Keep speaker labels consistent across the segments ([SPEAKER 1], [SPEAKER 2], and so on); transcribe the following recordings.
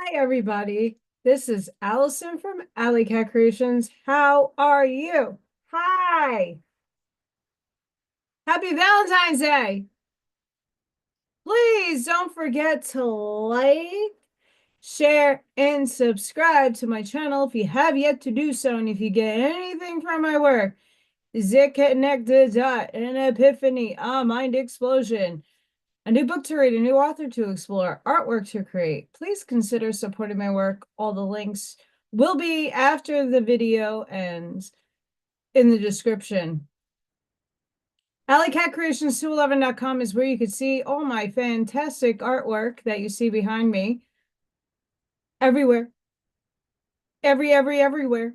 [SPEAKER 1] Hi, everybody. This is Allison from AllyKat Creations. How are you? Hi. Happy Valentine's Day. Please don't forget to like, share, and subscribe to my channel if you have yet to do so. And if you get anything from my work, Zit Connected Dot, an epiphany, a mind explosion, a new book to read, a new author to explore, artwork to create, please consider supporting my work. All the links will be after the video and in the description. AllyKatCreations211.com is where you can see all my fantastic artwork that you see behind me. Everywhere. Everywhere.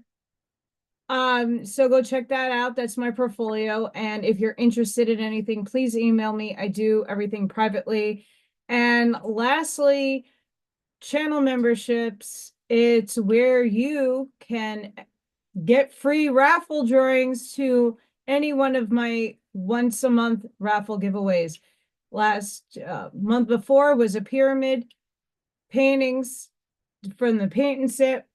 [SPEAKER 1] So go check that out. That's my portfolio. And if you're interested in anything, please email me. I do everything privately. And lastly, channel memberships, it's where you can get free raffle drawings to any one of my once a month raffle giveaways. Last month before was a pyramid paintings from the paint and sip.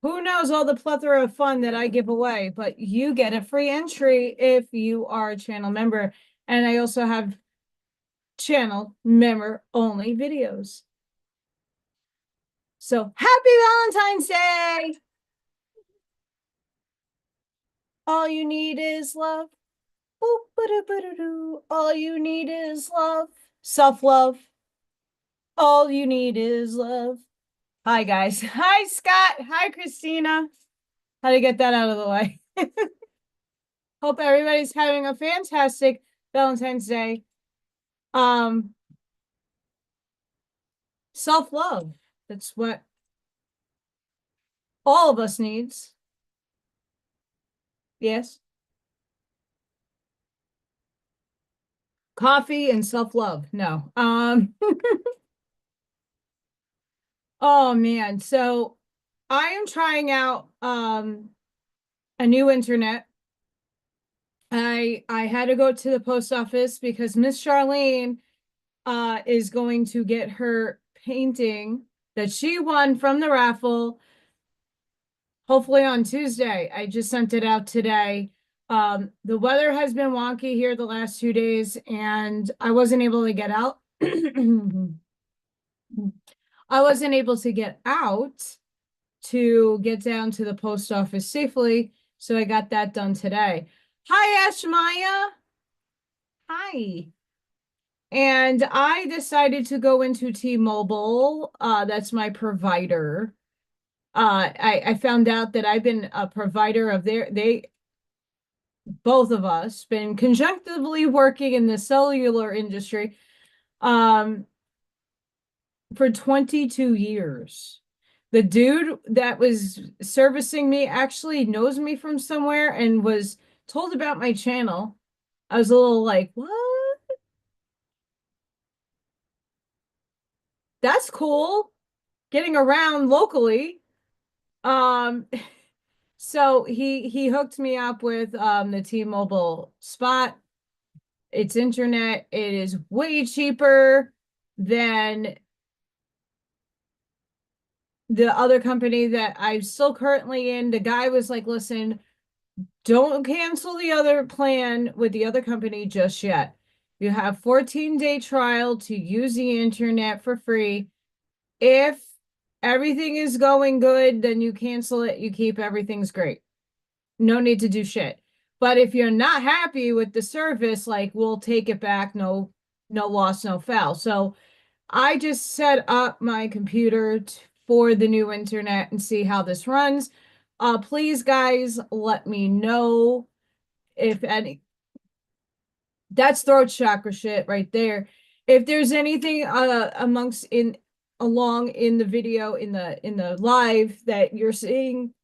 [SPEAKER 1] Who knows all the plethora of fun that I give away, but you get a free entry if you are a channel member. And I also have channel member only videos. So happy Valentine's Day! All you need is love. All you need is love. Self-love. All you need is love. Hi, guys. Hi, Scott. Hi, Christina. How to get that out of the way. Hope everybody's having a fantastic Valentine's Day. Self-love. That's what all of us needs. Yes. Coffee and self-love. No. Oh man. So I am trying out a new internet. I had to go to the post office because Miss Charlene is going to get her painting that she won from the raffle hopefully on Tuesday. I just sent it out today. The weather has been wonky here the last 2 days, and I wasn't able to get out. I wasn't able to get out to get down to the post office safely, so I got that done today. Hi, Ashmaya. Hi. And I decided to go into T-Mobile. That's my provider. I found out that I've been a provider of both of us, been conjunctively working in the cellular industry for 22 years. The dude that was servicing me actually knows me from somewhere and was told about my channel. I was a little like, what? That's cool. Getting around locally. Um, so he hooked me up with the T-Mobile spot. It's internet. It is way cheaper than the other company that I'm still currently in. The guy was like, listen, don't cancel the other plan with the other company just yet. You have 14-day trial to use the internet for free. If everything is going good, then you cancel it. You keep everything's great. No need to do shit. But if you're not happy with the service, like we'll take it back. No loss, no foul. So I just set up my computer for the new internet and see how this runs. Please, guys, let me know if any. That's throat chakra shit right there. If there's anything amongst in along in the video in the live that you're seeing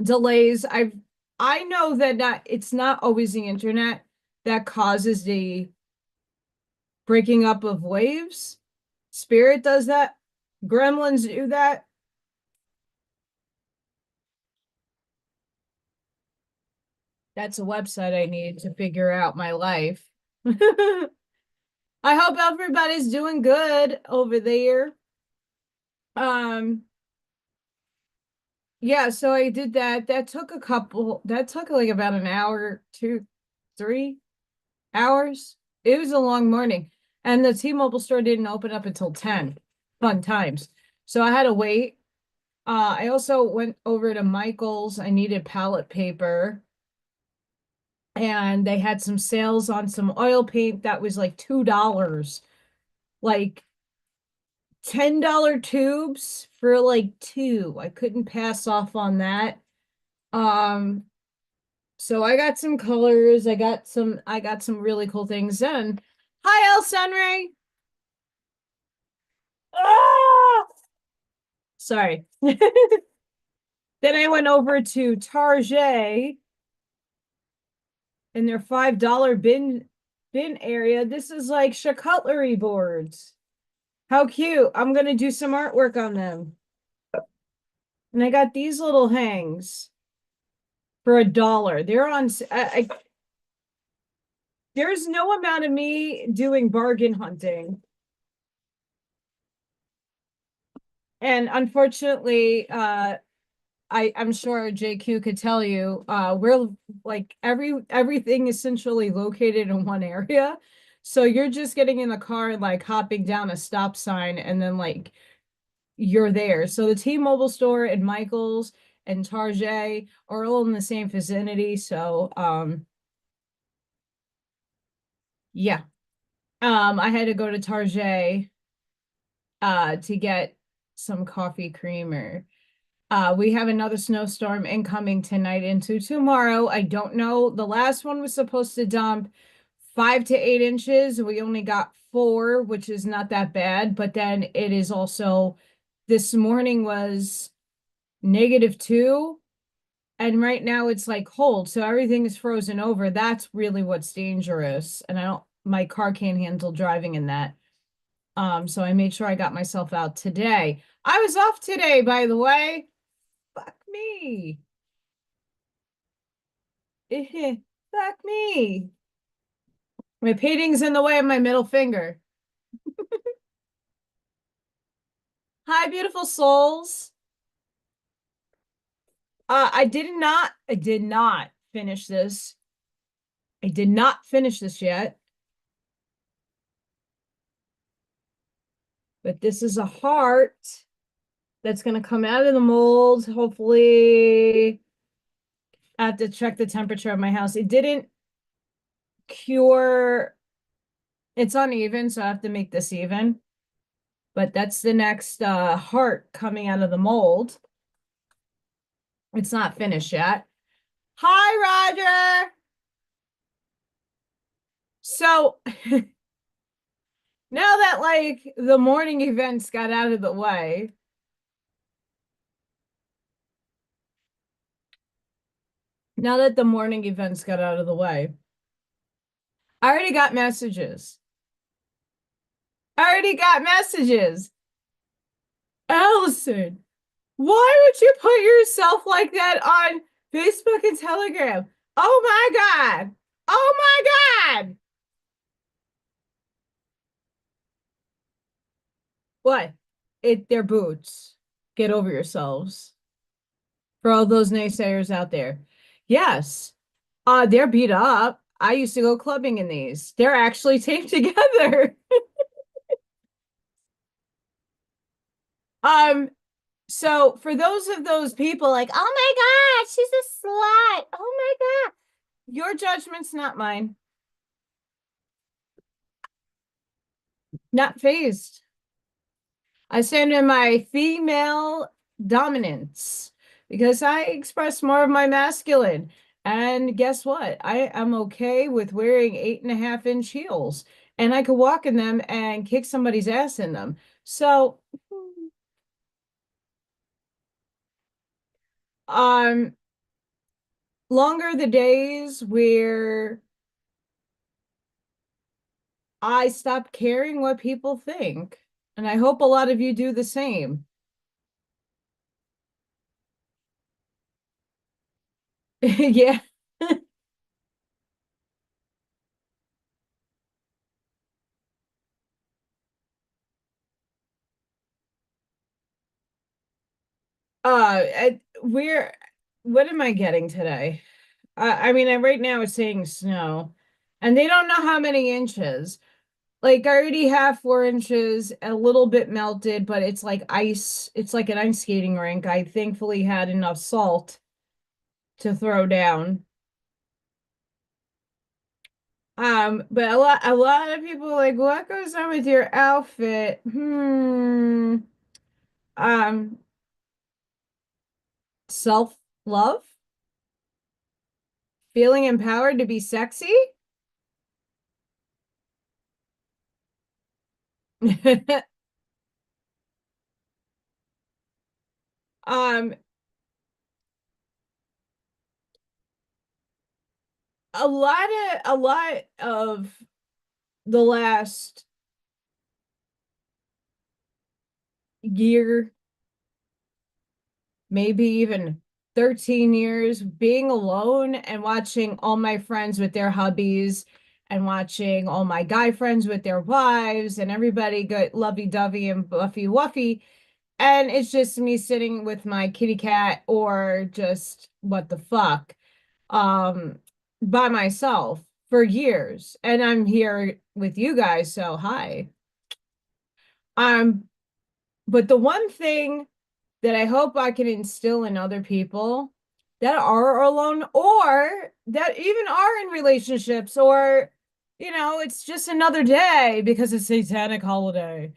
[SPEAKER 1] delays, I know that it's not always the internet that causes the breaking up of waves. Spirit does that. Gremlins do that. That's a website I need to figure out my life. I hope everybody's doing good over there. Um, yeah, so I did that. That took like about an hour, 2, 3 hours. It was a long morning. And the T-Mobile store didn't open up until 10. Fun times. So I had to wait. I also went over to Michael's. I needed palette paper, and they had some sales on some oil paint that was like $2. Like $10 tubes for like two. I couldn't pass off on that. Um, so I got some colors. I got some really cool things done. Hi, El Sunray. Ah! Sorry. Then I went over to Target in their $5 bin area. This is like charcuterie boards. How cute. I'm gonna do some artwork on them. And I got these little hangs for $1. They're on there's no amount of me doing bargain hunting. And unfortunately, I'm sure JQ could tell you, we're like everything essentially located in one area. So you're just getting in the car and like hopping down a stop sign and then like you're there. So the T-Mobile store and Michael's and Target are all in the same vicinity. So yeah. I had to go to Target to get some coffee creamer. We have another snowstorm incoming tonight into tomorrow. I don't know. The last one was supposed to dump 5 to 8 inches. We only got 4, which is not that bad. But then it is also, this morning was -2, and right now it's like cold. So everything is frozen over. That's really what's dangerous. And my car can't handle driving in that. So I made sure I got myself out today. I was off today, by the way. Fuck me. Fuck me. My painting's in the way of my middle finger. Hi, beautiful souls. I did not finish this. I did not finish this yet. But this is a heart that's going to come out of the mold. Hopefully, I have to check the temperature of my house. It didn't cure. It's uneven, so I have to make this even. But that's the next heart coming out of the mold. It's not finished yet. Hi, Roger. So now that like the morning events got out of the way, now that the morning events got out of the way, I already got messages. I already got messages. Allison, why would you put yourself like that on Facebook and Telegram? Oh my God. Oh my God. What? They're boots. Get over yourselves. For all those naysayers out there. Yes. They're beat up. I used to go clubbing in these. They're actually taped together. Um, so for those people like, oh my God, she's a slut. Oh my God. Your judgment's not mine. Not phased. I stand in my female dominance because I express more of my masculine. And guess what? I am okay with wearing 8.5-inch heels, and I could walk in them and kick somebody's ass in them. So, um, longer the days where I stop caring what people think. And I hope a lot of you do the same. Yeah. we're what am I getting today? I mean, right now it's saying snow, and they don't know how many inches. Like I already have 4 inches, a little bit melted, but it's like ice. It's like an ice skating rink. I thankfully had enough salt to throw down. But a lot of people are like, what goes on with your outfit? Um, self-love, feeling empowered to be sexy. Um, a lot of the last year, maybe even 13 years, being alone and watching all my friends with their hubbies and watching all my guy friends with their wives and everybody go lovey-dovey and buffy-wuffy. And it's just me sitting with my kitty cat or just what the fuck, um, by myself for years. And I'm here with you guys, so hi. Um, but the one thing that I hope I can instill in other people that are alone or that even are in relationships or it's just another day because it's satanic holiday.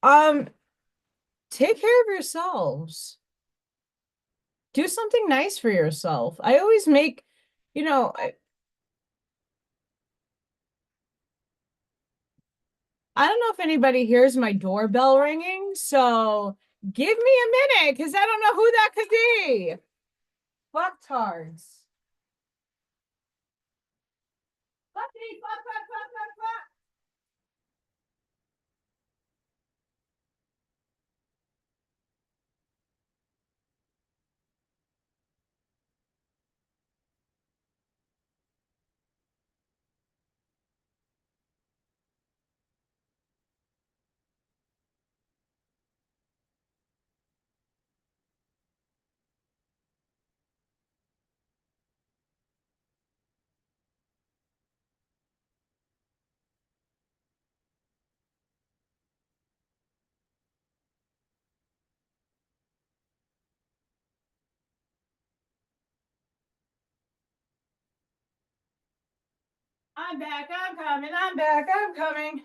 [SPEAKER 1] Um, take care of yourselves. Do something nice for yourself. I always make, you know, I don't know if anybody hears my doorbell ringing, so give me a minute because I don't know who that could be. Fucktards. Fuckity, fuck, fuck, fuck, fuck, fuck. I'm back, I'm coming, I'm back, I'm coming.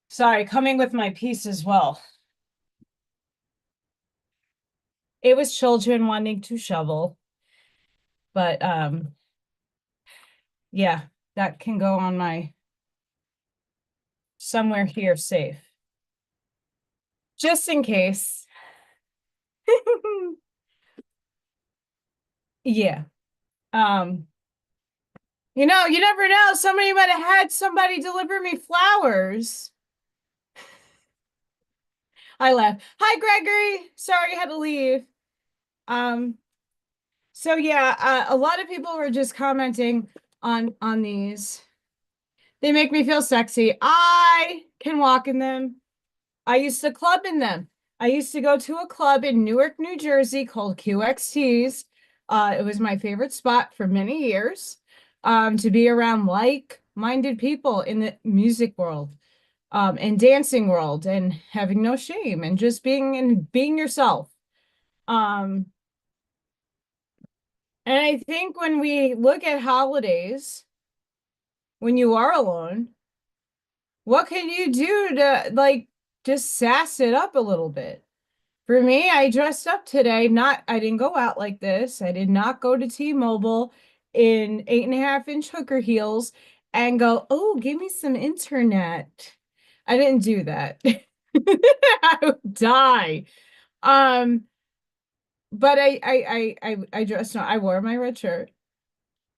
[SPEAKER 1] Sorry, coming with my piece as well. It was children wanting to shovel, but yeah, that can go on my somewhere here safe. Just in case. Yeah. Um, you never know. Somebody might have had somebody deliver me flowers. I left. Hi, Gregory. Sorry, I had to leave. Um, so yeah, a lot of people were just commenting on these. They make me feel sexy. I can walk in them. I used to club in them. I used to go to a club in Newark, New Jersey called QXT's. It was my favorite spot for many years, to be around like-minded people in the music world, and dancing world, and having no shame and just being yourself. Um, and I think when we look at holidays, when you are alone, what can you do to like just sass it up a little bit? For me, I dressed up today. I didn't go out like this. I did not go to T-Mobile in 8.5-inch hooker heels and go, oh, give me some internet. I didn't do that. I would die. Um, but I dressed I wore my red shirt.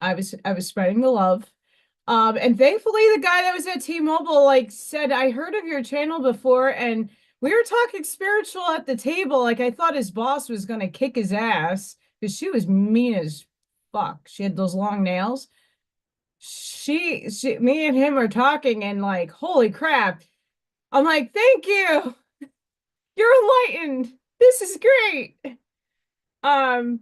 [SPEAKER 1] I was spreading the love. And thankfully the guy that was at T-Mobile like said, I heard of your channel before, and we were talking spiritual at the table. Like I thought his boss was gonna kick his ass because she was mean as fuck. She had those long nails. Me and him are talking and like, holy crap. I'm like, thank you. You're enlightened. This is great. Um,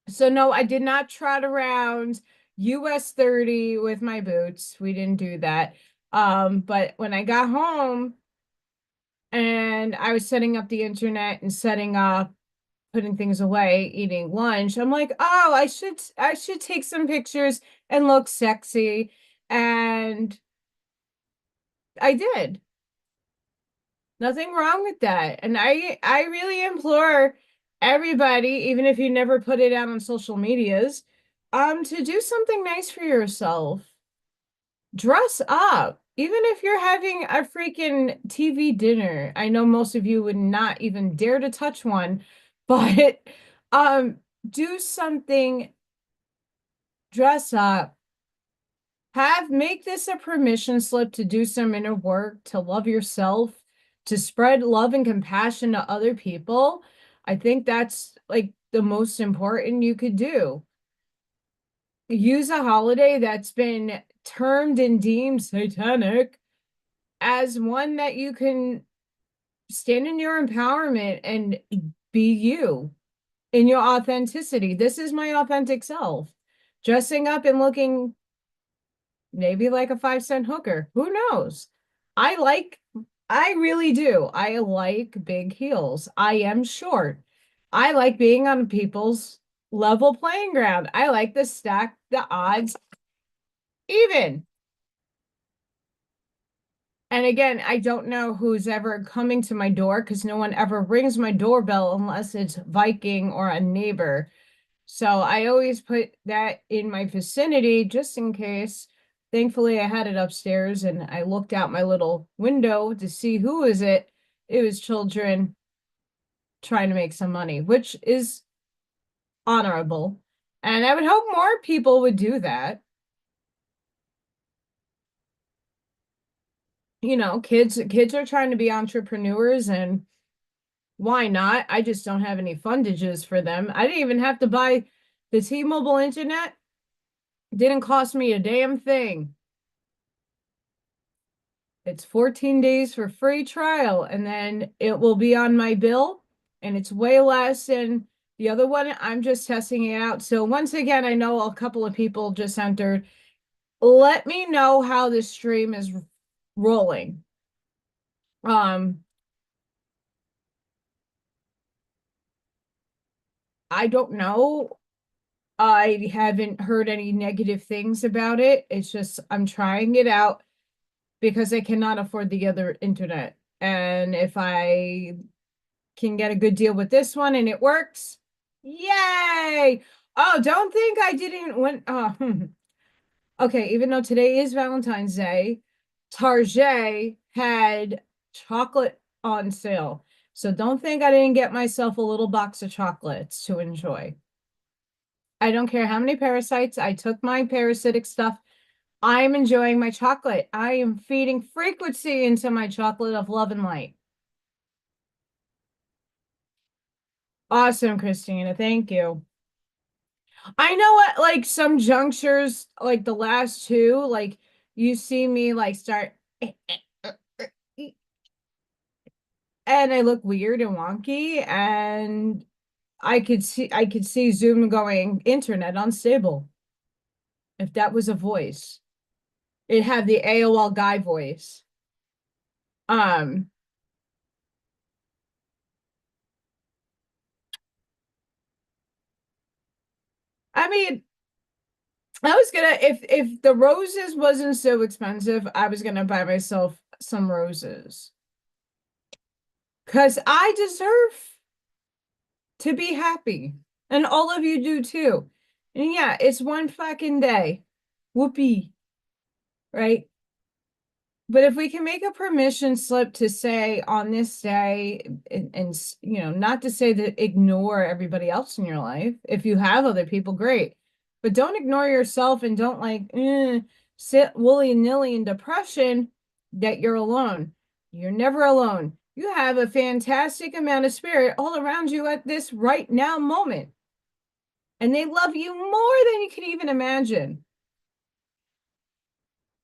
[SPEAKER 1] so no, I did not trot around US 30 with my boots. We didn't do that. But when I got home and I was setting up the internet and setting up, putting things away, eating lunch, I'm like, oh, I should take some pictures and look sexy. And I did. Nothing wrong with that. And I really implore everybody, even if you never put it out on social medias, to do something nice for yourself. Dress up. Even if you're having a freaking TV dinner. I know most of you would not even dare to touch one, but um do something, dress up. Make this a permission slip to do some inner work, to love yourself, to spread love and compassion to other people. I think that's like the most important you could do. Use a holiday that's been termed and deemed satanic as one that you can stand in your empowerment and be you in your authenticity. This is my authentic self. Dressing up and looking maybe like a 5 cent hooker. Who knows? I like, I really do. I like big heels. I am short. I like being on people's level playing ground. I like to stack the odds even. And again, I don't know who's ever coming to my door because no one ever rings my doorbell unless it's Viking or a neighbor. So I always put that in my vicinity just in case. Thankfully, I had it upstairs and I looked out my little window to see who is it. It was children trying to make some money, which is honorable. And I would hope more people would do that. You know, kids are trying to be entrepreneurs and why not? I just don't have any fundages for them. I didn't even have to buy the T-Mobile internet. Didn't cost me a damn thing. It's 14 days for free trial, and then it will be on my bill, and it's way less than the other one. I'm just testing it out. So once again, I know a couple of people just entered. Let me know how this stream is rolling. Um, I don't know. I haven't heard any negative things about it. It's just I'm trying it out because I cannot afford the other internet. And if I can get a good deal with this one and it works, yay! Oh, don't think I didn't win. Okay, even though today is Valentine's Day, Target had chocolate on sale. So don't think I didn't get myself a little box of chocolates to enjoy. I don't care how many parasites. I took my parasitic stuff. I'm enjoying my chocolate. I am feeding frequency into my chocolate of love and light. Awesome, Christina. Thank you. I know at like some junctures, like the last two, like you see me like start and I look weird and wonky and I could see Zoom going internet unstable. If that was a voice. It had the AOL guy voice. Um, I mean, I was gonna if the roses wasn't so expensive, I was gonna buy myself some roses. Cause I deserve to be happy. And all of you do too. And yeah, it's one fucking day. Whoopee. Right? But if we can make a permission slip to say on this day, and you know, not to say that ignore everybody else in your life. If you have other people, great. But don't ignore yourself and don't like sit willy-nilly in depression that you're alone. You're never alone. You have a fantastic amount of spirit all around you at this right now moment. And they love you more than you can even imagine.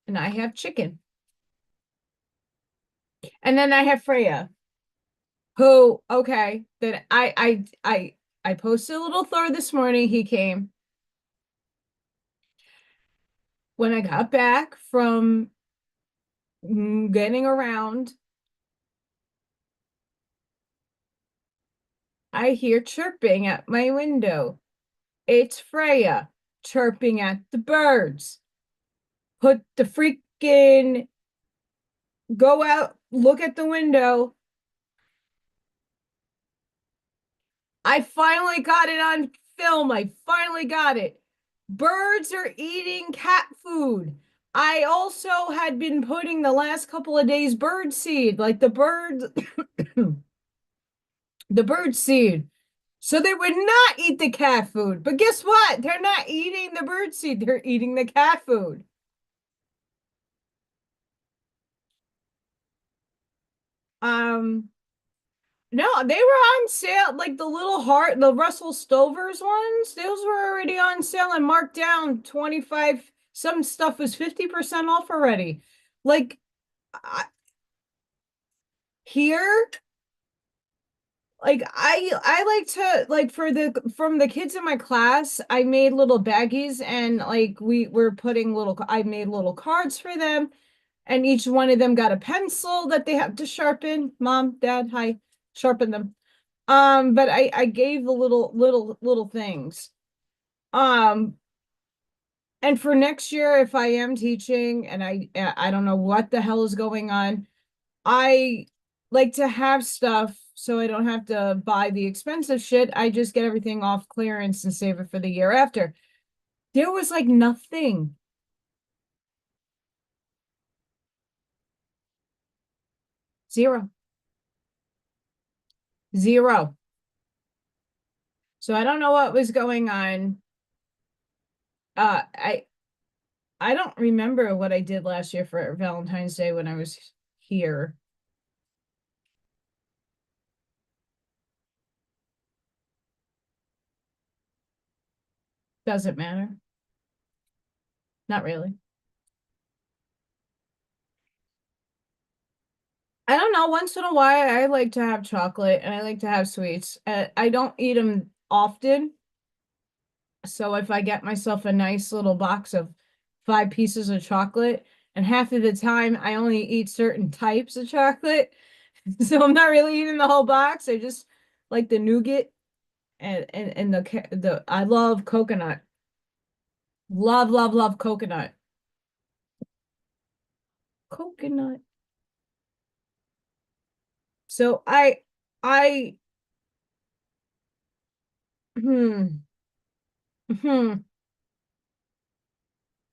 [SPEAKER 1] And I have chicken. And then I have Freya. who, okay, that I posted a little Thor this morning. He came when I got back from getting around. I hear chirping at my window. It's Freya chirping at the birds. Put the freaking go out, look at the window. I finally got it on film. I finally got it. Birds are eating cat food. I also had been putting the last couple of days bird seed, like the bird, the bird seed. So they would not eat the cat food. But guess what? They're not eating the bird seed. They're eating the cat food. Um, no, they were on sale, like the little heart, the Russell Stovers ones. Those were already on sale and marked down 25. Some stuff was 50% off already. Like I, here, like I like to like for the from the kids in my class, I made little baggies and like we were putting little I made little cards for them and each one of them got a pencil that they have to sharpen. Mom, Dad, hi, sharpen them. But I gave the little things. Um, and for next year, if I am teaching and I don't know what the hell is going on, I like to have stuff so I don't have to buy the expensive shit. I just get everything off clearance and save it for the year after. There was like nothing. Zero. Zero. So I don't know what was going on. Uh I I don't remember what I did last year for Valentine's Day when I was here. Doesn't matter. Not really. I don't know. Once in a while, I like to have chocolate and I like to have sweets. I don't eat them often. So if I get myself a nice little box of 5 pieces of chocolate, and half of the time I only eat certain types of chocolate, so I'm not really eating the whole box. I just like the nougat and the I love coconut. Love coconut. Coconut. So I hmm hmm.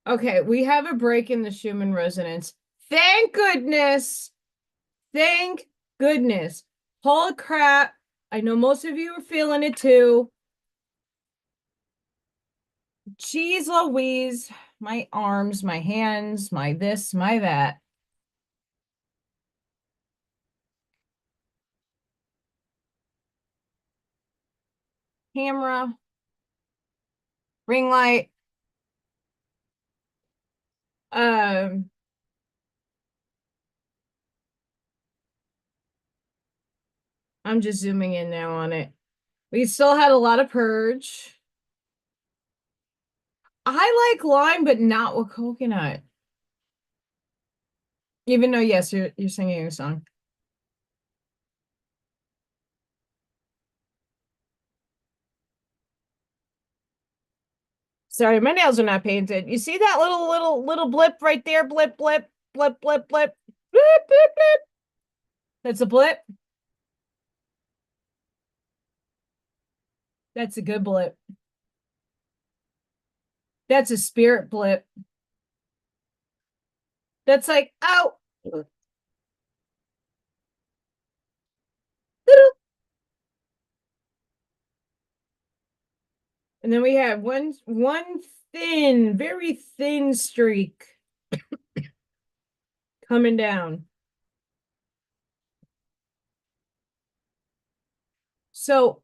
[SPEAKER 1] Okay, we have a break in the Schumann resonance. Thank goodness. Thank goodness. Holy crap. I know most of you are feeling it too. Jeez Louise. My arms, my hands, my this, my that. Camera, ring light. Um, I'm just zooming in now on it. We still had a lot of purge. I like lime, but not with coconut. Even though, yes, you're singing a song. Sorry, my nails are not painted. You see that little blip right there? Blip. Blip. That's a blip. That's a good blip. That's a spirit blip. That's like, oh. And then we have one thin, very thin streak coming down. So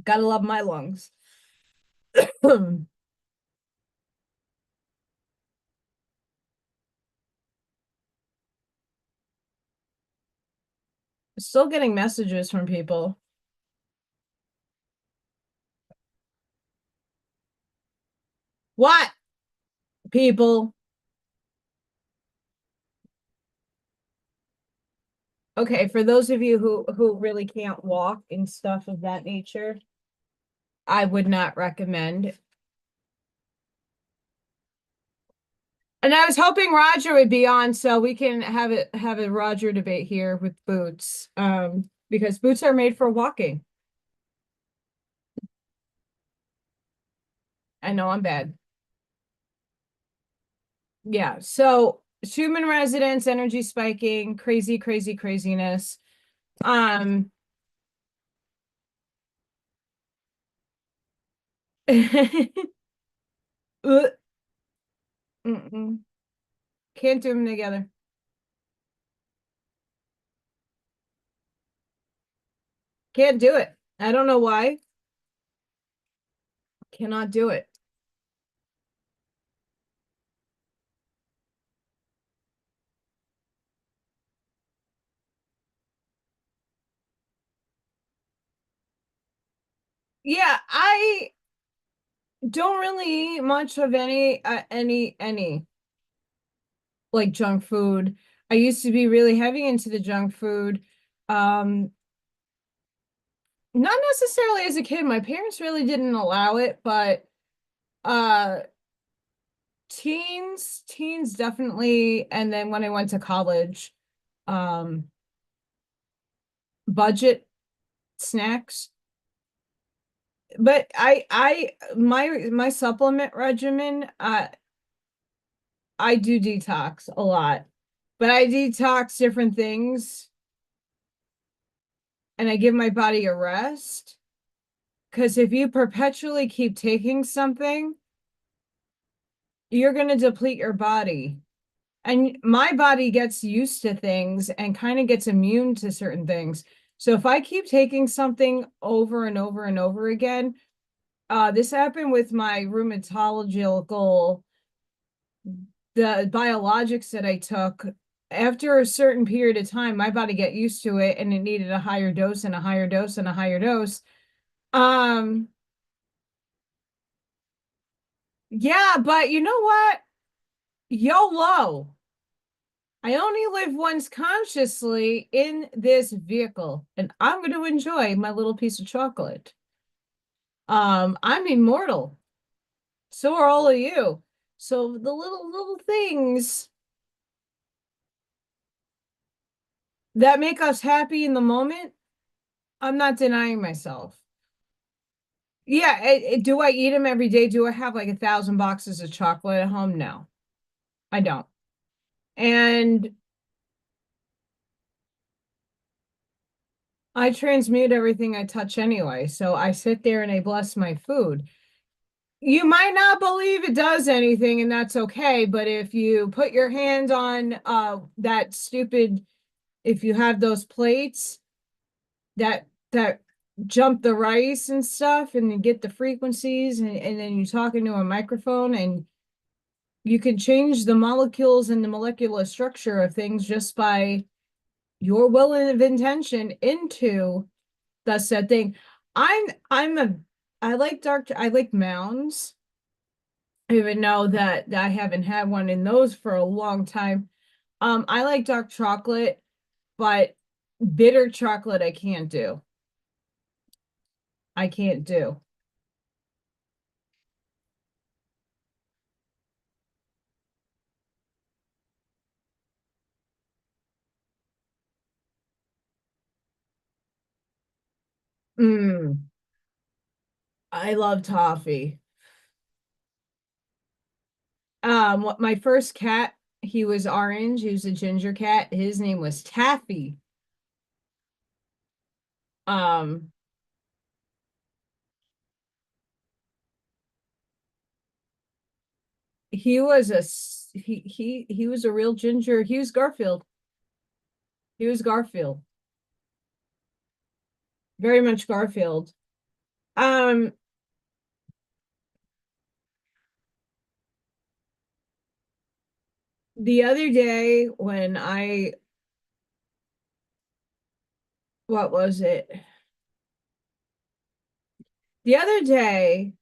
[SPEAKER 1] gotta love my lungs. Still getting messages from people. What people? Okay, for those of you who really can't walk and stuff of that nature, I would not recommend. And I was hoping Roger would be on so we can have a Roger debate here with boots. Because boots are made for walking. I know I'm bad. Yeah. So human residence, energy spiking, crazy, crazy, craziness. Um mm-mm. Can't do them together. Can't do it. I don't know why. Cannot do it. Yeah, I don't really eat much of any like junk food. I used to be really heavy into the junk food. Um, not necessarily as a kid. My parents really didn't allow it, but uh teens definitely. And then when I went to college, um, budget snacks. But my supplement regimen, I do detox a lot, but I detox different things and I give my body a rest. Because if you perpetually keep taking something, you're going to deplete your body. And my body gets used to things and kind of gets immune to certain things. So if I keep taking something over and over and over again, this happened with my rheumatological, the biologics that I took. After a certain period of time, my body got used to it and it needed a higher dose and a higher dose and a higher dose. Um, yeah, but you know what? YOLO. I only live once consciously in this vehicle, and I'm going to enjoy my little piece of chocolate. I'm immortal. So are all of you. So the little things that make us happy in the moment, I'm not denying myself. Yeah, do I eat them every day? Do I have like 1,000 boxes of chocolate at home? No, I don't. And I transmute everything I touch anyway. So I sit there and I bless my food. You might not believe it does anything, and that's okay. But if you put your hand on that stupid, if you have those plates that jump the rice and stuff, and you get the frequencies, and then you talk into a microphone, and you can change the molecules and the molecular structure of things just by your will and intention into the said thing. I'm a I like mounds. Even know that I haven't had one in those for a long time. I like dark chocolate, but bitter chocolate I can't do. I can't do. Mm, I love toffee. What my first cat, he was orange. He was a ginger cat. His name was Taffy. Um, he was he was a real ginger. He was Garfield. He was Garfield. Very much Garfield. Um, the other day when What was it? The other day,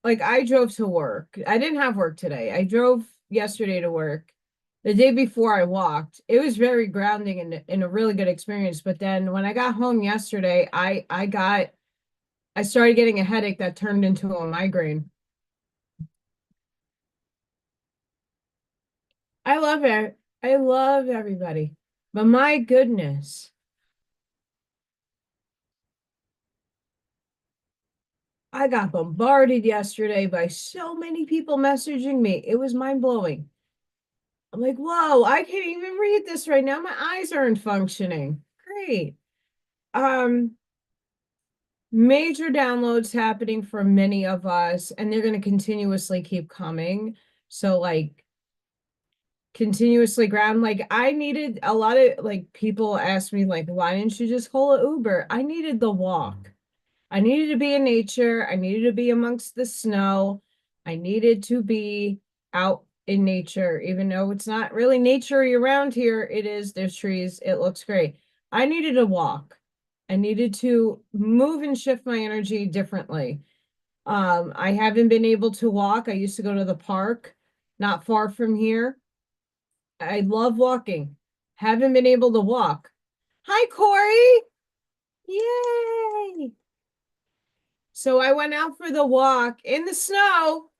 [SPEAKER 1] like I drove to work. I didn't have work today. I drove yesterday to work. The day before I walked. It was very grounding and a really good experience. But then when I got home yesterday, I started getting a headache that turned into a migraine. I love it. I love everybody. But my goodness, I got bombarded yesterday by so many people messaging me. It was mind blowing. I'm like, whoa, I can't even read this right now. My eyes aren't functioning. Great. Um, Major downloads happening for many of us, and they're going to continuously keep coming. So, like, continuously ground. Like, I needed a lot of like people ask me, like, why didn't you just call an Uber? I needed the walk. I needed to be in nature. I needed to be amongst the snow. I needed to be out in nature, even though it's not really naturey around here. It is, there's trees. It looks great. I needed a walk. I needed to move and shift my energy differently. I haven't been able to walk. I used to go to the park not far from here. I love walking. Haven't been able to walk. Hi, Corey. Yay. So I went out for the walk in the snow.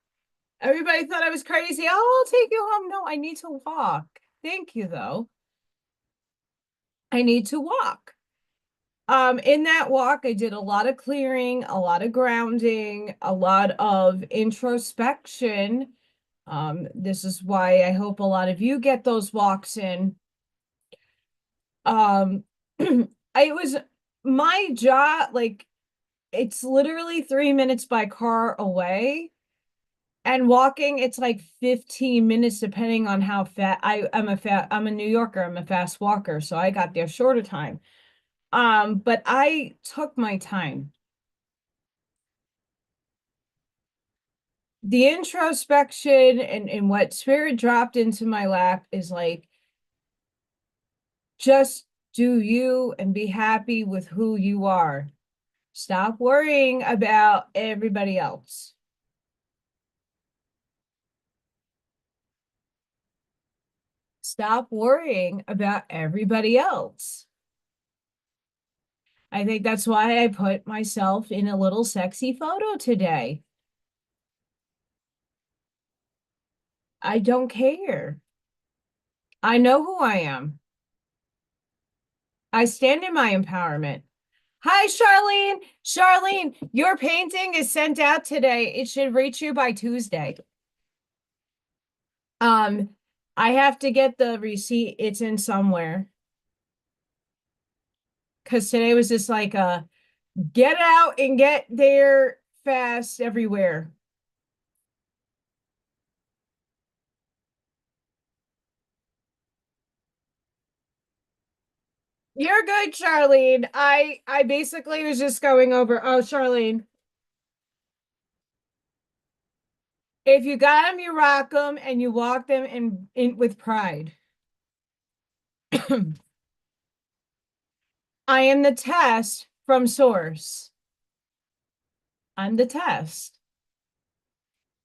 [SPEAKER 1] Everybody thought I was crazy. Oh, I'll take you home. No, I need to walk. Thank you, though. I need to walk. In that walk, I did a lot of clearing, a lot of grounding, a lot of introspection. This is why I hope a lot of you get those walks in. Um, I was my job, like it's literally 3 minutes by car away. And walking, it's like 15 minutes depending on how fat I'm a New Yorker, I'm a fast walker, so I got there shorter time. But I took my time. The introspection and what spirit dropped into my lap is like just do you and be happy with who you are. Stop worrying about everybody else. Stop worrying about everybody else. I think that's why I put myself in a little sexy photo today. I don't care. I know who I am. I stand in my empowerment. Hi, Charlene. Charlene, your painting is sent out today. It should reach you by Tuesday. Um, I have to get the receipt. It's in somewhere. Because today was just like a get out and get there fast everywhere. You're good, Charlene. I basically was just going over, oh, Charlene, if you got them, you rock them and you walk them in with pride. I am the test from source. I'm the test.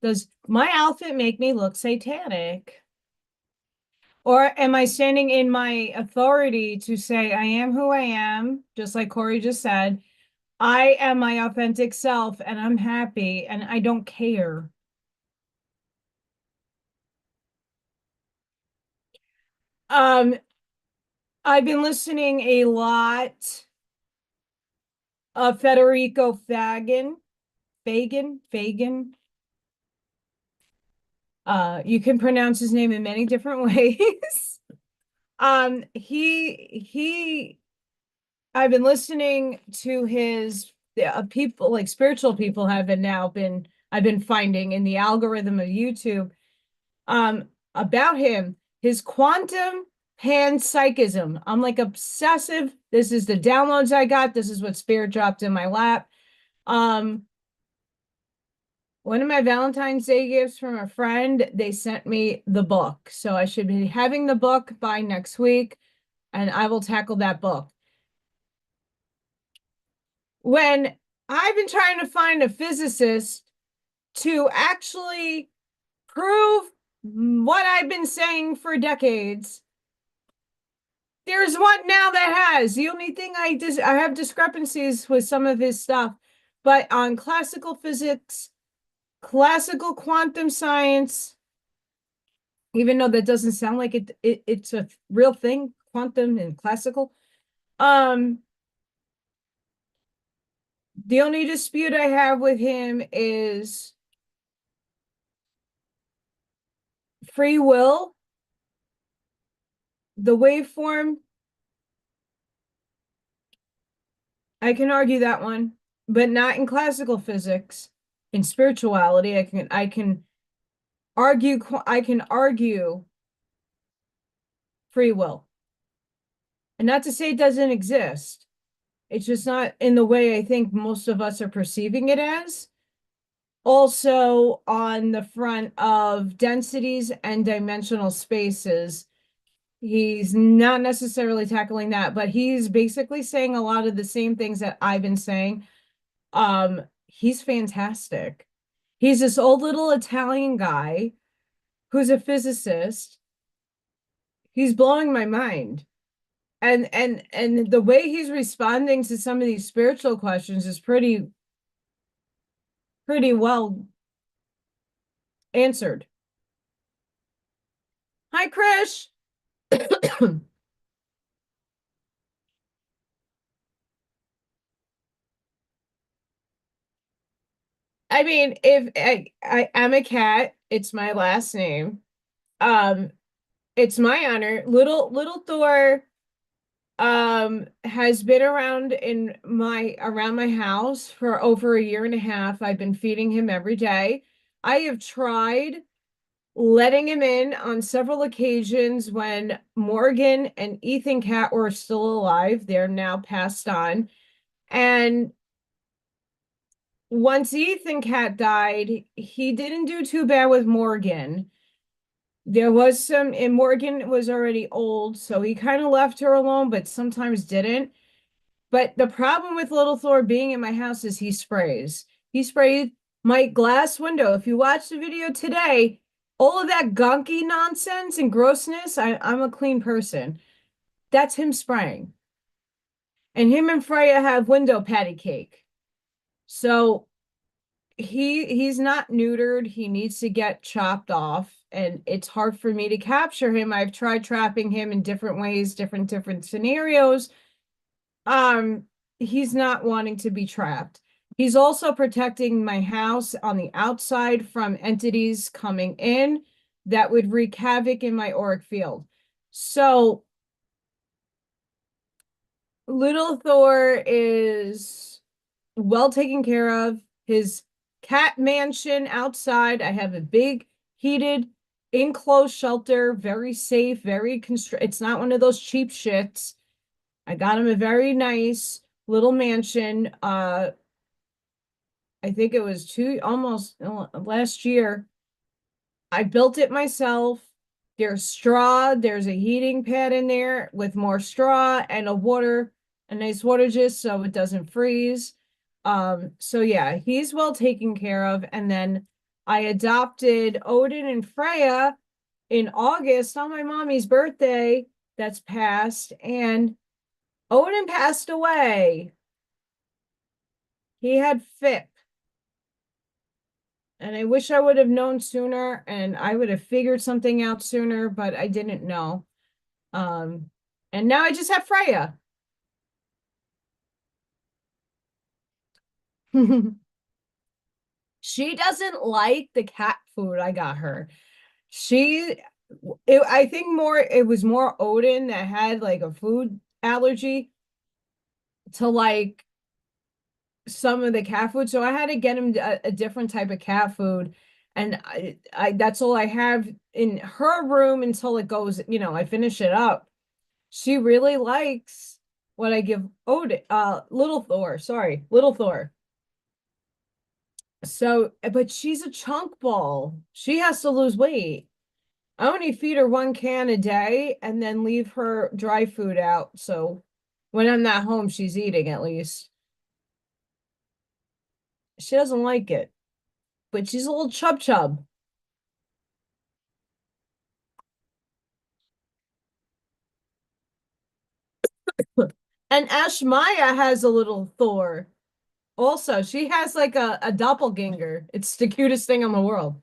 [SPEAKER 1] Does my outfit make me look satanic? Or am I standing in my authority to say I am who I am, just like Corey just said? I am my authentic self and I'm happy and I don't care. Um, I've been listening a lot of Federico Fagan. You can pronounce his name in many different ways. He I've been listening to his people like spiritual people have been now been I've been finding in the algorithm of YouTube about him, his quantum panpsychism. I'm like obsessive. This is the downloads I got. This is what spirit dropped in my lap. Um, one of my Valentine's Day gifts from a friend, they sent me the book. So I should be having the book by next week, and I will tackle that book. when I've been trying to find a physicist to actually prove what I've been saying for decades. There's one now that has. The only thing I have discrepancies with some of his stuff, but on classical physics, classical quantum science, even though that doesn't sound like it's a real thing, quantum and classical. Um, the only dispute I have with him is free will, the waveform. I can argue that one, but not in classical physics. In spirituality, I can argue free will. And not to say it doesn't exist. It's just not in the way I think most of us are perceiving it as. Also, on the front of densities and dimensional spaces, he's not necessarily tackling that, but he's basically saying a lot of the same things that I've been saying. He's fantastic. He's this old little Italian guy who's a physicist. He's blowing my mind. And the way he's responding to some of these spiritual questions is pretty well answered. Hi, Krish. I mean, if I'm a cat, it's my last name. Um, it's my honor. Little Thor has been around my house for over a year and a half. I've been feeding him every day. I have tried letting him in on several occasions when Morgan and Ethan Cat were still alive. They're now passed on. And once Ethan Cat died, he didn't do too bad with Morgan. There was some, and Morgan was already old, so he kind of left her alone, but sometimes didn't. But the problem with Little Thor being in my house is he sprays. He sprayed my glass window. If you watch the video today, all of that gunky nonsense and grossness, I'm a clean person. That's him spraying. And him and Freya have window patty cake. So he's not neutered. He needs to get chopped off. And it's hard for me to capture him. I've tried trapping him in different ways, different scenarios. Um, he's not wanting to be trapped. He's also protecting my house on the outside from entities coming in that would wreak havoc in my auric field. So Little Thor is well taken care of. His cat mansion outside, I have a big heated enclosed shelter, very safe, it's not one of those cheap shits. I got him a very nice little mansion. I think it was almost last year. I built it myself. There's straw, there's a heating pad in there with more straw and a nice water just so it doesn't freeze. So yeah, he's well taken care of. And then I adopted Odin and Freya in August on my mommy's birthday that's passed, and Odin passed away. He had FIP. And I wish I would have known sooner and I would have figured something out sooner, but I didn't know. And now I just have Freya. She doesn't like the cat food I got her. I think it was more Odin that had like a food allergy to like some of the cat food. So I had to get him a different type of cat food. And that's all I have in her room until it goes, I finish it up. She really likes what I give Odin, Little Thor. So, but she's a chunk ball. She has to lose weight. I only feed her one can a day and then leave her dry food out. So when I'm not home, she's eating at least. She doesn't like it, but she's a little chub chub. And Ash Maya has a little Thor. Also, she has like a doppelganger. It's the cutest thing in the world.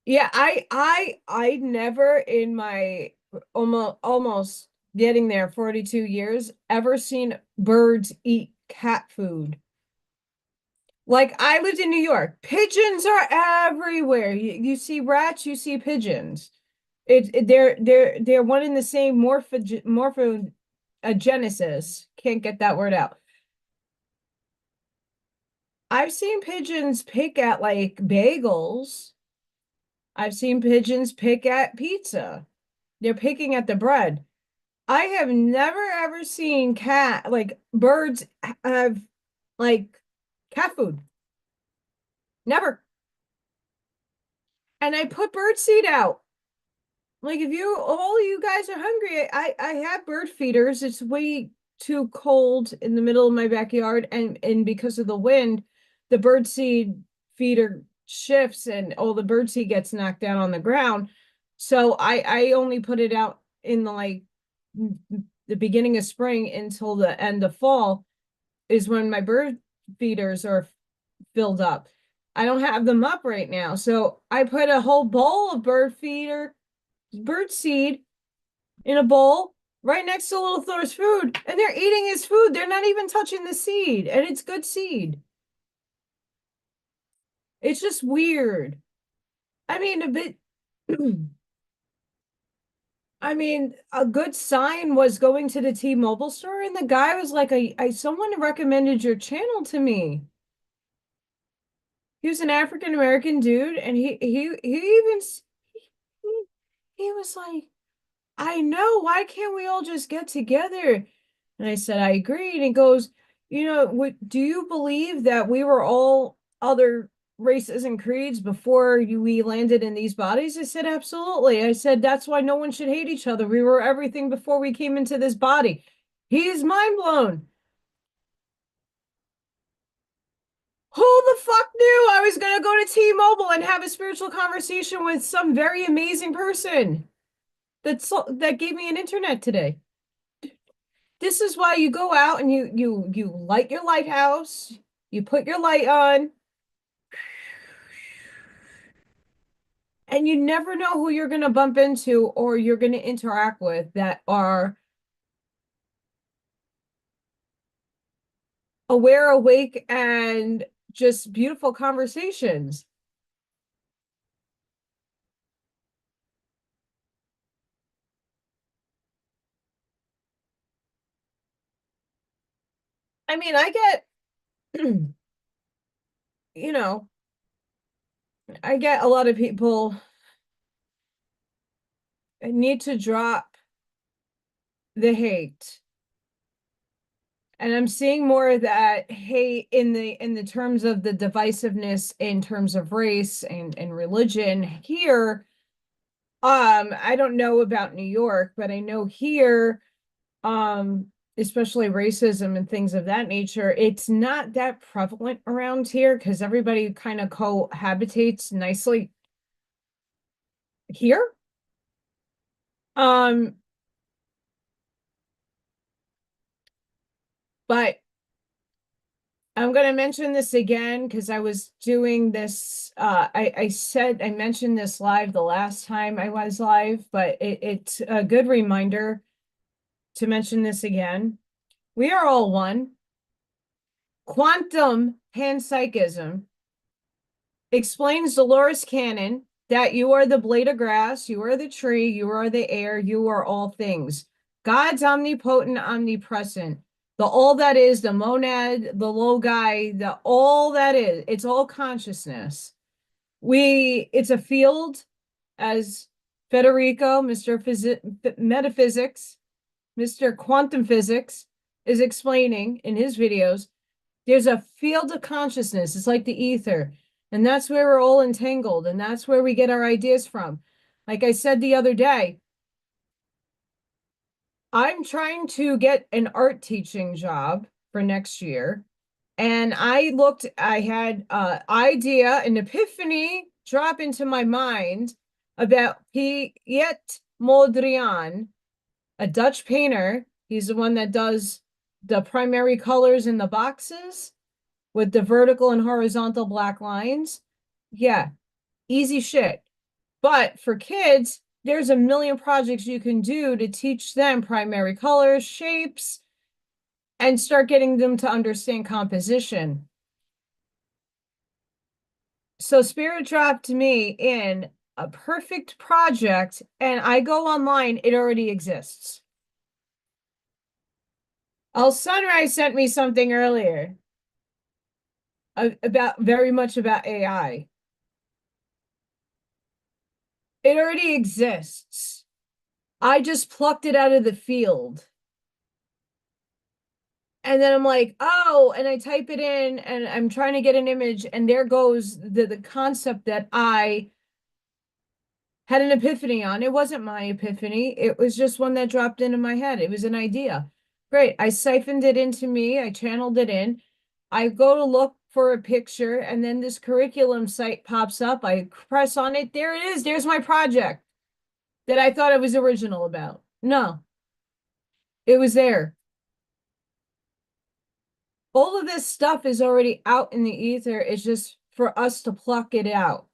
[SPEAKER 1] Yeah, I never in my almost getting there 42 years ever seen birds eat cat food. Like I lived in New York. Pigeons are everywhere. You see rats, you see pigeons. They're one in the same morphogenesis. Can't get that word out. I've seen pigeons pick at like bagels. I've seen pigeons pick at pizza. They're picking at the bread. I have never ever seen birds have like cat food. Never. And I put bird seed out. Like if you all you guys are hungry, I have bird feeders. It's way too cold in the middle of my backyard, and because of the wind, the bird seed feeder shifts and all the bird seed gets knocked down on the ground. So I only put it out in the beginning of spring until the end of fall is when my bird feeders are filled up. I don't have them up right now. So I put a whole bowl of bird seed in a bowl right next to little Thor's food, and they're eating his food. They're not even touching the seed, and it's good seed. It's just weird. I mean, a bit. I mean, a good sign was going to the T-Mobile store, and the guy was like, someone recommended your channel to me." He was an African American dude, and he, he was like, "I know. Why can't we all just get together?" And I said, "I agree." And he goes, do you believe that we were all other races and creeds before we landed in these bodies? I said, absolutely. I said, that's why no one should hate each other. We were everything before we came into this body. He is mind blown. Who the fuck knew I was going to go to T-Mobile and have a spiritual conversation with some very amazing person that gave me an internet today? This is why you go out and you light your lighthouse, you put your light on, and you never know who you're going to bump into or you're going to interact with that are aware, awake, and just beautiful conversations. I mean, I get, you know, I get a lot of people need to drop the hate. And I'm seeing more of that hate in the terms of the divisiveness in terms of race and religion here. I don't know about New York, but I know here, especially racism and things of that nature, it's not that prevalent around here because everybody kind of cohabitates nicely here. Um, but I'm going to mention this again because I was doing this. I mentioned this live the last time I was live, but it's a good reminder to mention this again. We are all one. Quantum panpsychism explains Dolores Cannon that you are the blade of grass, you are the tree, you are the air, you are all things. God's omnipotent, omnipresent. The all that is, the monad, the logi, the all that is, it's all consciousness. It's a field, as Federico, Mr. Metaphysics, Mr. Quantum Physics, is explaining in his videos. There's a field of consciousness. It's like the ether. And that's where we're all entangled. And that's where we get our ideas from. Like I said the other day, I'm trying to get an art teaching job for next year. And I had idea, an epiphany drop into my mind about Piet Mondrian, a Dutch painter. He's the one that does the primary colors in the boxes with the vertical and horizontal black lines. Yeah, easy shit. But for kids, there's a million projects you can do to teach them primary colors, shapes, and start getting them to understand composition. So Spirit dropped me in a perfect project, and I go online, it already exists. Oh, Sunrise sent me something earlier about very much about AI. It already exists. I just plucked it out of the field. And then I'm like, oh, and I type it in and I'm trying to get an image, and there goes the concept that I had an epiphany on. It wasn't my epiphany. It was just one that dropped into my head. It was an idea. Great. I siphoned it into me. I channeled it in. I go to look for a picture, and then this curriculum site pops up. I press on it. There it is. There's my project that I thought I was original about. No, it was there. All of this stuff is already out in the ether. It's just for us to pluck it out.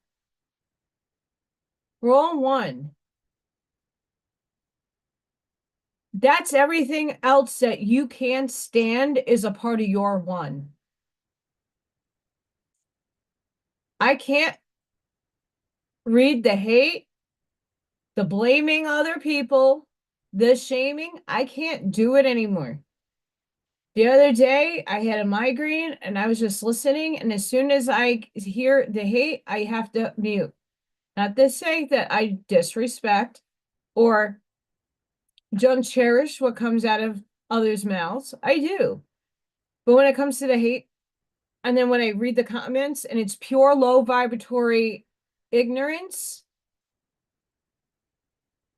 [SPEAKER 1] We're all one. That's everything else that you can't stand is a part of your one. I can't read the hate, the blaming other people, the shaming. I can't do it anymore. The other day, I had a migraine and I was just listening. And as soon as I hear the hate, I have to mute. Not to say that I disrespect or don't cherish what comes out of others' mouths. I do. But when it comes to the hate, and then when I read the comments and it's pure low vibratory ignorance,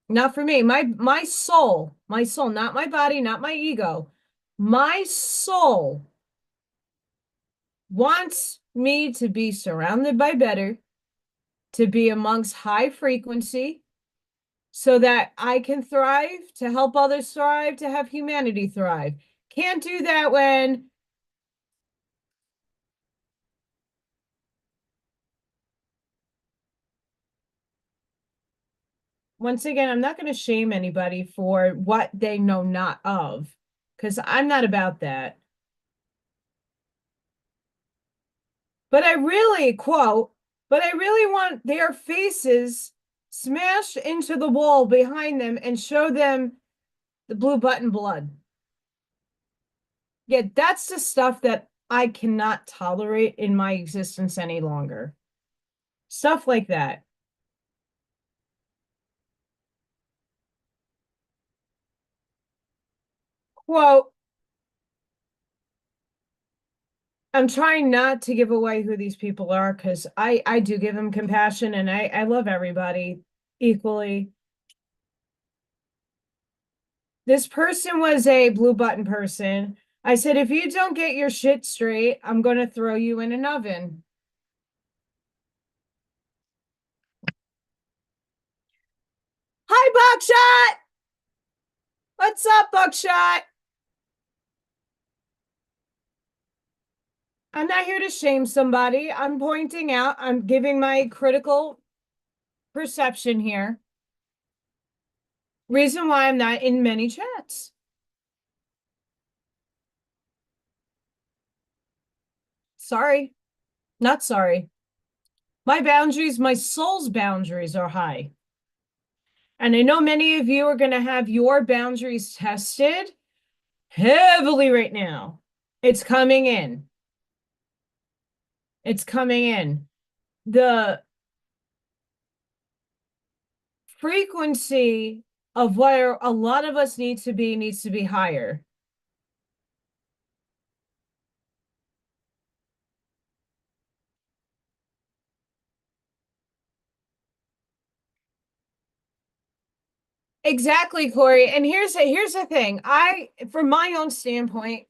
[SPEAKER 1] not for me. My soul, not my body, not my ego. My soul wants me to be surrounded by better, to be amongst high frequency, so that I can thrive, to help others thrive, to have humanity thrive. Can't do that when once again, I'm not going to shame anybody for what they know not of, because I'm not about that. But I really, quote, but I really want their faces smashed into the wall behind them and show them the blue button blood. Yeah, that's the stuff that I cannot tolerate in my existence any longer. Stuff like that. Quote, I'm trying not to give away who these people are because I do give them compassion, and I love everybody equally. This person was a blue button person. I said, if you don't get your shit straight, I'm going to throw you in an oven. Hi, Buckshot. What's up, Buckshot? I'm not here to shame somebody. I'm pointing out, I'm giving my critical perception here. Reason why I'm not in many chats. Sorry, not sorry. My boundaries, my soul's boundaries are high. And I know many of you are going to have your boundaries tested heavily right now. It's coming in. It's coming in. The frequency of where a lot of us needs to be higher. Exactly, Corey. And here's the thing. From my own standpoint,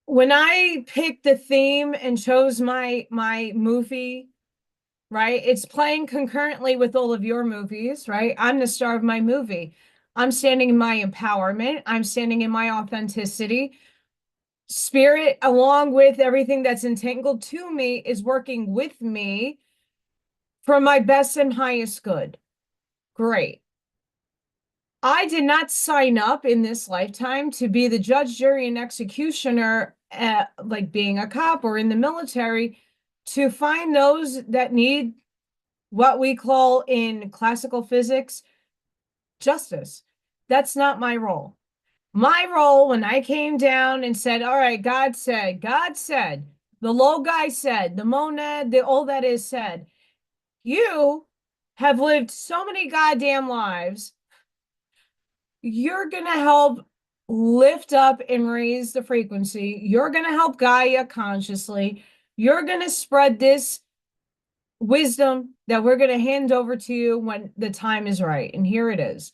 [SPEAKER 1] when I picked the theme and chose my movie, right? It's playing concurrently with all of your movies, right? I'm the star of my movie. I'm standing in my empowerment. I'm standing in my authenticity. Spirit, along with everything that's entangled to me, is working with me for my best and highest good. Great. I did not sign up in this lifetime to be the judge, jury, and executioner, like being a cop or in the military, to find those that need what we call in classical physics justice. That's not my role. My role, when I came down and said, all right, God said, the low guy said, the monad, the all that is said, you have lived so many goddamn lives. You're going to help lift up and raise the frequency. You're going to help Gaia consciously. You're going to spread this wisdom that we're going to hand over to you when the time is right. And here it is.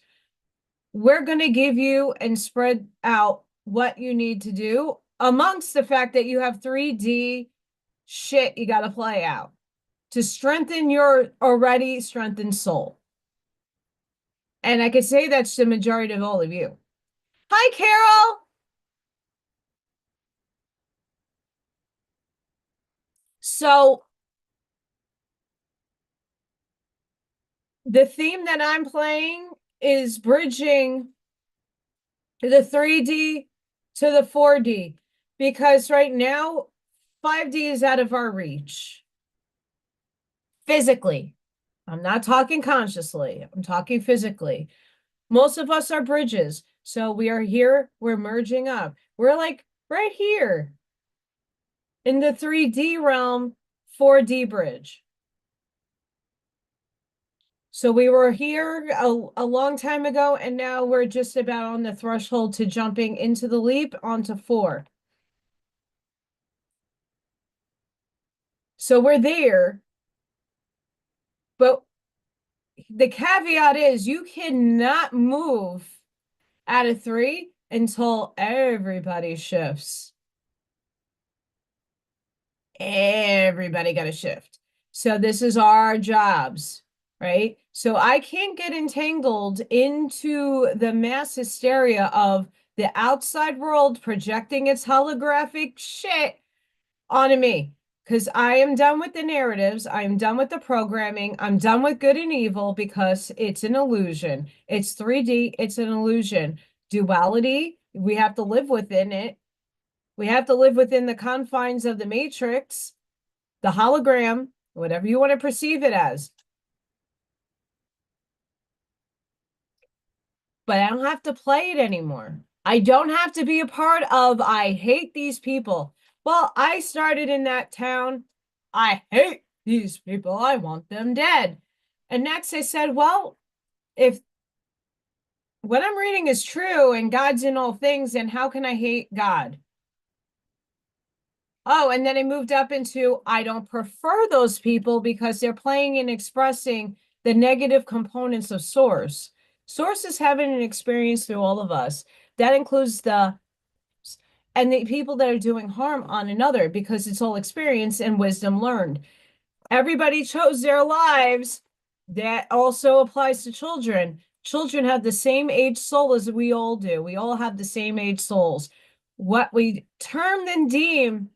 [SPEAKER 1] We're going to give you and spread out what you need to do amongst the fact that you have 3D shit you got to play out to strengthen your already strengthened soul. And I could say that's the majority of all of you. Hi, Carol. So the theme that I'm playing is bridging the 3D to the 4D because right now 5D is out of our reach physically. I'm not talking consciously, I'm talking physically. Most of us are bridges. So we are here, we're merging up. We're like right here in the 3D realm, 4D bridge. So we were here a long time ago, and now we're just about on the threshold to jumping into the leap onto 4. So we're there, but the caveat is you cannot move out of 3 until everybody shifts. Everybody got to shift. So this is our jobs, right? So I can't get entangled into the mass hysteria of the outside world projecting its holographic shit onto me because I am done with the narratives. I am done with the programming. I'm done with good and evil because it's an illusion. It's 3D. It's an illusion. Duality, we have to live within it. We have to live within the confines of the matrix, the hologram, whatever you want to perceive it as. But I don't have to play it anymore. I don't have to be a part of, I hate these people. Well, I started in that town. I hate these people. I want them dead. And next I said, well, if what I'm reading is true and God's in all things, then how can I hate God? Oh, and then I moved up into I don't prefer those people because they're playing and expressing the negative components of source. Source is having an experience through all of us. That includes the people that are doing harm on another because it's all experience and wisdom learned. Everybody chose their lives. That also applies to children. Children have the same age soul as we all do. We all have the same age souls. What we term and deem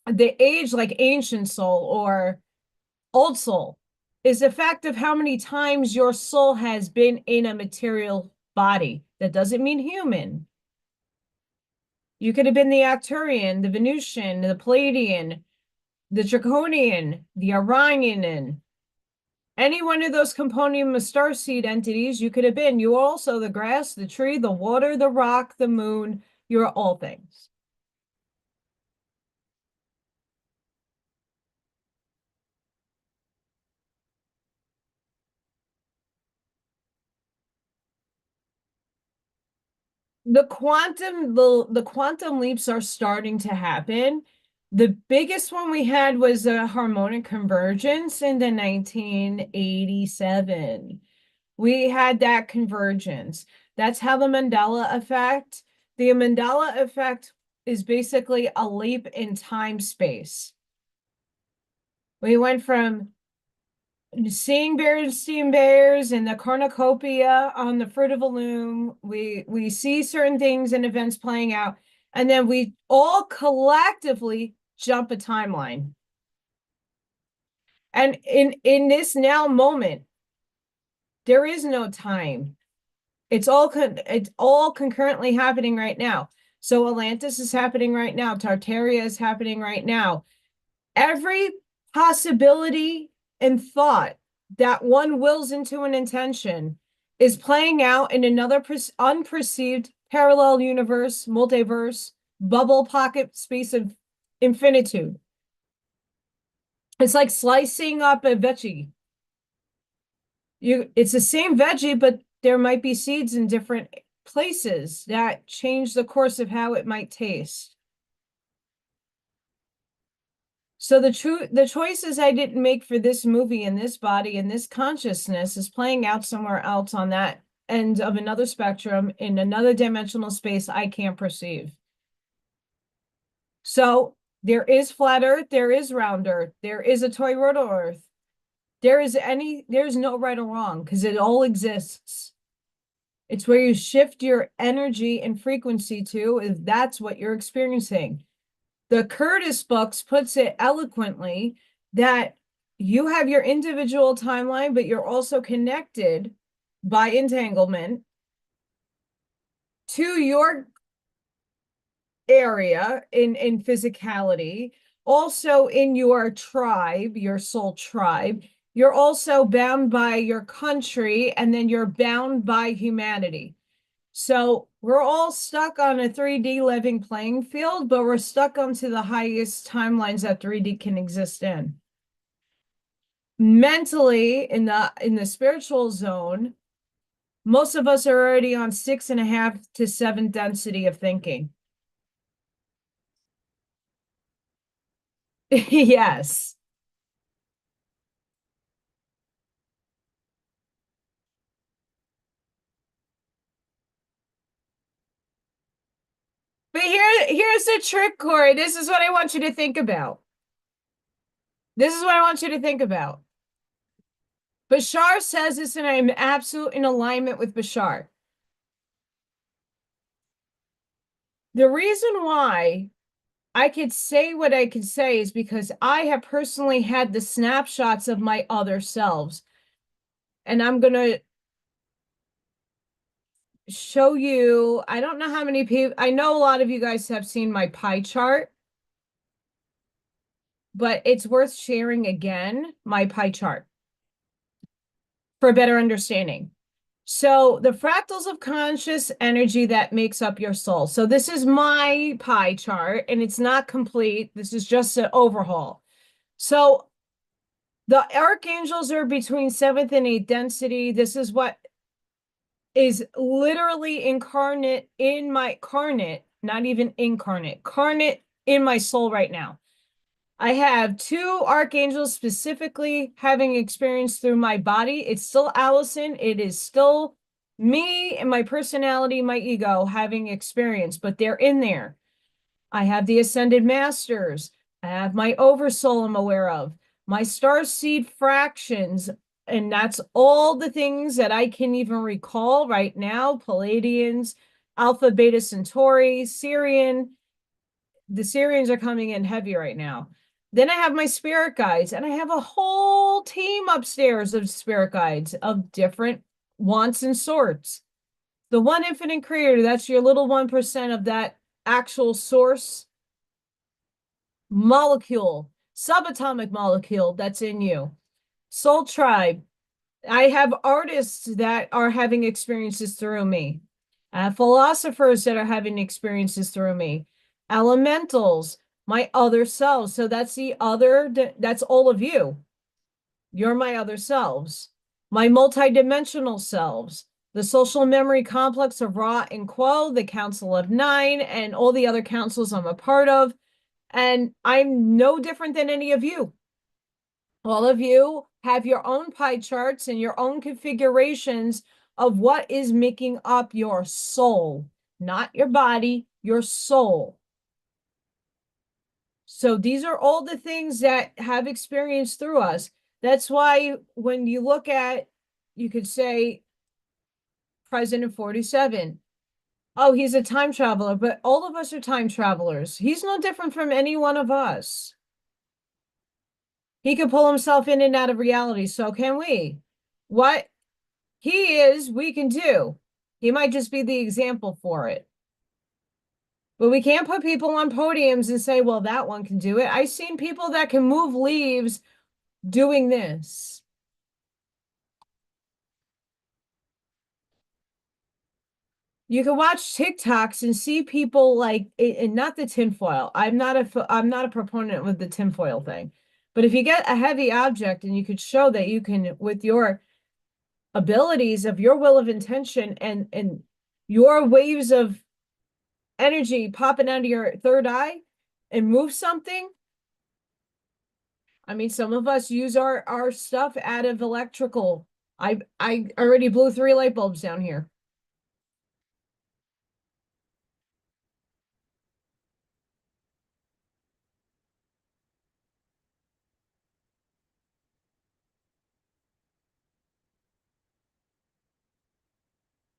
[SPEAKER 1] the age like ancient soul or old soul is the fact of how many times your soul has been in a material body. That doesn't mean human. You could have been the Arcturian, the Venusian, the Palladian, the Draconian, the Orionian, any one of those component of starseed entities you could have been. You are also the grass, the tree, the water, the rock, the moon. You're all things. The quantum leaps are starting to happen. The biggest one we had was a harmonic convergence in the 1987. We had that convergence. That's how the Mandela effect is basically a leap in time space. We went from seeing Berenstein Bears and the cornucopia on the Fruit of the Loom. We see certain things and events playing out, and then we all collectively jump a timeline. And in this now moment, there is no time. It's all concurrently happening right now. So Atlantis is happening right now. Tartaria is happening right now. Every possibility and thought that one wills into an intention is playing out in another unperceived parallel universe, multiverse, bubble pocket space of infinitude. It's like slicing up a veggie. It's the same veggie, but there might be seeds in different places that change the course of how it might taste. So the choices I didn't make for this movie and this body and this consciousness is playing out somewhere else on that end of another spectrum in another dimensional space I can't perceive. So there is flat Earth, there is round Earth, there is a toroidal Earth. There's no right or wrong because it all exists. It's where you shift your energy and frequency to, if that's what you're experiencing. The Curtis books puts it eloquently that you have your individual timeline, but you're also connected by entanglement to your area in physicality, also in your tribe, your soul tribe. You're also bound by your country, and then you're bound by humanity. So we're all stuck on a 3D living playing field, but we're stuck onto the highest timelines that 3D can exist in. Mentally, in the spiritual zone, most of us are already on 6.5 to 7 density of thinking. Yes. But here's the trick, Corey. This is what I want you to think about. This is what I want you to think about. Bashar says this, and I'm absolutely in alignment with Bashar. The reason why I could say what I could say is because I have personally had the snapshots of my other selves. And I'm going to show you, I don't know how many people, I know a lot of you guys have seen my pie chart, but it's worth sharing again, my pie chart, for a better understanding. So the fractals of conscious energy that makes up your soul. So this is my pie chart, and it's not complete. This is just an overhaul. So the archangels are between 7th and 8th density. This is what is literally incarnate in my not even incarnate, carnate in my soul right now. I have 2 archangels specifically having experience through my body. It's still Allison. It is still me and my personality, my ego having experience, but they're in there. I have the Ascended Masters. I have my Oversoul I'm aware of. My star seed fractions, and that's all the things that I can even recall right now. Palladians, Alpha, Beta Centauri, Syrian. The Syrians are coming in heavy right now. Then I have my spirit guides, and I have a whole team upstairs of spirit guides of different wants and sorts. The one infinite creator, that's your little 1% of that actual source molecule, subatomic molecule that's in you. Soul tribe. I have artists that are having experiences through me. I have philosophers that are having experiences through me. Elementals, my other selves. So that's that's all of you. You're my other selves. My multidimensional selves. The social memory complex of Ra and Quo, the Council of Nine, and all the other councils I'm a part of. And I'm no different than any of you. All of you have your own pie charts and your own configurations of what is making up your soul, not your body, your soul. So these are all the things that have experienced through us. That's why when you look at, you could say President 47. Oh, he's a time traveler, but all of us are time travelers. He's no different from any one of us. He can pull himself in and out of reality. So can we. What he is, we can do. He might just be the example for it. But we can't put people on podiums and say, well, that one can do it. I've seen people that can move leaves doing this. You can watch TikToks and see people like, and not the tinfoil. I'm not a proponent with the tinfoil thing. But if you get a heavy object and you could show that you can, with your abilities of your will of intention and your waves of energy popping out of your third eye and move something. I mean, some of us use our stuff out of electrical. I already blew 3 light bulbs down here.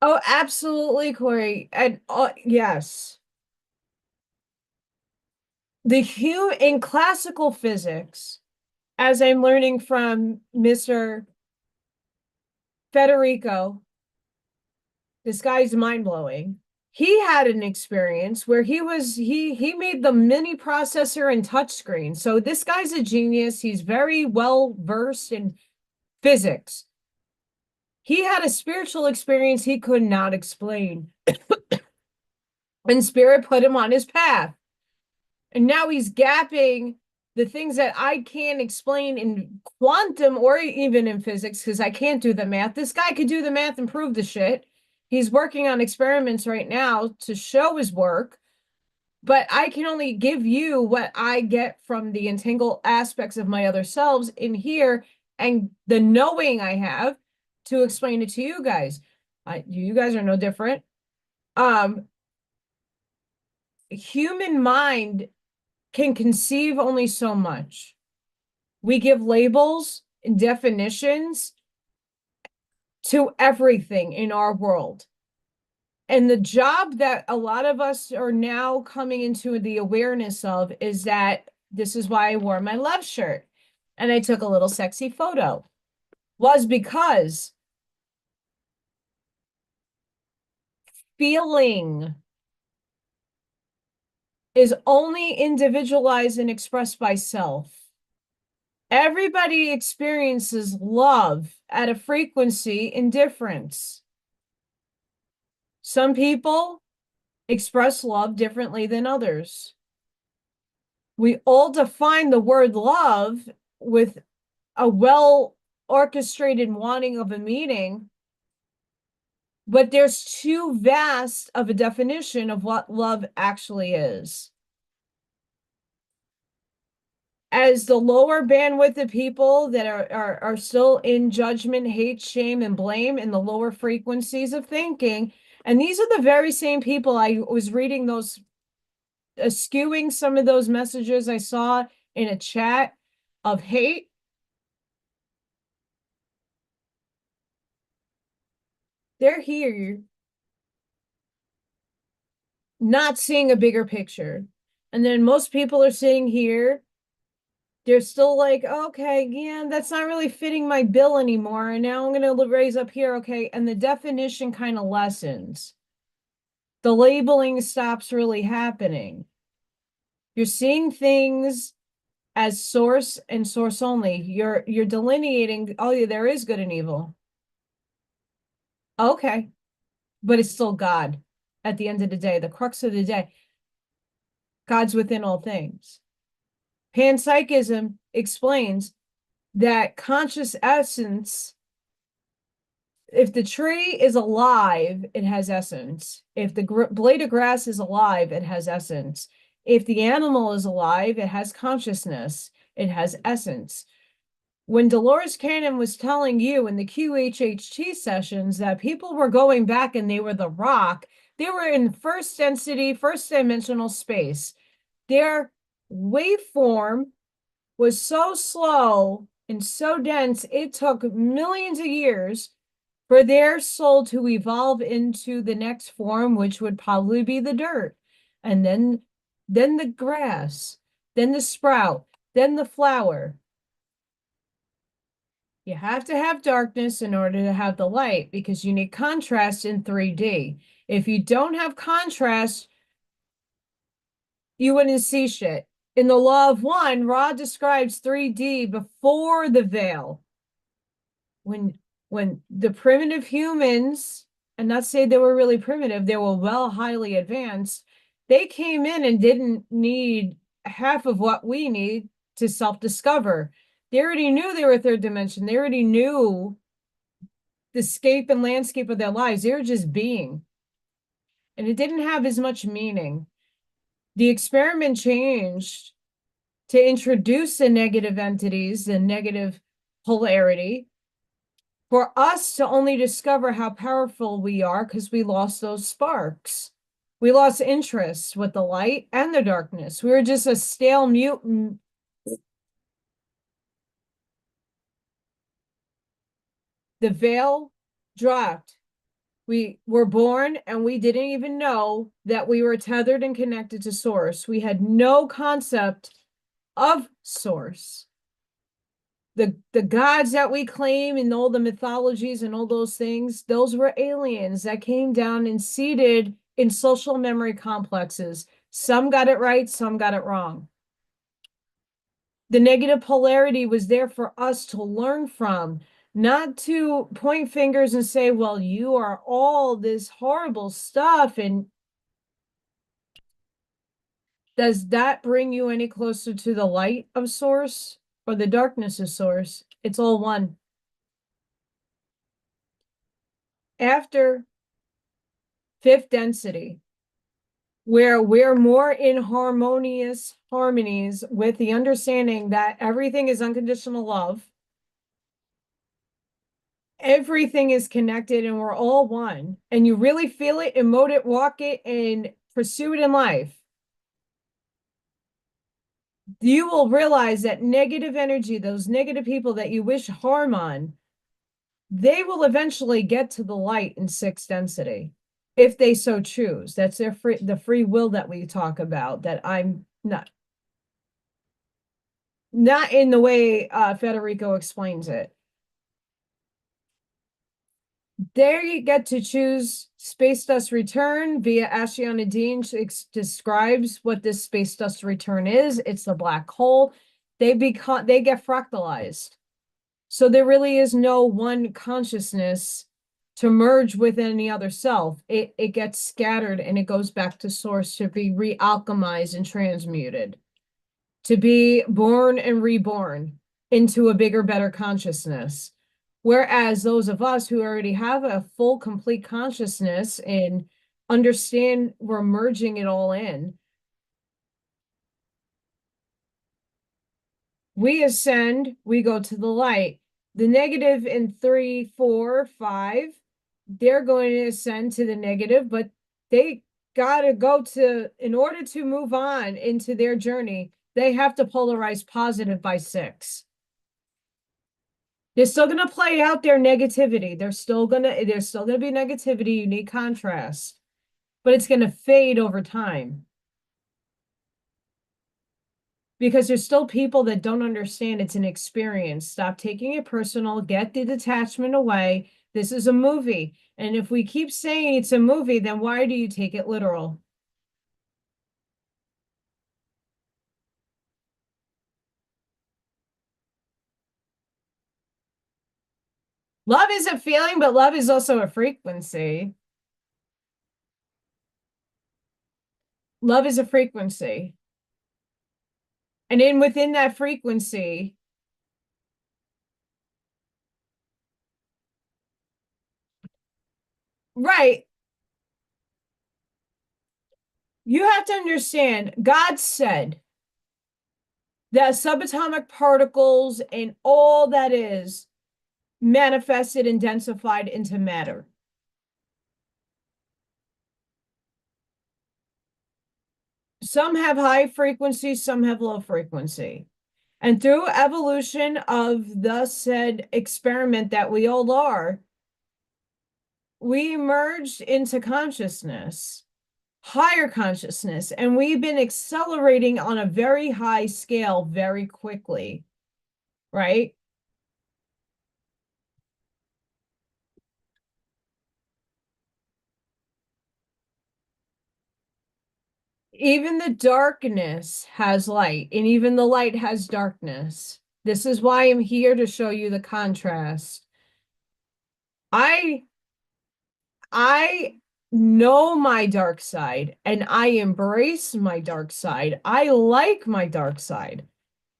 [SPEAKER 1] Oh, absolutely, Corey. And yes, the hue in classical physics, as I'm learning from Mr. Federico, this guy's mind blowing. He had an experience where he made the mini processor and touchscreen. So this guy's a genius. He's very well versed in physics. He had a spiritual experience he could not explain. And spirit put him on his path. And now he's gapping the things that I can't explain in quantum or even in physics because I can't do the math. This guy could do the math and prove the shit. He's working on experiments right now to show his work, but I can only give you what I get from the entangled aspects of my other selves in here and the knowing I have to explain it to you guys. You guys are no different. Human mind can conceive only so much. We give labels and definitions to everything in our world. And the job that a lot of us are now coming into the awareness of is that this is why I wore my love shirt and I took a little sexy photo, was because feeling is only individualized and expressed by self. Everybody experiences love at a frequency in difference. Some people express love differently than others. We all define the word love with a well orchestrated wanting of a meaning, but there's too vast of a definition of what love actually is. As the lower bandwidth of people that are still in judgment, hate, shame, and blame in the lower frequencies of thinking, and these are the very same people I was reading those, skewing some of those messages I saw in a chat of hate. They're here not seeing a bigger picture. And then most people are sitting here, they're still like, okay, yeah, that's not really fitting my bill anymore. And now I'm going to raise up here. Okay. And the definition kind of lessens. The labeling stops really happening. You're seeing things as source and source only. You're delineating, oh, yeah, there is good and evil. Okay. But it's still God at the end of the day, the crux of the day. God's within all things. Panpsychism explains that conscious essence, if the tree is alive, it has essence. If the blade of grass is alive, it has essence. If the animal is alive, it has consciousness, it has essence. when Dolores Cannon was telling you in the QHHT sessions that people were going back and they were the rock, they were in first density, first dimensional space. Their waveform was so slow and so dense, it took millions of years for their soul to evolve into the next form, which would probably be the dirt. And then the grass, then the sprout, then the flower. You have to have darkness in order to have the light because you need contrast in 3D. If you don't have contrast, you wouldn't see shit. In the Law of One, Ra describes 3D before the veil. When the primitive humans, and not say they were really primitive, they were well highly advanced, they came in and didn't need half of what we need to self-discover. They already knew they were third dimension. They already knew the scape and landscape of their lives. They were just being. And it didn't have as much meaning. The experiment changed to introduce the negative entities, the negative polarity, for us to only discover how powerful we are because we lost those sparks. We lost interest with the light and the darkness. We were just a stale mutant. The veil dropped. We were born and we didn't even know that we were tethered and connected to source. We had no concept of source. The gods that we claim in all the mythologies and all those things, those were aliens that came down and seeded in social memory complexes. Some got it right, some got it wrong. The negative polarity was there for us to learn from, not to point fingers and say, well, you are all this horrible stuff. And does that bring you any closer to the light of source or the darkness of source? It's all one. After fifth density, where we're more in harmonies with the understanding that everything is unconditional love, everything is connected and we're all one, and you really feel it, emote it, walk it, and pursue it in life, you will realize that negative energy, those negative people that you wish harm on, they will eventually get to the light in sixth density if they so choose. That's the free will that we talk about, that I'm not in the way Federico explains it. There you get to choose space dust return via Ashiana Dean describes what this space dust return is. It's the black hole. They get fractalized. So there really is no one consciousness to merge with any other self. It gets scattered and it goes back to source to be re-alchemized and transmuted, to be born and reborn into a bigger, better consciousness. Whereas those of us who already have a full, complete consciousness and understand we're merging it all in, we ascend, we go to the light. The negative in 3, 4, 5, they're going to ascend to the negative, but they got to go to, in order to move on into their journey, they have to polarize positive by 6. They're still going to play out their negativity. There's still going to be negativity. You need contrast, but it's going to fade over time because there's still people that don't understand it's an experience. Stop taking it personal. Get the detachment away. This is a movie. And if we keep saying it's a movie, then why do you take it literal? Love is a feeling, but love is also a frequency. Love is a frequency. And within that frequency, right, you have to understand, God said that subatomic particles and all that is manifested and densified into matter. Some have high frequency, some have low frequency. And through evolution of the said experiment that we all are, we merged into consciousness, higher consciousness, and we've been accelerating on a very high scale very quickly, right? Even the darkness has light, and even the light has darkness. This is why I'm here to show you the contrast. I I know my dark side and I embrace my dark side. I like my dark side.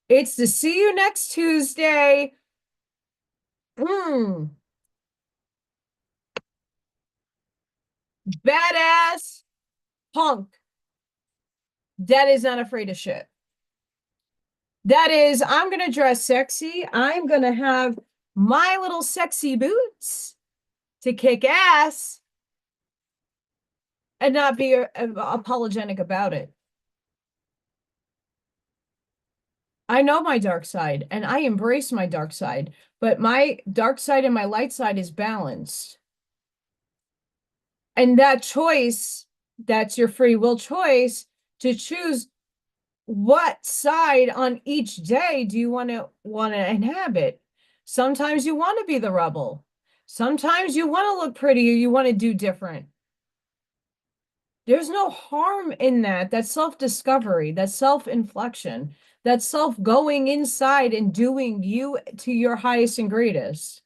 [SPEAKER 1] It's to see you next Tuesday. Badass punk that is not afraid of shit. That is, I'm going to dress sexy. I'm going to have my little sexy boots to kick ass and not be apologetic about it. I know my dark side and I embrace my dark side, but my dark side and my light side is balanced. And that choice, that's your free will choice to choose what side on each day do you want to inhabit. Sometimes you want to be the rebel. Sometimes you want to look pretty or you want to do different. There's no harm in that. That's self-discovery, that's self-inflection, that's self-going inside and doing you to your highest and greatest.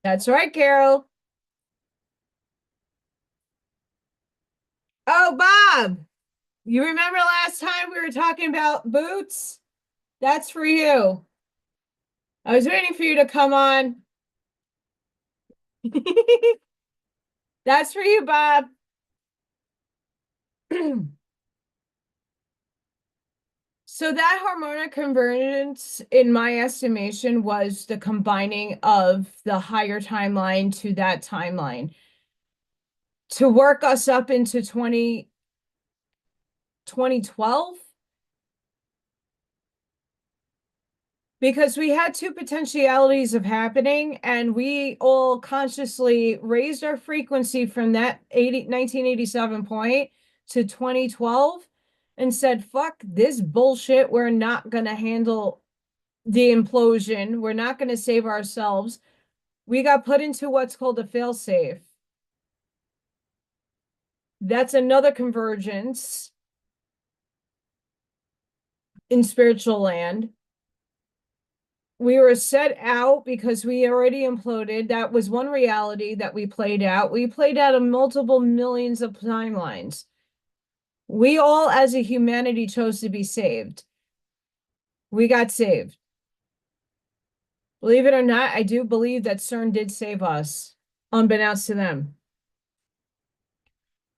[SPEAKER 1] That's right, Carol. Oh, Bob, you remember last time we were talking about boots? That's for you. I was waiting for you to come on. That's for you, Bob. So that harmonic convergence, in my estimation, was the combining of the higher timeline to that timeline to work us up into 2012. Because we had two potentialities of happening, and we all consciously raised our frequency from that 1987 point to 2012 and said, fuck this bullshit. We're not going to handle the implosion. We're not going to save ourselves. We got put into what's called a failsafe. That's another convergence in spiritual land. We were set out because we already imploded. That was one reality that we played out. We played out of multiple millions of timelines. We all, as a humanity, chose to be saved. We got saved. Believe it or not, I do believe that CERN did save us, unbeknownst to them.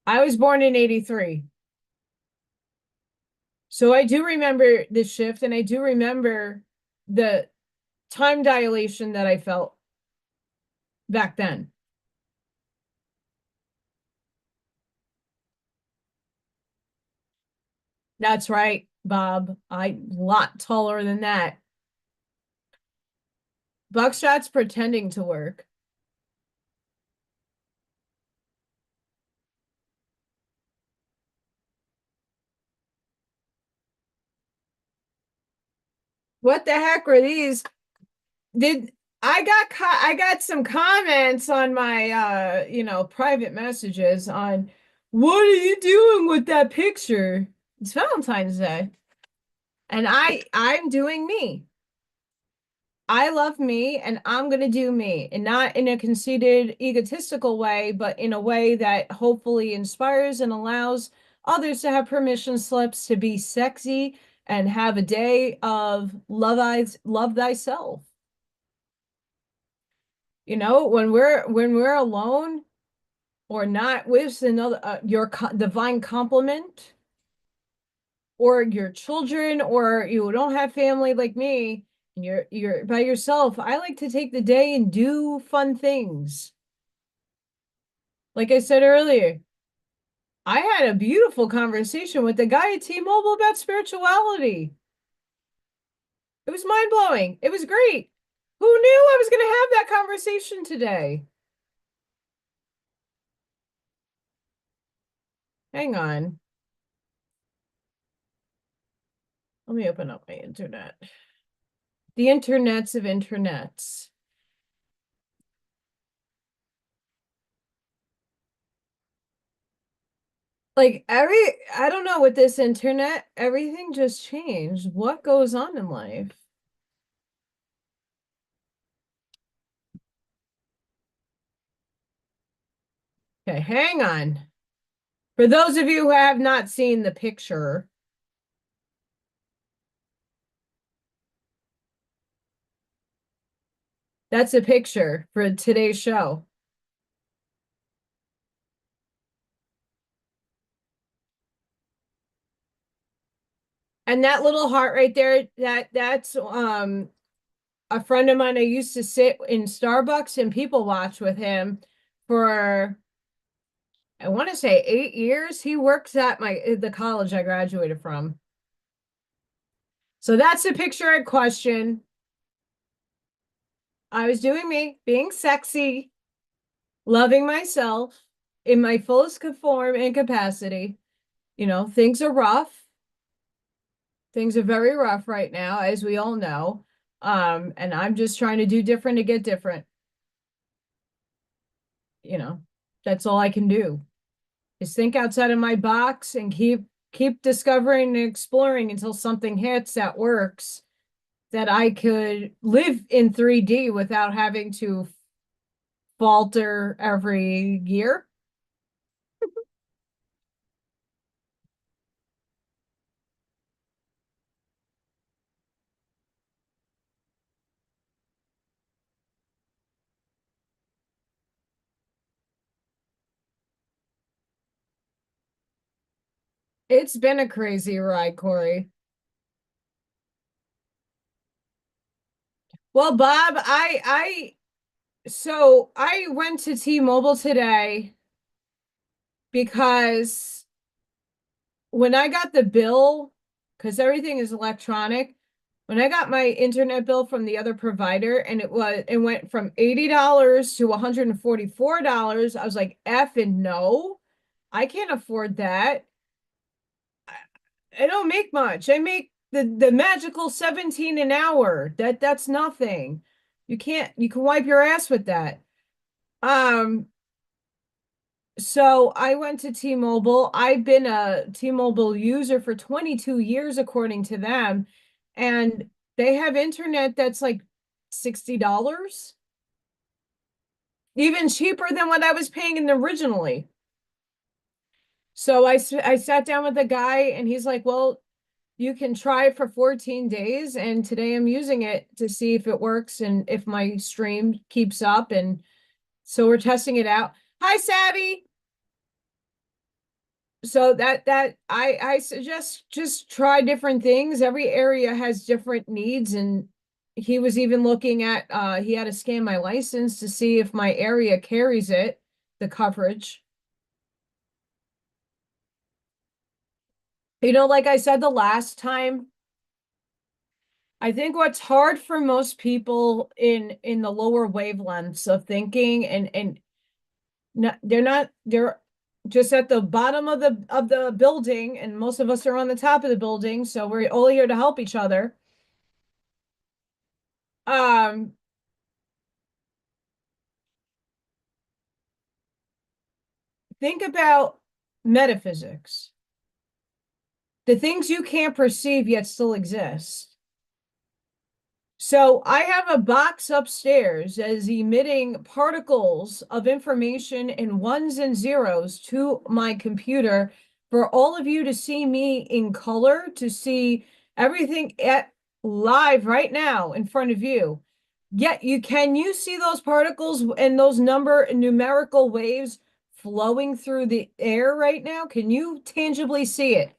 [SPEAKER 1] I was born in 83. So I do remember the shift, and I do remember the time dilation that I felt back then. That's right, Bob. I'm a lot taller than that. Buckshot's pretending to work. What the heck were these? Did I got some comments on my private messages on what are you doing with that picture? It's Valentine's Day. And I'm doing me. I love me and I'm going to do me, and not in a conceited, egotistical way, but in a way that hopefully inspires and allows others to have permission slips to be sexy and have a day of love thyself. When we're alone or not with another your divine complement or your children, or you don't have family like me and you're by yourself, I like to take the day and do fun things. Like I said earlier, I had a beautiful conversation with the guy at T-Mobile about spirituality. It was mind-blowing. It was great. Who knew I was going to have that conversation today? Hang on. Let me open up my internet. The internets of internets. Like I don't know, with this internet, everything just changed. What goes on in life? Okay, hang on. For those of you who have not seen the picture, that's a picture for today's show. And that little heart right there, that's a friend of mine. I used to sit in Starbucks and people watch with him for, I want to say, 8 years. He works at the college I graduated from. So that's the picture in question. I was doing me, being sexy, loving myself in my fullest form and capacity. Things are rough. Things are very rough right now, as we all know. And I'm just trying to do different to get different. You know, that's all I can do is think outside of my box and keep discovering and exploring until something hits that works, that I could live in 3D without having to falter every year. It's been a crazy ride, Corey. Well, Bob, so I went to T-Mobile today because when I got the bill, because everything is electronic, when I got my internet bill from the other provider and it went from $80 to $144, I was like, F and no, I can't afford that. I don't make much. I make the magical 17 an hour. That's nothing. You can wipe your ass with that. Um, so I went to T-Mobile. I've been a T-Mobile user for 22 years, according to them, and they have internet that's like $60, even cheaper than what I was paying originally. So I sat down with the guy and he's like, well, you can try it for 14 days. And today I'm using it to see if it works and if my stream keeps up. And so we're testing it out. Hi, Savvy. So that I suggest just try different things. Every area has different needs. And he was even looking at he had to scan my license to see if my area carries the coverage. Like I said the last time, I think what's hard for most people in the lower wavelengths of thinking, and they're just at the bottom of the building, and most of us are on the top of the building, so we're all here to help each other. Um, think about metaphysics, the things you can't perceive yet still exist. So I have a box upstairs that is emitting particles of information in ones and zeros to my computer for all of you to see me in color, to see everything at live right now in front of you. Yeah, you see those particles and those numerical waves flowing through the air right now? Can you tangibly see it?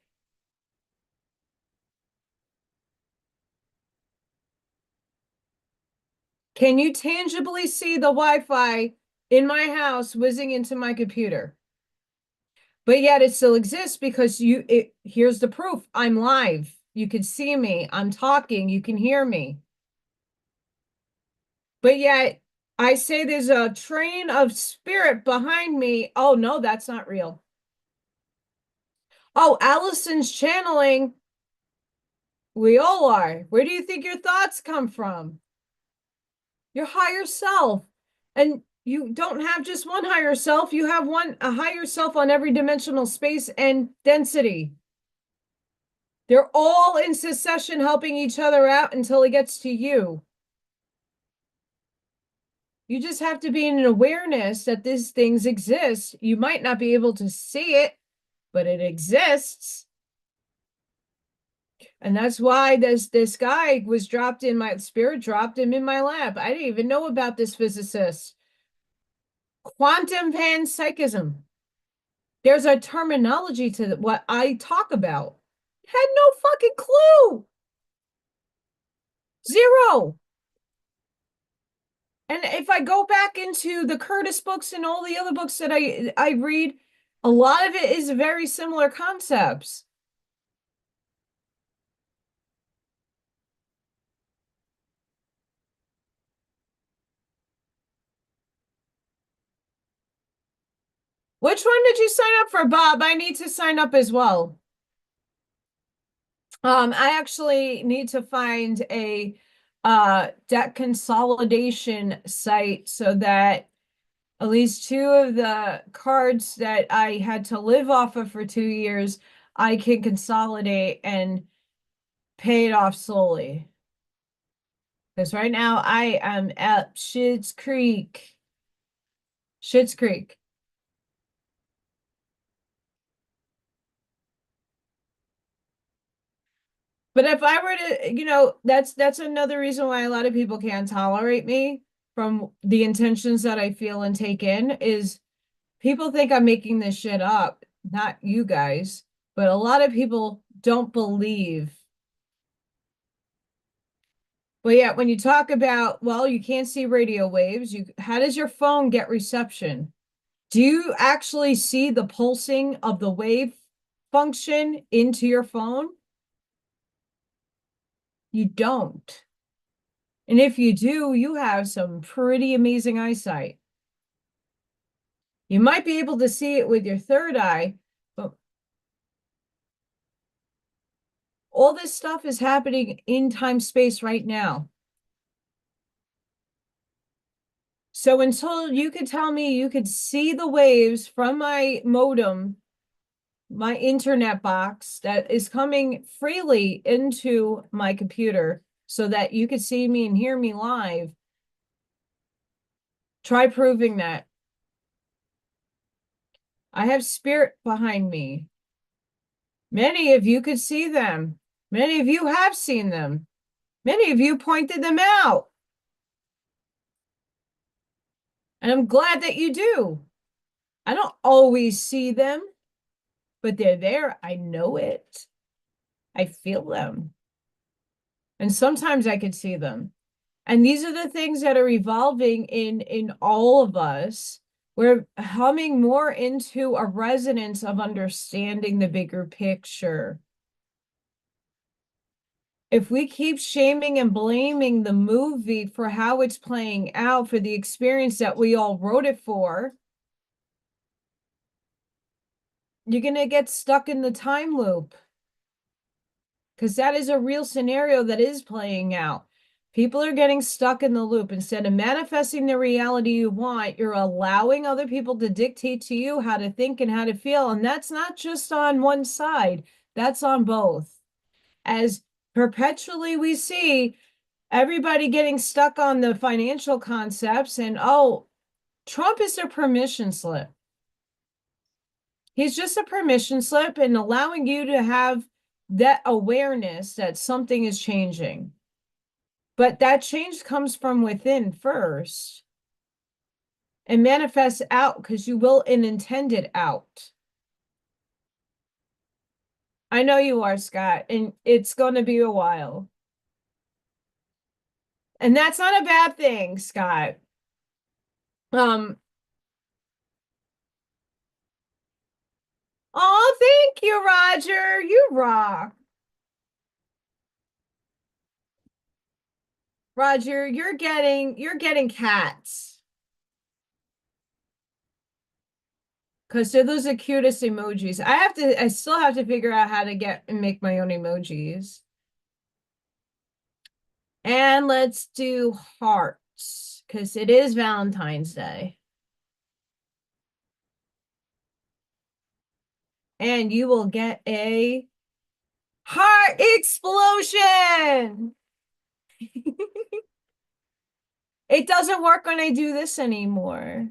[SPEAKER 1] Can you tangibly see the Wi-Fi in my house whizzing into my computer? But yet it still exists because here's the proof. I'm live. You can see me. I'm talking. You can hear me. But yet I say there's a train of spirit behind me. Oh no, that's not real. Oh, Allison's channeling. We all are. Where do you think your thoughts come from? Your higher self. And you don't have just one higher self, you have a higher self on every dimensional space and density. They're all in succession helping each other out until it gets to you. You just have to be in an awareness that these things exist. You might not be able to see it, but it exists. And that's why this guy was dropped in my spirit, dropped him in my lap. I didn't even know about this physicist. Quantum panpsychism. There's a terminology to what I talk about. Had no fucking clue. Zero. And if I go back into the Curtis books and all the other books that I read, a lot of it is very similar concepts. Which one did you sign up for, Bob? I need to sign up as well. I actually need to find a debt consolidation site so that at least two of the cards that I had to live off of for 2 years, I can consolidate and pay it off slowly. Because right now I am at Schitt's Creek. Schitt's Creek. But if I were to, that's another reason why a lot of people can't tolerate me from the intentions that I feel and take in is people think I'm making this shit up, not you guys, but a lot of people don't believe. But yeah, when you talk about, well, you can't see radio waves, how does your phone get reception? Do you actually see the pulsing of the wave function into your phone? You don't. And if you do, you have some pretty amazing eyesight. You might be able to see it with your third eye, but all this stuff is happening in time space right now. So until you could tell me you could see the waves from my modem, my internet box that is coming freely into my computer so that you could see me and hear me live, try proving that. I have spirit behind me. Many of you could see them. Many of you have seen them. Many of you pointed them out. And I'm glad that you do. I don't always see them, but they're there. I know it. I feel them. And sometimes I can see them. And these are the things that are evolving in all of us. We're humming more into a resonance of understanding the bigger picture. If we keep shaming and blaming the movie for how it's playing out, for the experience that we all wrote it for, you're going to get stuck in the time loop. Because that is a real scenario that is playing out. People are getting stuck in the loop. Instead of manifesting the reality you want, you're allowing other people to dictate to you how to think and how to feel. And that's not just on one side, that's on both. As perpetually we see everybody getting stuck on the financial concepts and, oh, Trump is a permission slip. He's just a permission slip and allowing you to have that awareness that something is changing. But that change comes from within first and manifests out because you will and intend it out. I know you are, Scott, and it's going to be a while. And that's not a bad thing, Scott. Um, oh, thank you, Roger. You rock. Roger, you're getting cats. Because they're those the cutest emojis. I still have to figure out how to get and make my own emojis. And let's do hearts because it is Valentine's Day. And you will get a heart explosion. It doesn't work when I do this anymore.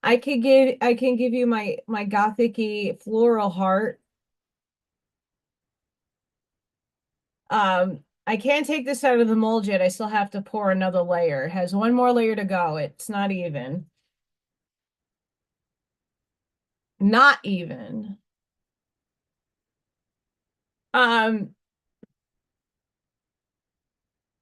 [SPEAKER 1] I can give you my gothic-y floral heart. I can't take this out of the mold yet. I still have to pour another layer. It has one more layer to go. It's not even. Not even. Um,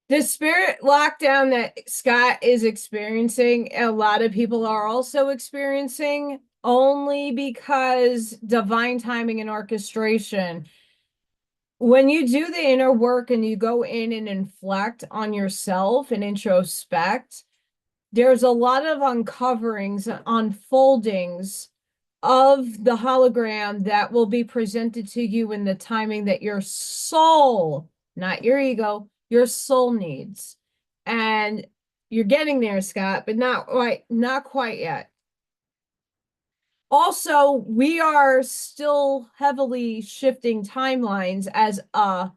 [SPEAKER 1] the spirit lockdown that Scott is experiencing, a lot of people are also experiencing only because divine timing and orchestration. When you do the inner work and you go in and inflect on yourself and introspect, there's a lot of uncoverings, unfoldings of the hologram that will be presented to you in the timing that your soul, not your ego, your soul needs. And you're getting there, Scott, but not quite yet. Also, we are still heavily shifting timelines as a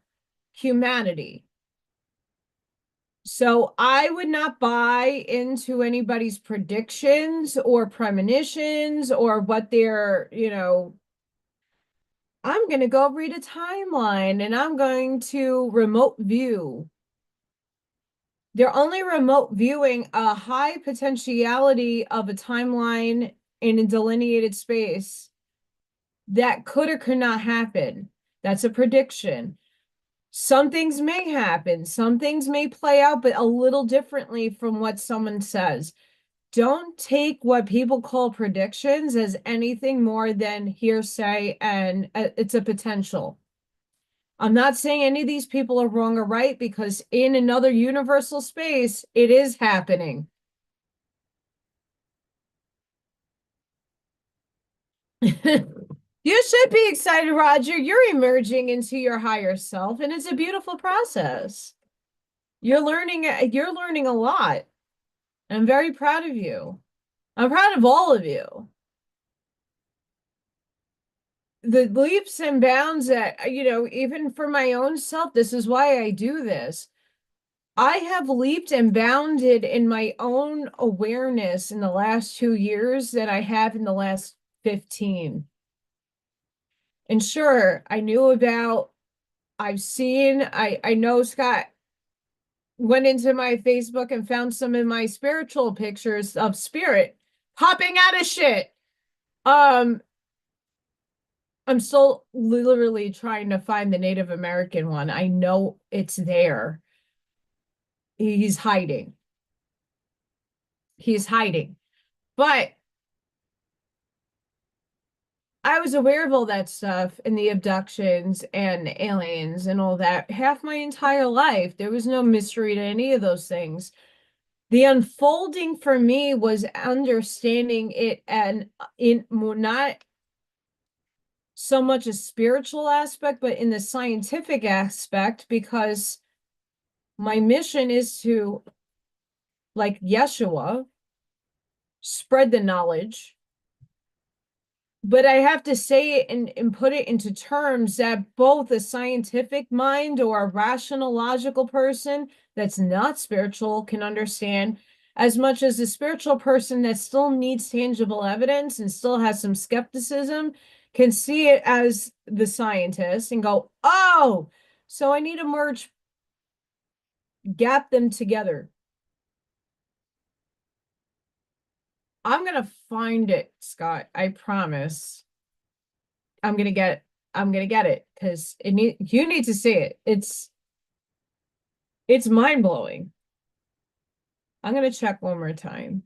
[SPEAKER 1] humanity. So I would not buy into anybody's predictions or premonitions or what they're. I'm going to go read a timeline and I'm going to remote view. They're only remote viewing a high potentiality of a timeline in a delineated space that could or could not happen. That's a prediction. Some things may happen, some things may play out, but a little differently from what someone says. Don't take what people call predictions as anything more than hearsay and it's a potential. I'm not saying any of these people are wrong or right because in another universal space, it is happening. You should be excited, Roger. You're emerging into your higher self, and it's a beautiful process. You're learning a lot. I'm very proud of you. I'm proud of all of you. The leaps and bounds that, even for my own self, this is why I do this. I have leaped and bounded in my own awareness in the last 2 years that I have in the last 15. And sure, I've seen, I know Scott went into my Facebook and found some of my spiritual pictures of spirit popping out of shit. Um, I'm still literally trying to find the Native American one. I know it's there. He's hiding. He's hiding. But I was aware of all that stuff and the abductions and aliens and all that half my entire life. There was no mystery to any of those things. The unfolding for me was understanding it and in not so much a spiritual aspect, but in the scientific aspect, because my mission is to, like Yeshua, spread the knowledge. But I have to say it and put it into terms that both a scientific mind or a rational, logical person that's not spiritual can understand, as much as a spiritual person that still needs tangible evidence and still has some skepticism can see it as the scientist and go, oh, So I need to merge, gap them together. I'm gonna find it, Scott. I promise. I'm gonna get I'm gonna get it because you need to see it. It's mind blowing. I'm gonna check one more time.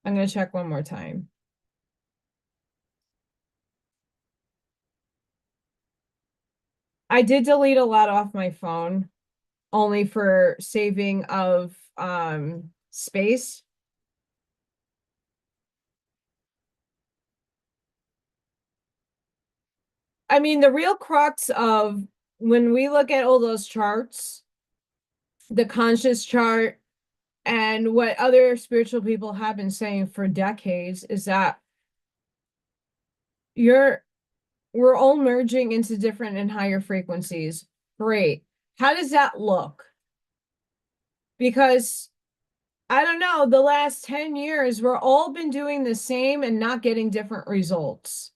[SPEAKER 1] I'm gonna check one more time. I did delete a lot off my phone only for saving of space. I mean, the real crux of when we look at all those charts, the conscious chart and what other spiritual people have been saying for decades is that you're we're all merging into different and higher frequencies. Great. How does that look? Because I don't know, the last 10 years, we're all been doing the same and not getting different results.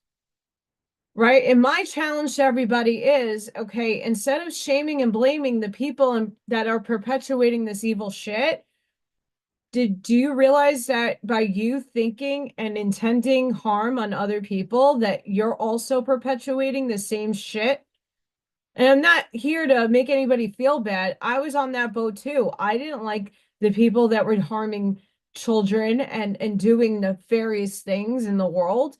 [SPEAKER 1] Right. And my challenge to everybody is okay, instead of shaming and blaming the people that are perpetuating this evil shit, do you realize that by you thinking and intending harm on other people, that you're also perpetuating the same shit? And I'm not here to make anybody feel bad. I was on that boat too. I didn't like the people that were harming children and doing nefarious things in the world.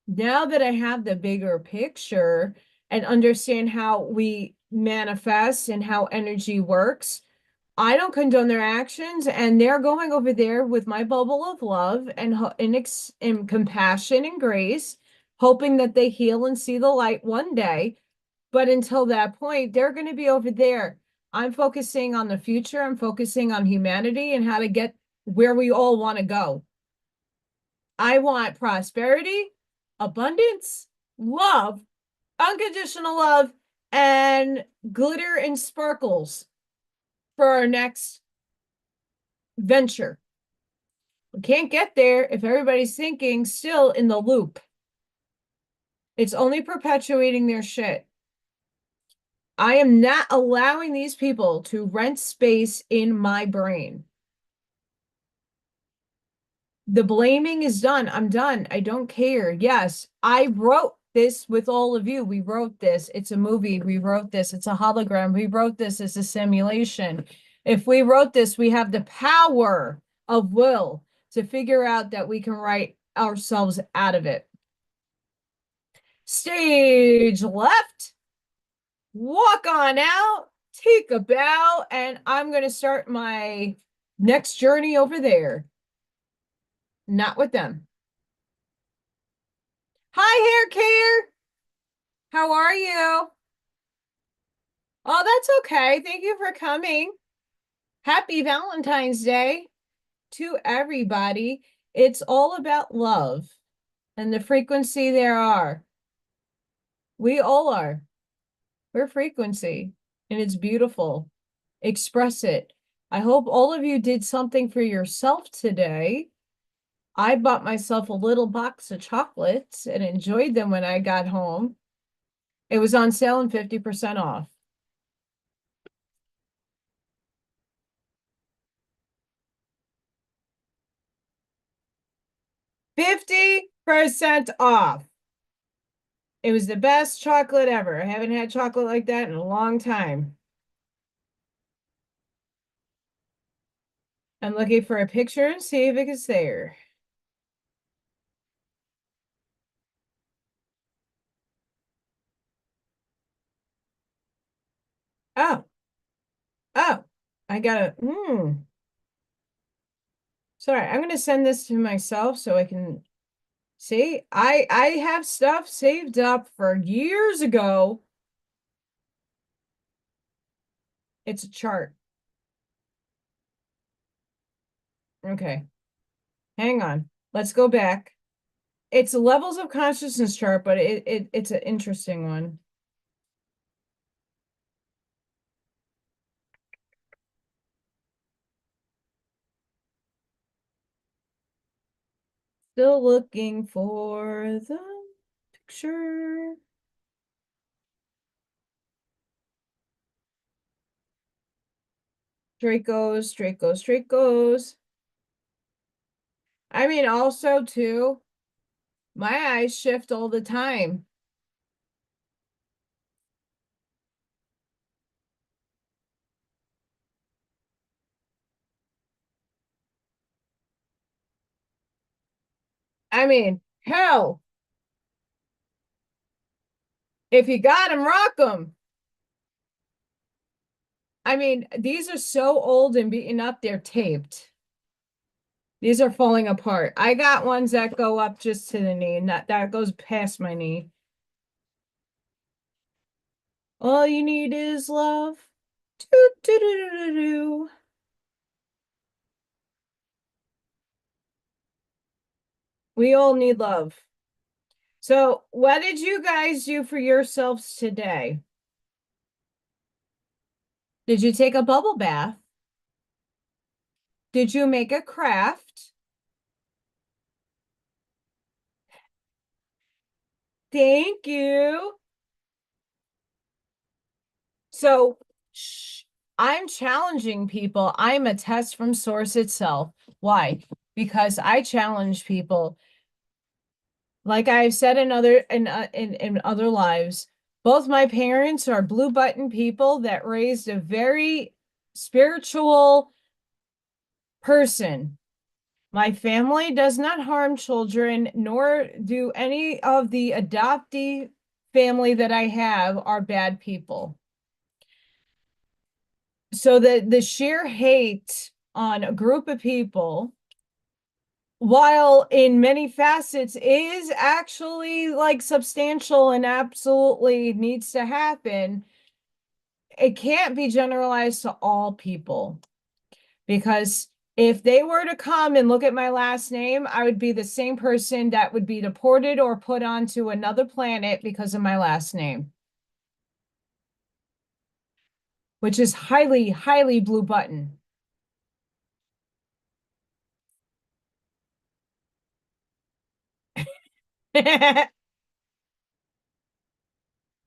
[SPEAKER 1] Now that I have the bigger picture and understand how we manifest and how energy works, I don't condone their actions, and they're going over there with my bubble of love and compassion and grace, hoping that they heal and see the light one day. But until that point, they're going to be over there. I'm focusing on the future. I'm focusing on humanity and how to get where we all want to go. I want prosperity, abundance, love, unconditional love, and glitter and sparkles for our next venture. We can't get there if everybody's thinking still in the loop. It's only perpetuating their shit. I am not allowing these people to rent space in my brain. The blaming is done. I'm done. I don't care. Yes, I wrote this with all of you. We wrote this. It's a movie. We wrote this. It's a hologram. We wrote this as a simulation. If we wrote this, we have the power of will to figure out that we can write ourselves out of it. Stage left. Walk on out. Take a bow. And I'm going to start my next journey over there. Not with them. Hi, Hair Care. How are you? Oh, that's okay. Thank you for coming. Happy Valentine's Day to everybody. It's all about love and the frequency there are. We all are. We're frequency, and it's beautiful. Express it. I hope all of you did something for yourself today. I bought myself a little box of chocolates and enjoyed them when I got home. It was on sale and 50% off. 50% off. It was the best chocolate ever. I haven't had chocolate like that in a long time. I'm looking for a picture and see if it's there. Oh, oh, I gotta, sorry, I'm gonna send this to myself so I can see. I have stuff saved up for years ago. It's a chart. Okay, hang on. Let's go back. It's a levels of consciousness chart, but it's an interesting one. Still looking for the picture. Straight goes, straight goes, straight goes. I mean, also too, my eyes shift all the time. I mean, hell, if you got them, rock them. I mean, these are so old and beaten up, they're taped. These are falling apart. I got ones that go up just to the knee, and that goes past my knee. All you need is love. Do, do, do, do, do, do. We all need love. So, what did you guys do for yourselves today? Did you take a bubble bath? Did you make a craft? Thank you. So, I'm challenging people. I'm a test from source itself. Why? Because I challenge people. Like I've said in other lives, both my parents are blue button people that raised a very spiritual person. My family does not harm children, nor do any of the adoptee family that I have are bad people. So the sheer hate on a group of people, while in many facets is actually like substantial and absolutely needs to happen, it can't be generalized to all people. Because if they were to come and look at my last name, I would be the same person that would be deported or put onto another planet because of my last name, which is highly, highly blue button.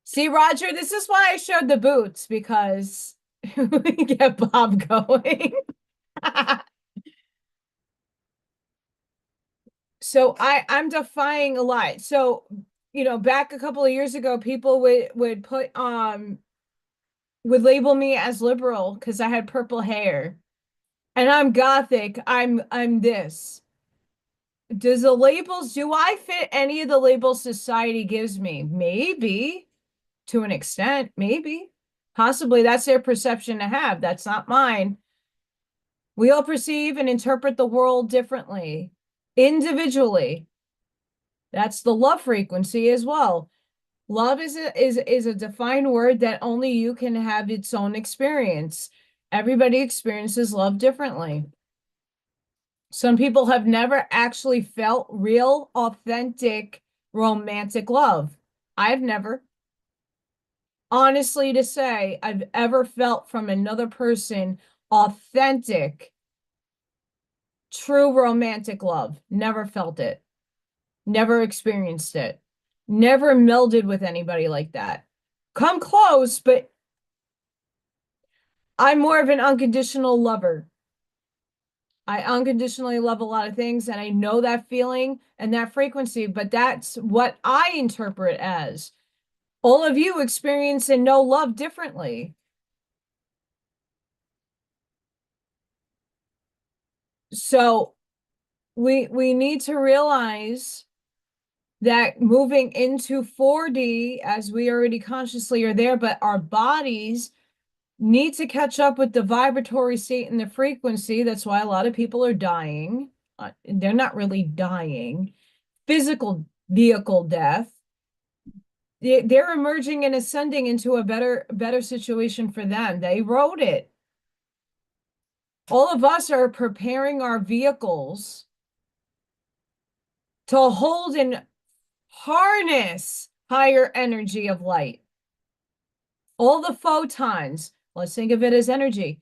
[SPEAKER 1] See, Roger, this is why I showed the boots because we get Bob going. So I'm defying a lot. So, back a couple of years ago, people would put would label me as liberal because I had purple hair. And I'm gothic. I'm this. Do I fit any of the labels society gives me? Maybe to an extent, maybe. Possibly that's their perception to have. That's not mine. We all perceive and interpret the world differently, individually. That's the love frequency as well. Love is a defined word that only you can have its own experience. Everybody experiences love differently. Some people have never actually felt real, authentic, romantic love. I've never. Honestly, to say I've ever felt from another person authentic, true romantic love. Never felt it. Never experienced it. Never melded with anybody like that. Come close, but I'm more of an unconditional lover. I unconditionally love a lot of things, and I know that feeling and that frequency, but that's what I interpret as. All of you experience and know love differently. So we need to realize that moving into 4D, as we already consciously are there, but our bodies need to catch up with the vibratory state and the frequency. That's why a lot of people are dying. They're not really dying. Physical vehicle death. They're emerging and ascending into a better situation for them. They wrote it. All of us are preparing our vehicles to hold and harness higher energy of light. All the photons, let's think of it as energy.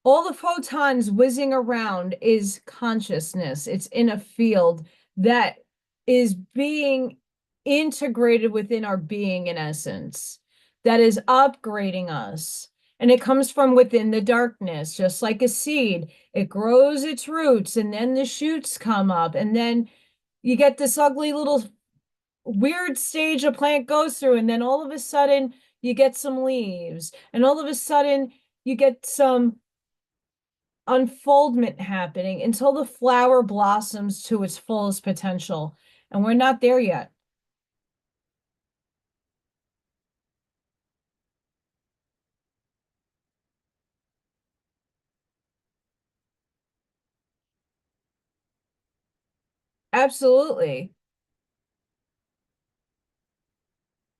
[SPEAKER 1] All the photons whizzing around is consciousness. It's in a field that is being integrated within our being in essence, that is upgrading us. and it comes from within the darkness, just like a seed. It grows its roots, and then the shoots come up, and then you get this ugly little weird stage a plant goes through, and then all of a sudden you get some leaves, and all of a sudden you get some unfoldment happening until the flower blossoms to its fullest potential. And we're not there yet. Absolutely.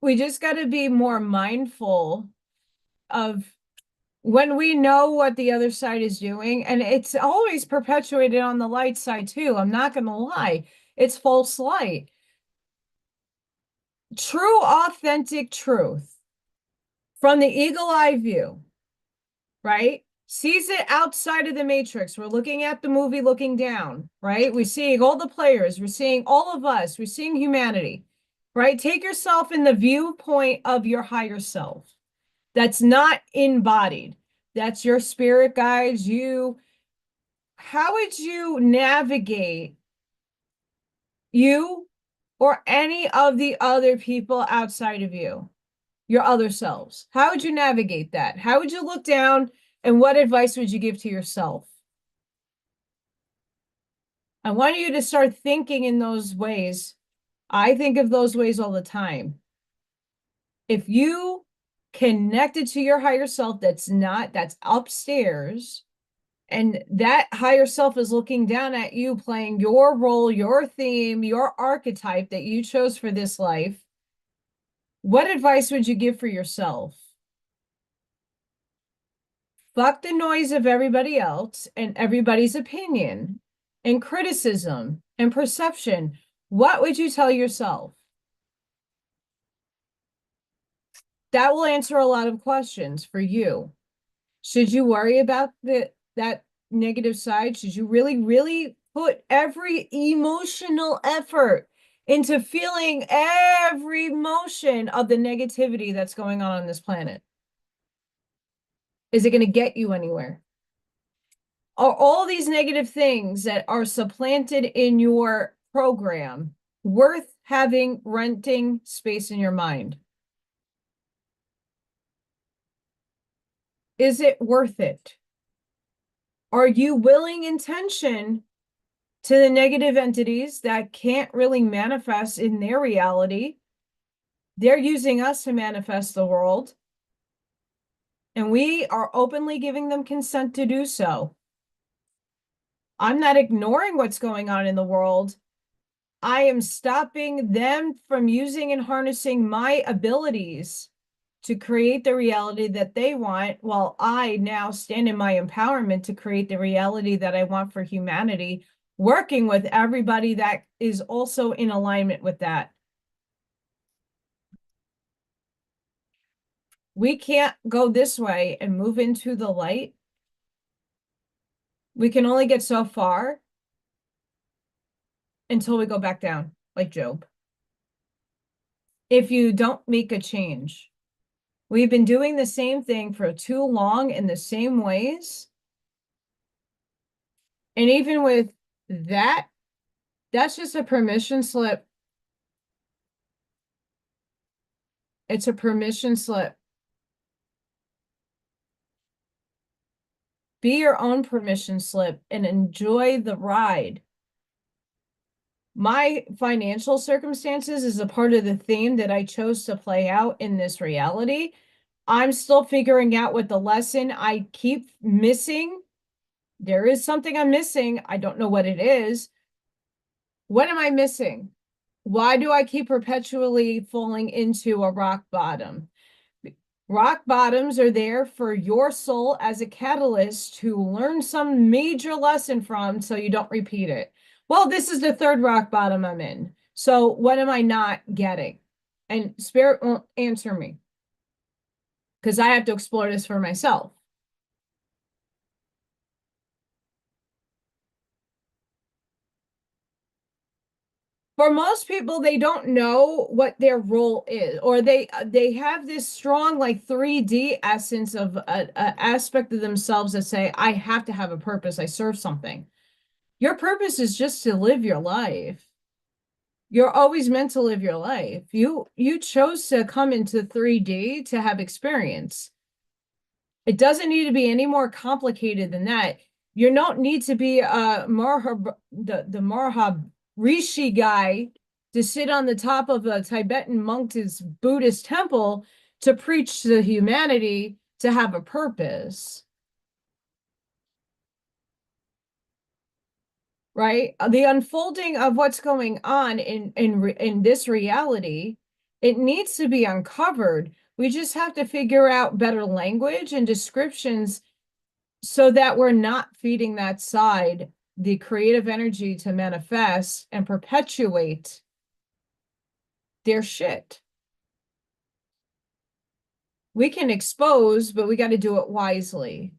[SPEAKER 1] We just got to be more mindful of when we know what the other side is doing. And it's always perpetuated on the light side, too. I'm not going to lie. It's false light. True, authentic truth from the eagle eye view, right? Sees it outside of the matrix. We're looking at the movie looking down, right? We're seeing all the players. We're seeing all of us. We're seeing humanity, right? Take yourself in the viewpoint of your higher self. That's not embodied. That's your spirit guides, you. How would you navigate you or any of the other people outside of you, your other selves? How would you navigate that? How would you look down, and what advice would you give to yourself? I want you to start thinking in those ways. I think of those ways all the time. If you connected to your higher self, that's upstairs, and that higher self is looking down at you, playing your role, your theme, your archetype that you chose for this life, what advice would you give for yourself? Fuck the noise of everybody else and everybody's opinion and criticism and perception. What would you tell yourself? That will answer a lot of questions for you. Should you worry about that negative side? Should you really, really put every emotional effort into feeling every emotion of the negativity that's going on this planet? Is it going to get you anywhere? Are all these negative things that are supplanted in your program worth having renting space in your mind? Is it worth it? Are you willing intention to the negative entities that can't really manifest in their reality? They're using us to manifest the world, and we are openly giving them consent to do so. I'm not ignoring what's going on in the world. I am stopping them from using and harnessing my abilities to create the reality that they want, while I now stand in my empowerment to create the reality that I want for humanity, working with everybody that is also in alignment with that. We can't go this way and move into the light. We can only get so far until we go back down, like Job. If you don't make a change. We've been doing the same thing for too long in the same ways. And even with that, that's just a permission slip. It's a permission slip. Be your own permission slip and enjoy the ride. My financial circumstances is a part of the theme that I chose to play out in this reality. I'm still figuring out what the lesson I keep missing. There is something I'm missing. I don't know what it is. What am I missing? Why do I keep perpetually falling into a rock bottom? Rock bottoms are there for your soul as a catalyst to learn some major lesson from so you don't repeat it. Well, this is the third rock bottom I'm in. So what am I not getting? And Spirit won't answer me because I have to explore this for myself. for most people, they don't know what their role is, or they have this strong like 3D essence of a aspect of themselves that say, I have to have a purpose, I serve something. Your purpose is just to live your life. You're always meant to live your life. You chose to come into 3D to have experience. It doesn't need to be any more complicated than that. You don't need to be a the Maharishi guy to sit on the top of a Tibetan monk's Buddhist temple to preach to humanity to have a purpose, right? The unfolding of what's going on in this reality, it needs to be uncovered. We just have to figure out better language and descriptions so that we're not feeding that side the creative energy to manifest and perpetuate their shit. We can expose, but we got to do it wisely.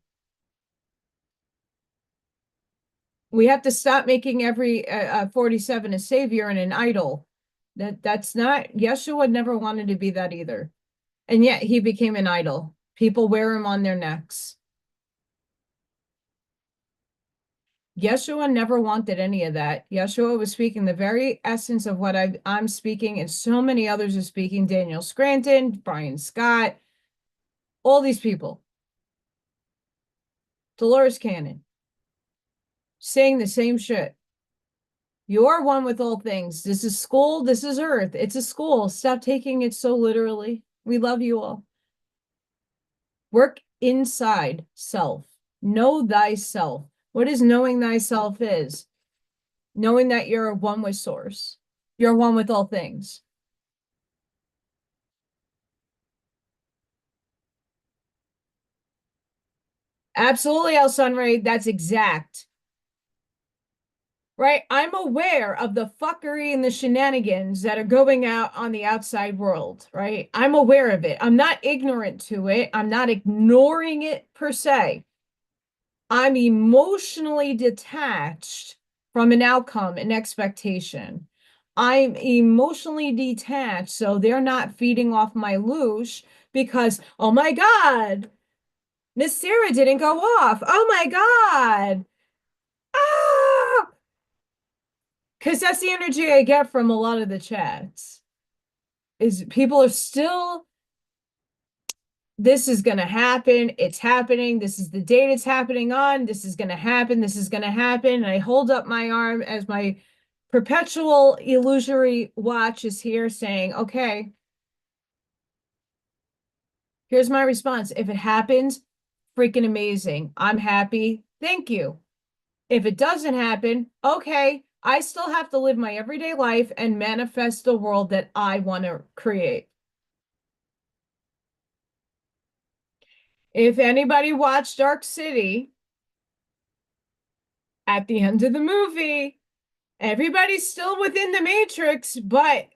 [SPEAKER 1] We have to stop making every 47 a savior and an idol. That's not, Yeshua never wanted to be that either. And yet he became an idol. People wear him on their necks. Yeshua never wanted any of that. Yeshua was speaking the very essence of what I'm speaking, and so many others are speaking. Daniel Scranton, Brian Scott, all these people. Dolores Cannon, saying the same shit. You are one with all things. This is school. This is earth. It's a school. Stop taking it so literally. We love you all. Work inside self. Know thyself. What is knowing thyself is? Knowing that you're one with source. You're one with all things. Absolutely, El Sunray. That's exact. Right? I'm aware of the fuckery and the shenanigans that are going out on the outside world, right? I'm aware of it. I'm not ignorant to it. I'm not ignoring it per se. I'm emotionally detached from an outcome, an expectation. I'm emotionally detached, so they're not feeding off my loosh because, oh my God, Miss Sarah didn't go off. Oh my God. Ah! Because that's the energy I get from a lot of the chats. Is people are still, this is going to happen. It's happening. This is the date it's happening on. This is going to happen. This is going to happen. And I hold up my arm as my perpetual illusory watch is here saying, okay, here's my response. If it happens, freaking amazing. I'm happy. Thank you. If it doesn't happen, okay, I still have to live my everyday life and manifest the world that I want to create. If anybody watched Dark City, at the end of the movie, everybody's still within the Matrix, but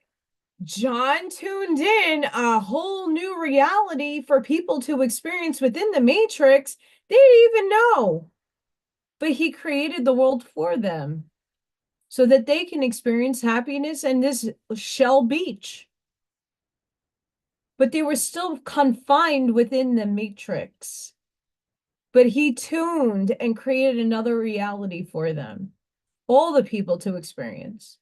[SPEAKER 1] John tuned in a whole new reality for people to experience within the Matrix. They didn't even know, but he created the world for them so that they can experience happiness in this shell beach. But they were still confined within the Matrix. But he tuned and created another reality for them, all the people to experience.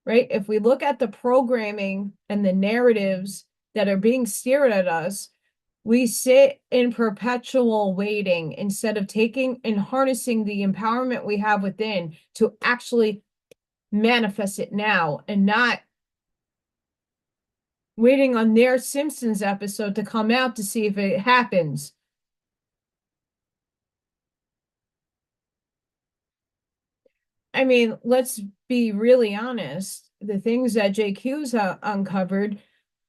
[SPEAKER 1] Right? If we look at the programming and the narratives that are being steered at us, we sit in perpetual waiting instead of taking and harnessing the empowerment we have within to actually manifest it now and not waiting on their Simpsons episode to come out to see if it happens. I mean, let's be really honest. The things that JQ's uncovered,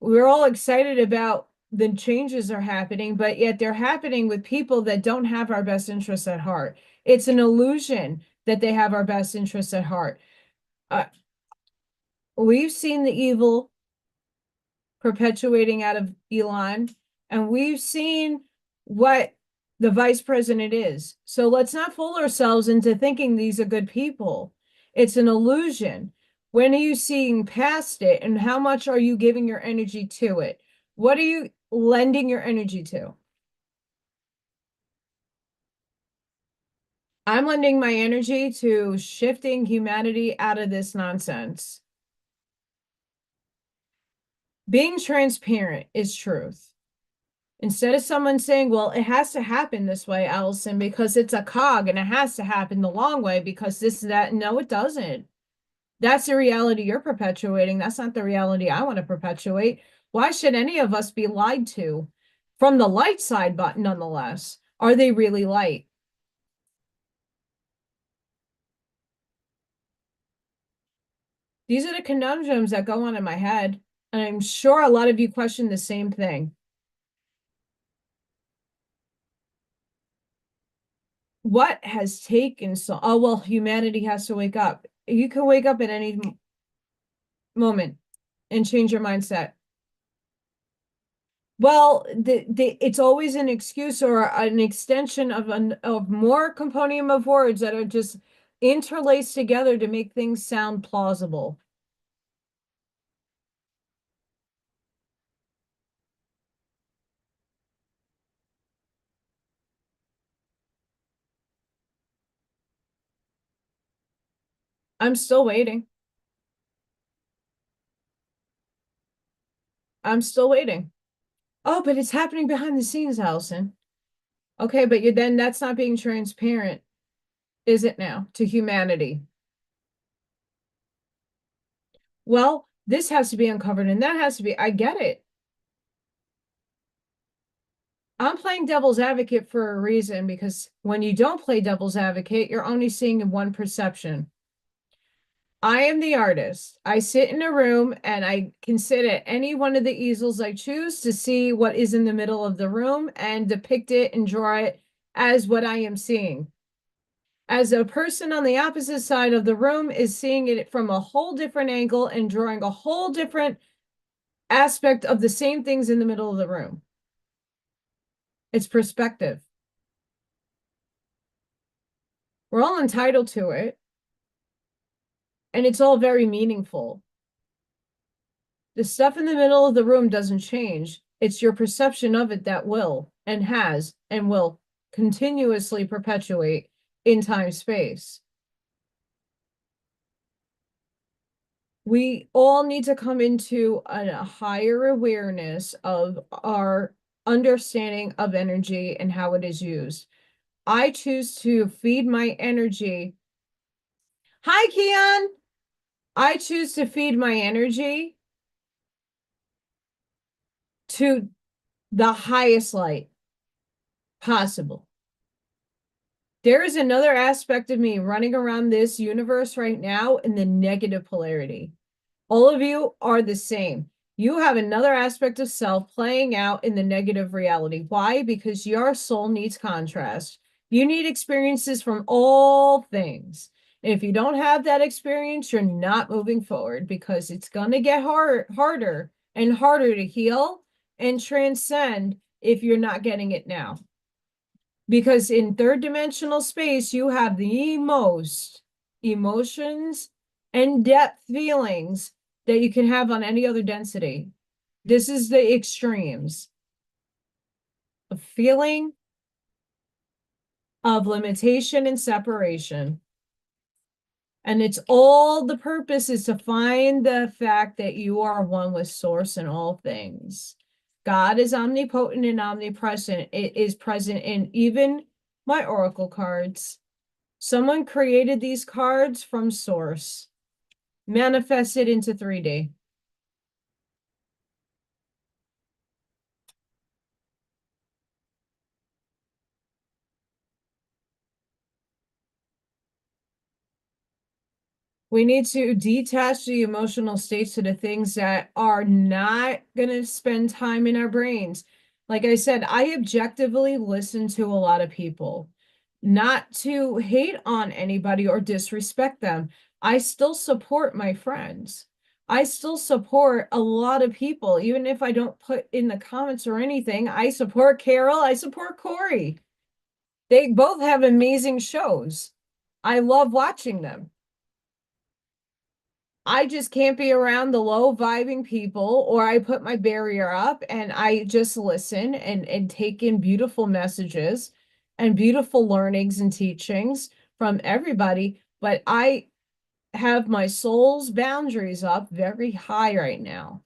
[SPEAKER 1] we're all excited about the changes are happening, but yet they're happening with people that don't have our best interests at heart. It's an illusion that they have our best interests at heart. Uh, we've seen the evil perpetuating out of Elon, and we've seen what the vice president is. So let's not fool ourselves into thinking these are good people. It's an illusion. When are you seeing past it, and how much are you giving your energy to it? What are you lending your energy to? I'm lending my energy to shifting humanity out of this nonsense. Being transparent is truth. Instead of someone saying, well, it has to happen this way, Allison, because it's a cog and it has to happen the long way because this, that. No, it doesn't. That's the reality you're perpetuating. That's not the reality I want to perpetuate. Why should any of us be lied to? From the light side, but nonetheless, are they really light? These are the conundrums that go on in my head. And I'm sure a lot of you question the same thing. What has taken so, oh, well, humanity has to wake up. You can wake up at any moment and change your mindset. Well, it's always an excuse or an extension of more compendium of words that are just interlaced together to make things sound plausible. I'm still waiting. I'm still waiting. Oh, but it's happening behind the scenes, Allison. Okay, but you then that's not being transparent, is it now, to humanity? Well, this has to be uncovered and that has to be, I get it. I'm playing devil's advocate for a reason because when you don't play devil's advocate, you're only seeing in one perception. I am the artist. I sit in a room and I can sit at any one of the easels I choose to see what is in the middle of the room and depict it and draw it as what I am seeing. As a person on the opposite side of the room is seeing it from a whole different angle and drawing a whole different aspect of the same things in the middle of the room. It's perspective. We're all entitled to it, and it's all very meaningful. The stuff in the middle of the room doesn't change. It's your perception of it that will and has and will continuously perpetuate in time space. We all need to come into a higher awareness of our understanding of energy and how it is used. I choose to feed my energy. Hi, Keon. I choose to feed my energy to the highest light possible. There is another aspect of me running around this universe right now in the negative polarity. All of you are the same. You have another aspect of self playing out in the negative reality. Why? Because your soul needs contrast. You need experiences from all things. And if you don't have that experience, you're not moving forward because it's going to get harder and harder to heal and transcend if you're not getting it now. Because in third dimensional space, you have the most emotions and depth feelings that you can have on any other density. This is the extremes of feeling, of limitation and separation. And it's all the purpose is to find the fact that you are one with source in all things. God is omnipotent and omnipresent. It is present in even my oracle cards. Someone created these cards from source, manifested into 3D. We need to detach the emotional states to the things that are not going to spend time in our brains. Like I said, I objectively listen to a lot of people, not to hate on anybody or disrespect them. I still support my friends. I still support a lot of people, even if I don't put in the comments or anything. I support Carol. I support Corey. They both have amazing shows. I love watching them. I just can't be around the low vibing people, or I put my barrier up and I just listen and take in beautiful messages and beautiful learnings and teachings from everybody. But I have my soul's boundaries up very high right now.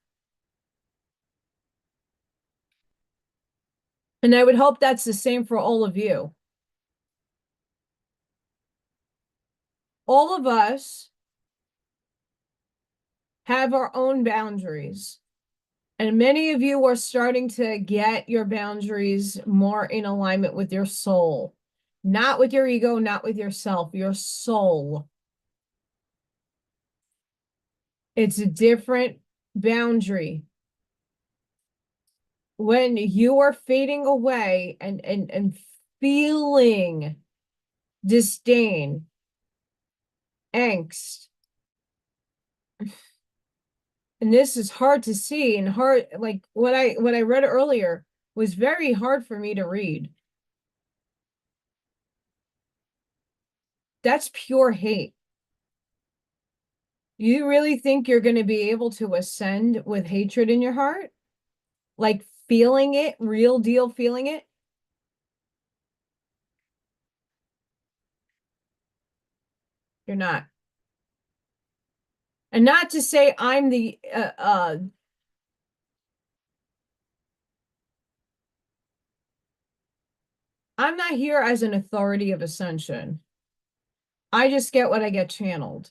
[SPEAKER 1] And I would hope that's the same for all of you. All of us have our own boundaries. And many of you are starting to get your boundaries more in alignment with your soul, not with your ego, not with yourself, your soul. It's a different boundary. When you are fading away and feeling disdain, angst, and this is hard to see and hard, like what I read earlier was very hard for me to read. That's pure hate. You really think you're going to be able to ascend with hatred in your heart? Like feeling it, real deal feeling it? You're not. And not to say I'm I'm not here as an authority of ascension. I just get what I get channeled.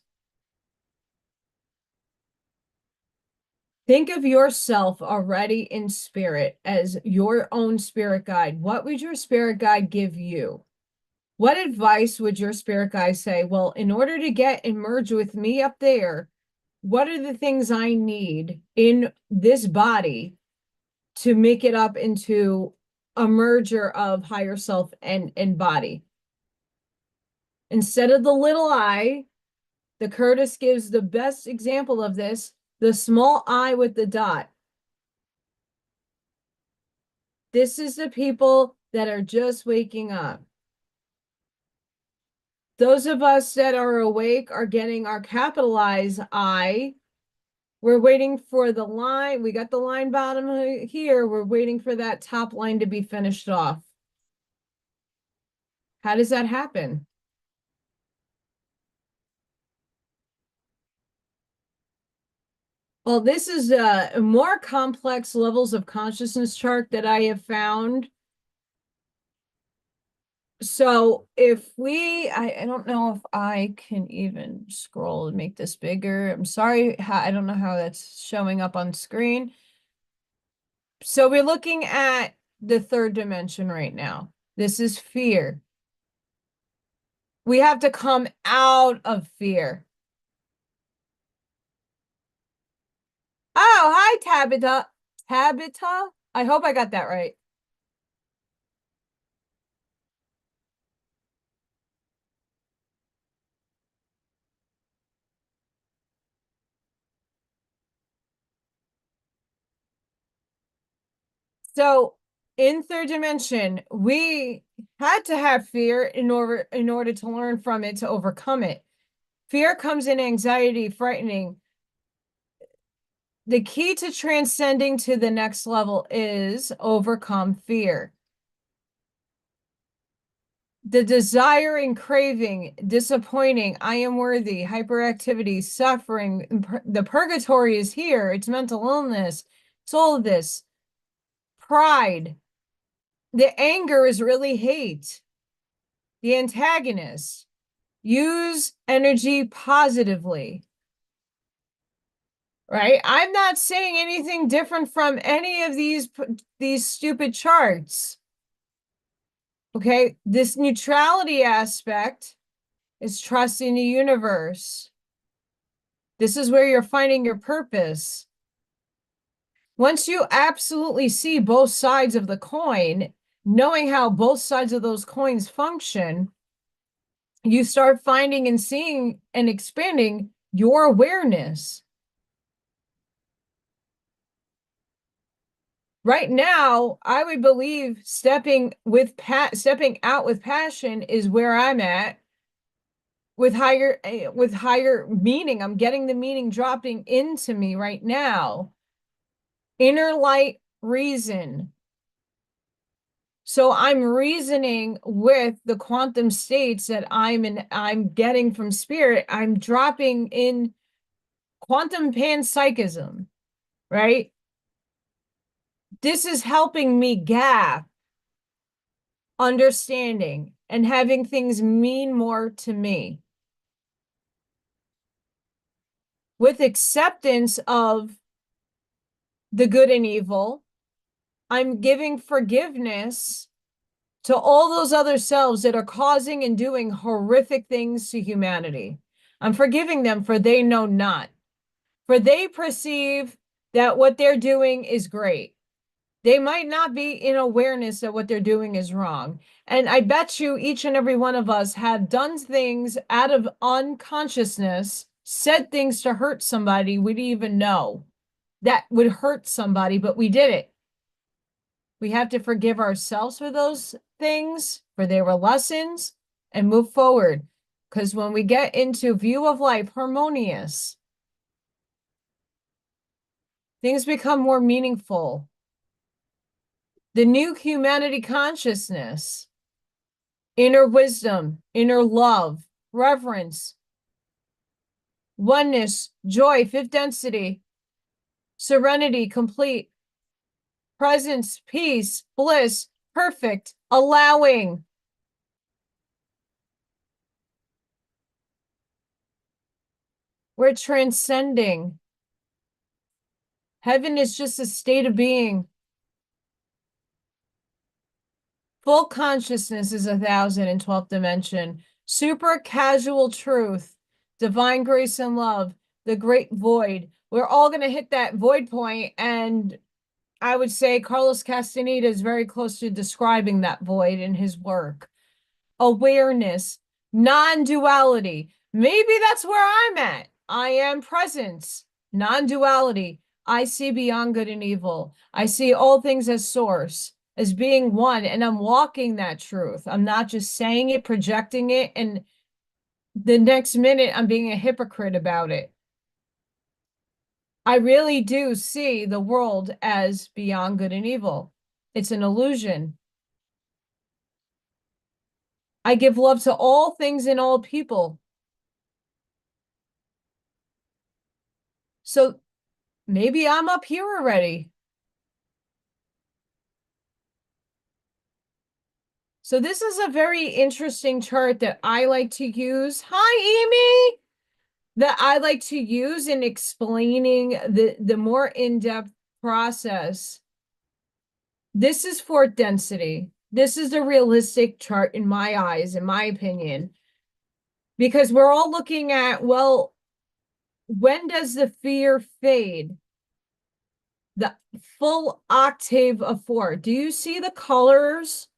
[SPEAKER 1] Think of yourself already in spirit as your own spirit guide. What would your spirit guide give you? What advice would your spirit guide say? Well, in order to get and merge with me up there, what are the things I need in this body to make it up into a merger of higher self and body? Instead of the little I, the Curtis gives the best example of this, the small I with the dot. This is the people that are just waking up. Those of us that are awake are getting our capitalized I. We're waiting for the line. We got the line bottom here. We're waiting for that top line to be finished off. How does that happen? Well, this is a more complex levels of consciousness chart that I have found. So if I don't know if I can even scroll and make this bigger. I'm sorry, I don't know how that's showing up on screen. So we're looking at the third dimension right now. This is fear. We have to come out of fear. Oh, hi, Tabitha. Tabitha? I hope I got that right. So in third dimension, we had to have fear in order to learn from it, to overcome it. Fear comes in anxiety, frightening. The key to transcending to the next level is overcome fear. The desiring, craving, disappointing, I am worthy, hyperactivity, suffering, the purgatory is here. It's mental illness. It's all of this. Pride. The anger is really hate. The antagonist. Use energy positively. Right? I'm not saying anything different from any of these stupid charts. Okay, this neutrality aspect is trusting the universe. This is where you're finding your purpose. Once you absolutely see both sides of the coin, knowing how both sides of those coins function, you start finding and seeing and expanding your awareness. Right now, I would believe stepping out with passion is where I'm at, with higher meaning. I'm getting the meaning dropping into me right now. Inner light reason. So I'm reasoning with the quantum states that I'm getting from spirit. I'm dropping in quantum panpsychism, right? This is helping me gap understanding and having things mean more to me. With acceptance of the good and evil, I'm giving forgiveness to all those other selves that are causing and doing horrific things to humanity. I'm forgiving them, for they know not. For they perceive that what they're doing is great. They might not be in awareness that what they're doing is wrong. And I bet you each and every one of us have done things out of unconsciousness, said things to hurt somebody we didn't even know that would hurt somebody, but we did it. We have to forgive ourselves for those things, for they were lessons, and move forward. Because when we get into view of life harmonious, things become more meaningful. The new humanity consciousness, inner wisdom, inner love, reverence, oneness, joy, fifth density, serenity, complete, presence, peace, bliss, perfect, allowing. We're transcending. Heaven is just a state of being. Full consciousness is 1,012th dimension. Super casual truth, divine grace and love, the great void. We're all going to hit that void point, and I would say Carlos Castaneda is very close to describing that void in his work. Awareness, non-duality. Maybe that's where I'm at. I am presence, non-duality. I see beyond good and evil. I see all things as source, as being one, and I'm walking that truth. I'm not just saying it, projecting it, and the next minute I'm being a hypocrite about it. I really do see the world as beyond good and evil. It's an illusion. I give love to all things and all people. So maybe I'm up here already. So this is a very interesting chart that I like to use. Hi, Amy. That I like to use in explaining the more in-depth process. This is fourth density. This is a realistic chart in my eyes, in my opinion, because we're all looking at, well, when does the fear fade? The full octave of 4. Do you see the colors?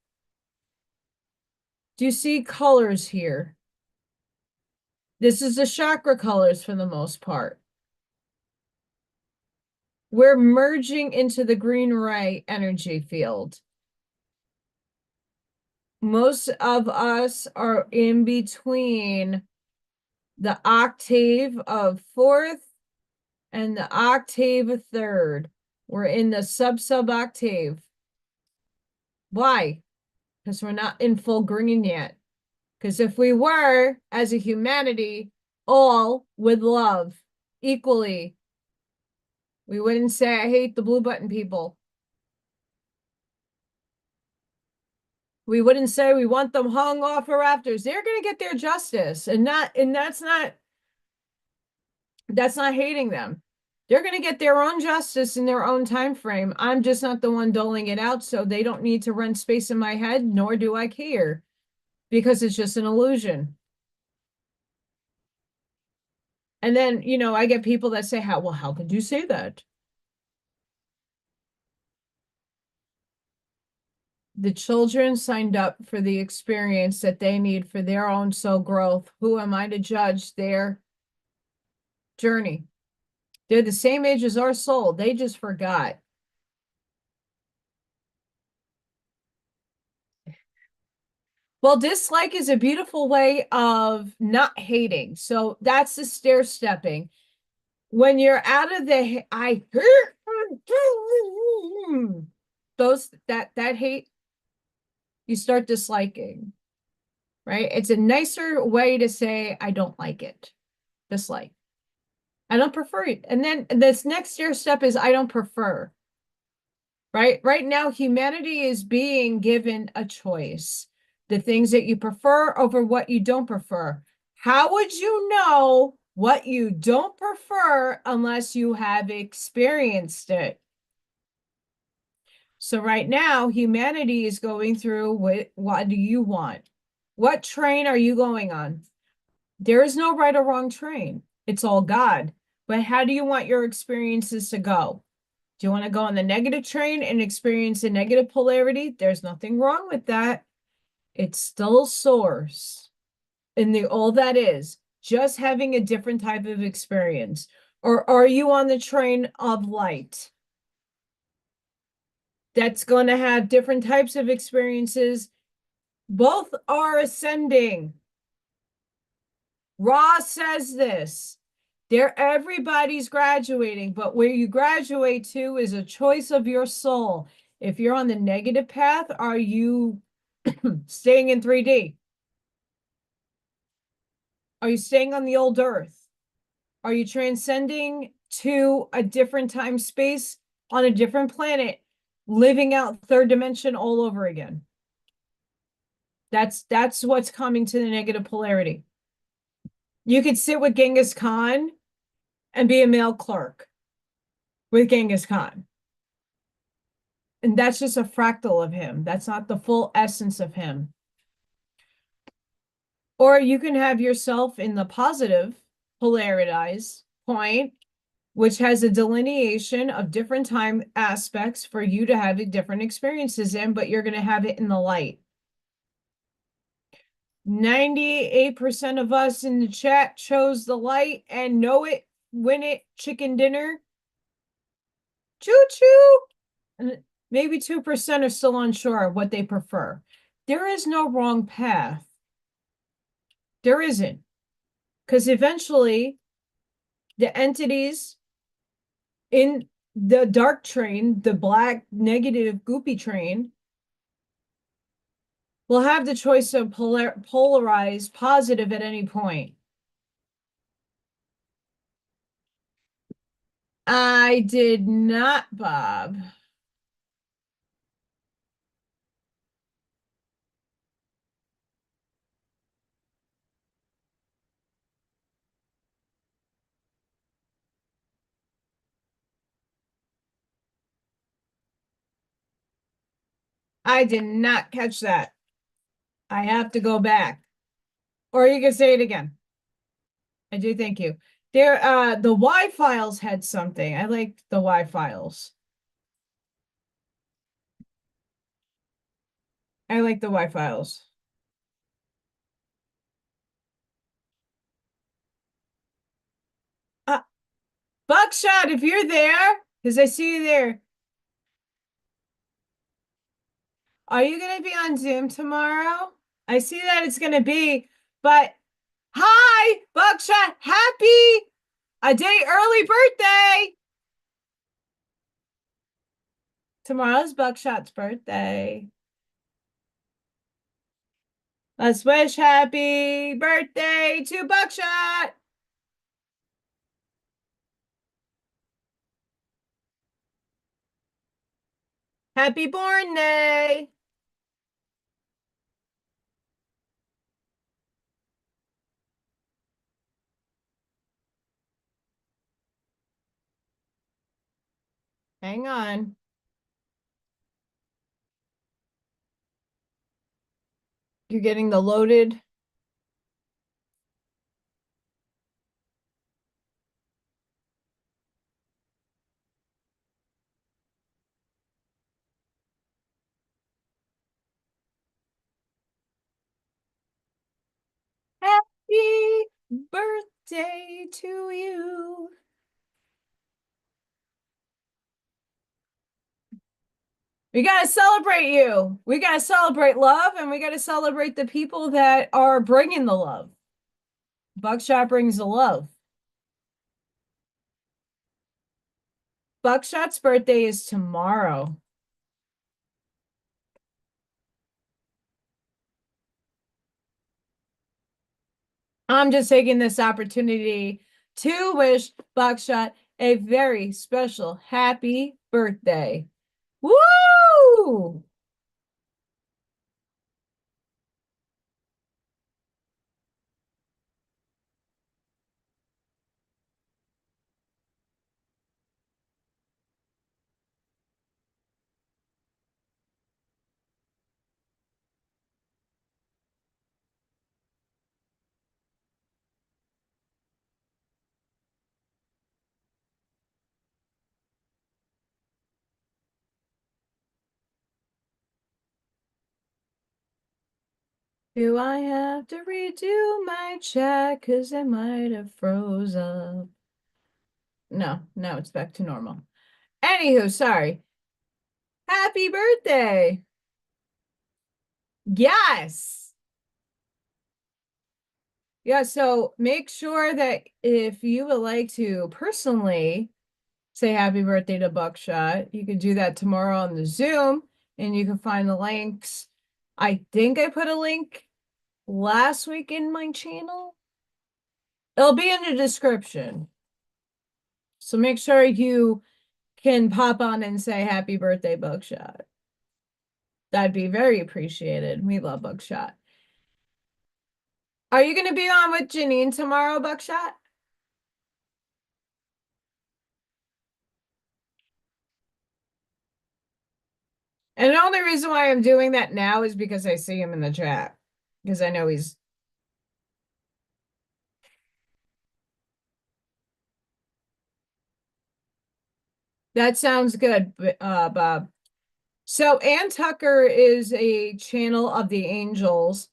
[SPEAKER 1] Do you see colors here? This is the chakra colors for the most part. We're merging into the green ray energy field. Most of us are in between the octave of 4th and the octave of 3rd. We're in the sub octave. Why? Because we're not in full green yet. Because if we were, as a humanity, all with love equally, we wouldn't say, I hate the blue button people. We wouldn't say we want them hung off our rafters. They're going to get their justice, and that's not hating them. They're going to get their own justice in their own time frame. I'm just not the one doling it out, so they don't need to rent space in my head, nor do I care, because it's just an illusion. And then, you know, I get people that say, how could you say that? The children signed up for the experience that they need for their own soul growth. Who am I to judge their journey? They're the same age as our soul. They just forgot. Well, dislike is a beautiful way of not hating. So that's the stair stepping. When you're out of the I those that hate, you start disliking, right? It's a nicer way to say I don't like it. Dislike. I don't prefer it. And then this next stair step is I don't prefer. Right? Right now, humanity is being given a choice. The things that you prefer over what you don't prefer. How would you know what you don't prefer unless you have experienced it? So right now, humanity is going through what do you want? What train are you going on? There is no right or wrong train. It's all God. But how do you want your experiences to go? Do you want to go on the negative train and experience a negative polarity? There's nothing wrong with that. It's still source. And all that is just having a different type of experience. Or are you on the train of light? That's going to have different types of experiences. Both are ascending. Ra says this. Everybody's graduating, but where you graduate to is a choice of your soul. If you're on the negative path, are you staying in 3D? Are you staying on the old earth? Are you transcending to a different time space on a different planet, living out third dimension all over again? That's what's coming to the negative polarity. You could sit with Genghis Khan and be a mail clerk with Genghis Khan. And that's just a fractal of him. That's not the full essence of him. Or you can have yourself in the positive polarized point, which has a delineation of different time aspects for you to have different experiences in, but you're going to have it in the light. 98% of us in the chat chose the light and know it, win it, chicken dinner. Choo choo. And maybe 2% are still unsure of what they prefer. There is no wrong path. There isn't. Because eventually the entities in the dark train, the black negative goopy train, will have the choice of polarize positive at any point. I did not, Bob. I did not catch that. I have to go back. Or you can say it again. I do thank you. There, the Y files had something. I like the Y files. I like the Y files. Buckshot, if you're there, because I see you there. Are you going to be on Zoom tomorrow? I see that it's going to be, but hi, Buckshot, happy a day early birthday. Tomorrow's Buckshot's birthday. Let's wish happy birthday to Buckshot. Happy born day. Hang on. You're getting the loaded. Happy birthday to you. We got to celebrate you. We got to celebrate love and we got to celebrate the people that are bringing the love. Buckshot brings the love. Buckshot's birthday is tomorrow. I'm just taking this opportunity to wish Buckshot a very special happy birthday. Woo! Do I have to redo my check? Because I might have froze up. No, now it's back to normal. Anywho, sorry. Happy birthday. Yes. Yeah, so make sure that if you would like to personally say happy birthday to Buckshot, you can do that tomorrow on the Zoom and you can find the links. I think I put a link last week in my channel. It'll be in the description. So make sure you can pop on and say happy birthday, Buckshot. That'd be very appreciated. We love Buckshot. Are you going to be on with Janine tomorrow, Buckshot? And the only reason why I'm doing that now is because I see him in the chat. Because I know he's that sounds good, Bob. So Ann Tucker is a channel of the angels,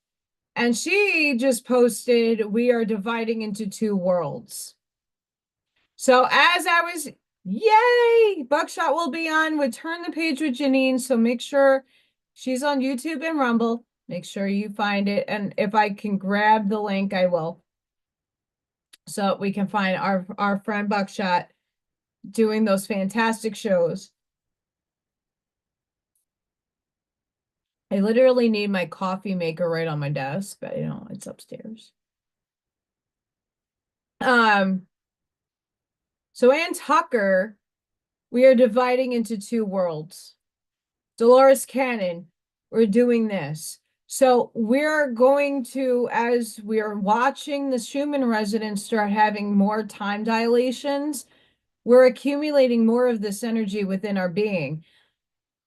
[SPEAKER 1] and she just posted, "We are dividing into two worlds." So as I was, yay, Buckshot will be on with Turn the Page with Janine. So make sure she's on YouTube and Rumble. Make sure you find it. And if I can grab the link, I will. So we can find our friend Buckshot doing those fantastic shows. I literally need my coffee maker right on my desk, but you know, it's upstairs. So Ann Tucker, we are dividing into two worlds. Dolores Cannon, we're doing this. So we're going to, as we're watching the Schumann resonance start having more time dilations, we're accumulating more of this energy within our being.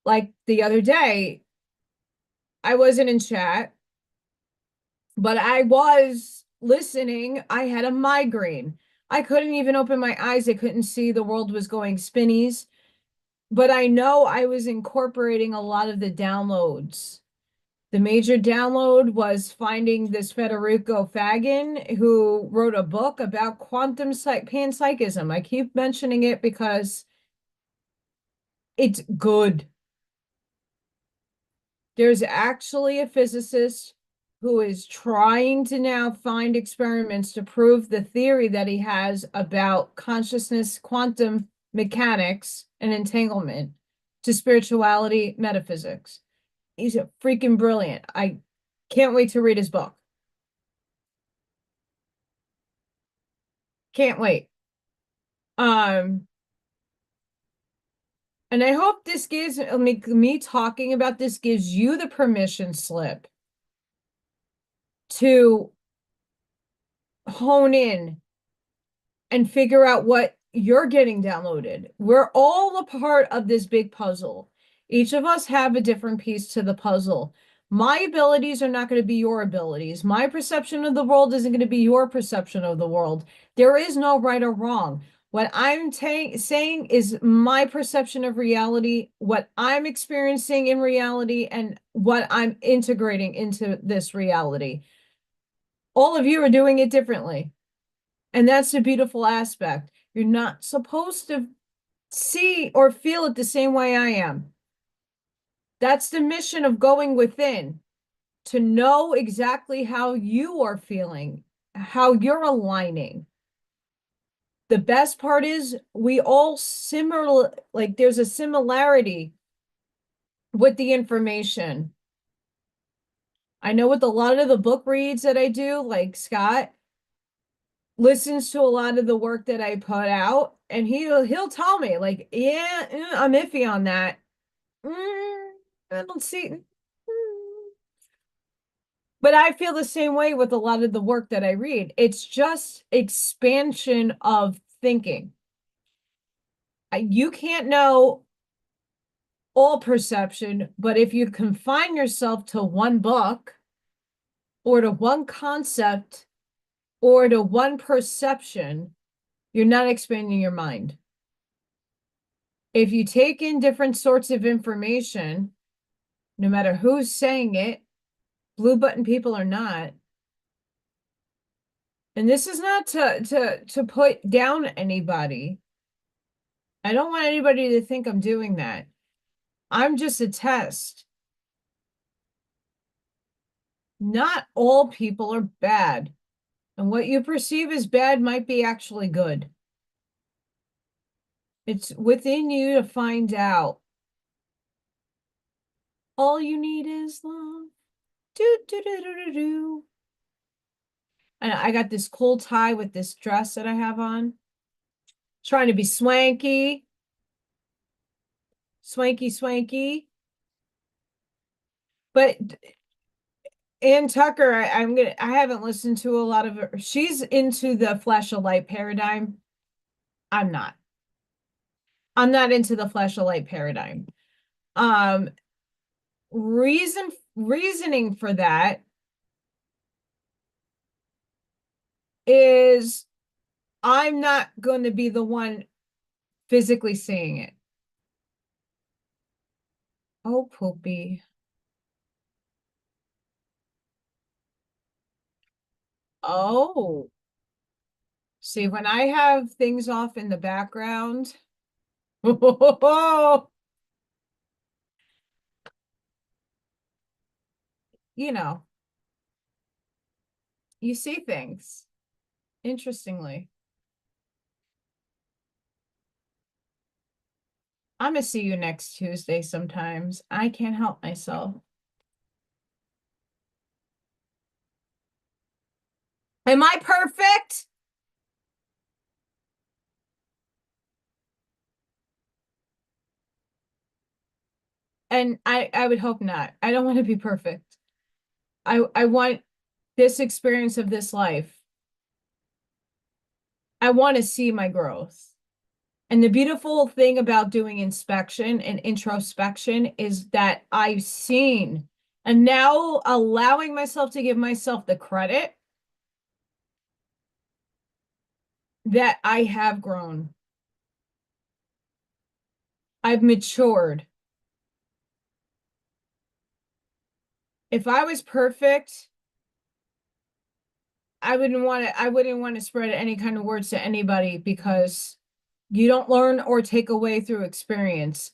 [SPEAKER 1] Like the other day, I wasn't in chat, but I was listening. I had a migraine. I couldn't even open my eyes. I couldn't see. The world was going spinnies. But I know I was incorporating a lot of the downloads. The major download was finding this Federico Fagin who wrote a book about quantum panpsychism. I keep mentioning it because it's good. There's actually a physicist who is trying to now find experiments to prove the theory that he has about consciousness, quantum mechanics, and entanglement to spirituality, metaphysics. He's a freaking brilliant. I can't wait to read his book. Can't wait. Um, and I hope this gives me talking about this gives you the permission slip to hone in and figure out what you're getting downloaded. We're all a part of this big puzzle. Each of us have a different piece to the puzzle. My abilities are not going to be your abilities. My perception of the world isn't going to be your perception of the world. There is no right or wrong. What I'm saying is my perception of reality, what I'm experiencing in reality, and what I'm integrating into this reality. All of you are doing it differently. And that's the beautiful aspect. You're not supposed to see or feel it the same way I am. That's the mission of going within, to know exactly how you are feeling, how you're aligning. The best part is we all similar, like there's a similarity with the information. I know with a lot of the book reads that I do, like Scott listens to a lot of the work that I put out, and he'll tell me like, yeah, I'm iffy on that. I don't see. But I feel the same way with a lot of the work that I read. It's just expansion of thinking. You can't know all perception, but if you confine yourself to one book or to one concept or to one perception, you're not expanding your mind. If you take in different sorts of information, no matter who's saying it, blue button people or not, and this is not to put down anybody. I don't want anybody to think I'm doing that. I'm just a test. Not all people are bad. And what you perceive as bad might be actually good. It's within you to find out. All you need is love. Do, do, do, do, do, do. And I got this cool tie with this dress that I have on. Trying to be swanky. Swanky, swanky. But Ann Tucker, I haven't listened to a lot of her. She's into the flash of light paradigm. I'm not. I'm not into the flash of light paradigm. Um, reasoning for that is I'm not going to be the one physically seeing it. Oh, poopy. Oh, see, when I have things off in the background, you know, you see things. Interestingly, I'm gonna see you next Tuesday sometimes. I can't help myself. Am I perfect? And I would hope not. I don't want to be perfect. I want this experience of this life. I want to see my growth. And the beautiful thing about doing inspection and introspection is that I've seen, and now allowing myself to give myself the credit that I have grown. I've matured. If I was perfect, I wouldn't want to spread any kind of words to anybody, because you don't learn or take away through experience.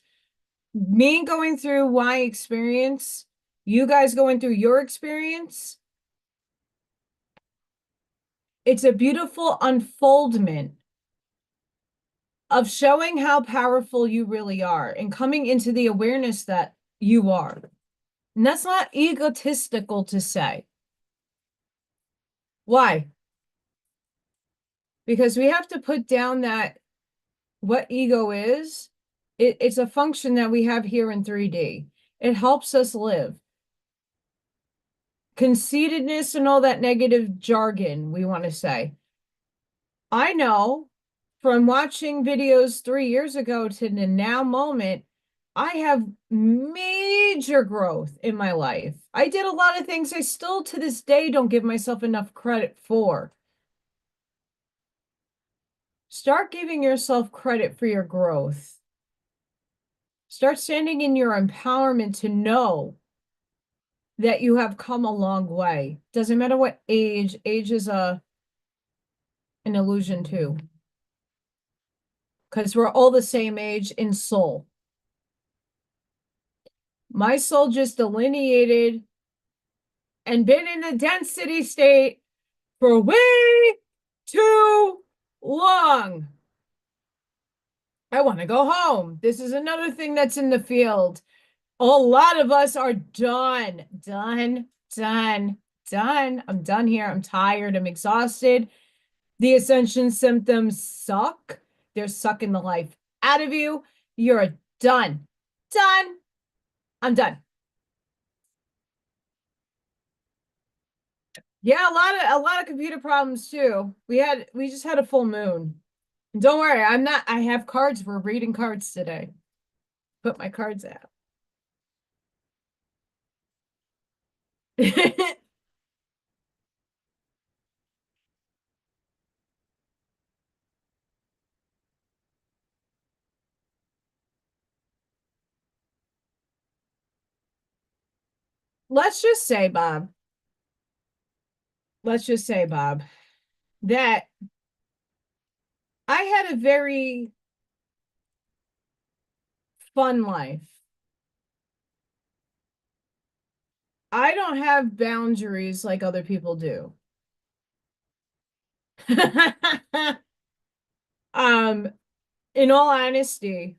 [SPEAKER 1] Me going through my experience, you guys going through your experience, it's a beautiful unfoldment of showing how powerful you really are and coming into the awareness that you are. And that's not egotistical to say. Why? Because we have to put down that what ego is. It's a function that we have here in 3D. It helps us live. Conceitedness and all that negative jargon we want to say. I know from watching videos 3 years ago to the now moment, I have major growth in my life. I did a lot of things I still to this day don't give myself enough credit for. Start giving yourself credit for your growth. Start standing in your empowerment to know that you have come a long way. Doesn't matter what age. Age is an illusion too. Because we're all the same age in soul. My soul just delineated and been in a density state for way too long. I want to go home. This is another thing that's in the field. A lot of us are done, done, done, done. I'm done here. I'm tired. I'm exhausted. The ascension symptoms suck. They're sucking the life out of you. You're done. Done. I'm done. Yeah, a lot of computer problems too. We just had a full moon. Don't worry, I have cards. We're reading cards today. Put my cards out. Let's just say, Bob, let's just say, Bob, that I had a very fun life. I don't have boundaries like other people do. um, in all honesty,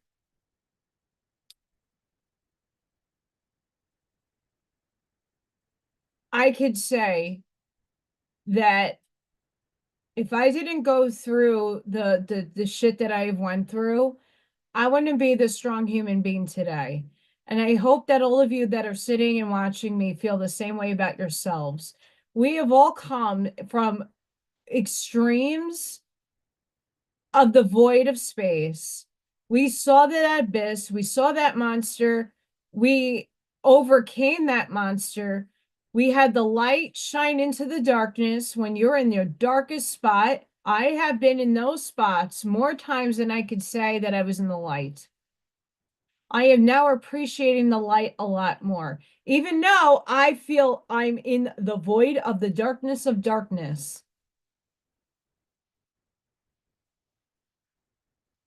[SPEAKER 1] I could say that if I didn't go through the shit that I've went through, I wouldn't be the strong human being today. And I hope that all of you that are sitting and watching me feel the same way about yourselves. We have all come from extremes of the void of space. We saw that abyss, we saw that monster, we overcame that monster. We had the light shine into the darkness when you're in your darkest spot. I have been in those spots more times than I could say that I was in the light. I am now appreciating the light a lot more, even though I feel I'm in the void of the darkness of darkness.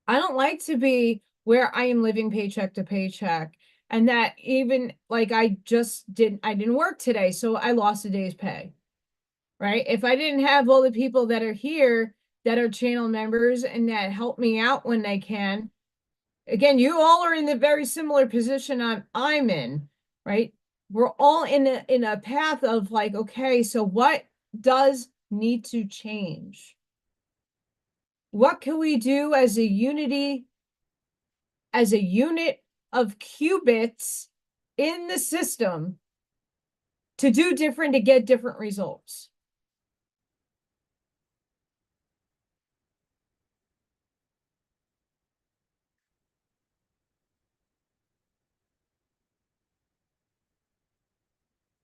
[SPEAKER 1] I don't like to be where I am living paycheck to paycheck. And that even like I didn't work today, so I lost a day's pay. Right? If I didn't have all the people that are here that are channel members and that help me out when they can, again, you all are in the very similar position I'm in, right? We're all in a path of like, okay, so what does need to change? What can we do as a unity, as a unit of qubits in the system to do different to get different results?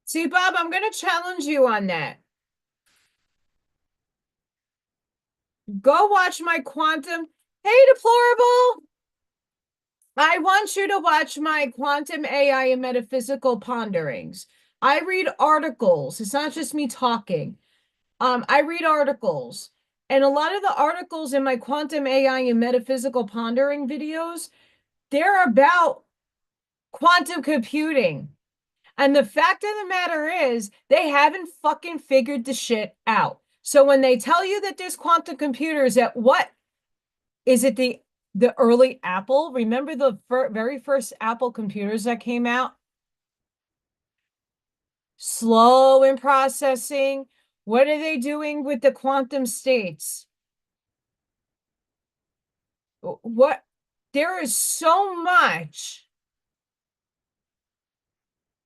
[SPEAKER 1] See, Bob, I'm going to challenge you on that. Go watch my quantum. Hey, deplorable. I want you to watch my quantum AI and metaphysical ponderings. I read articles. It's not just me talking. I read articles. And a lot of the articles in my quantum AI and metaphysical pondering videos, they're about quantum computing. And the fact of the matter is, they haven't fucking figured the shit out. So when they tell you that there's quantum computers at what is it the early Apple? Remember the very first Apple computers that came out? Slow in processing. What are they doing with the quantum states? What there is so much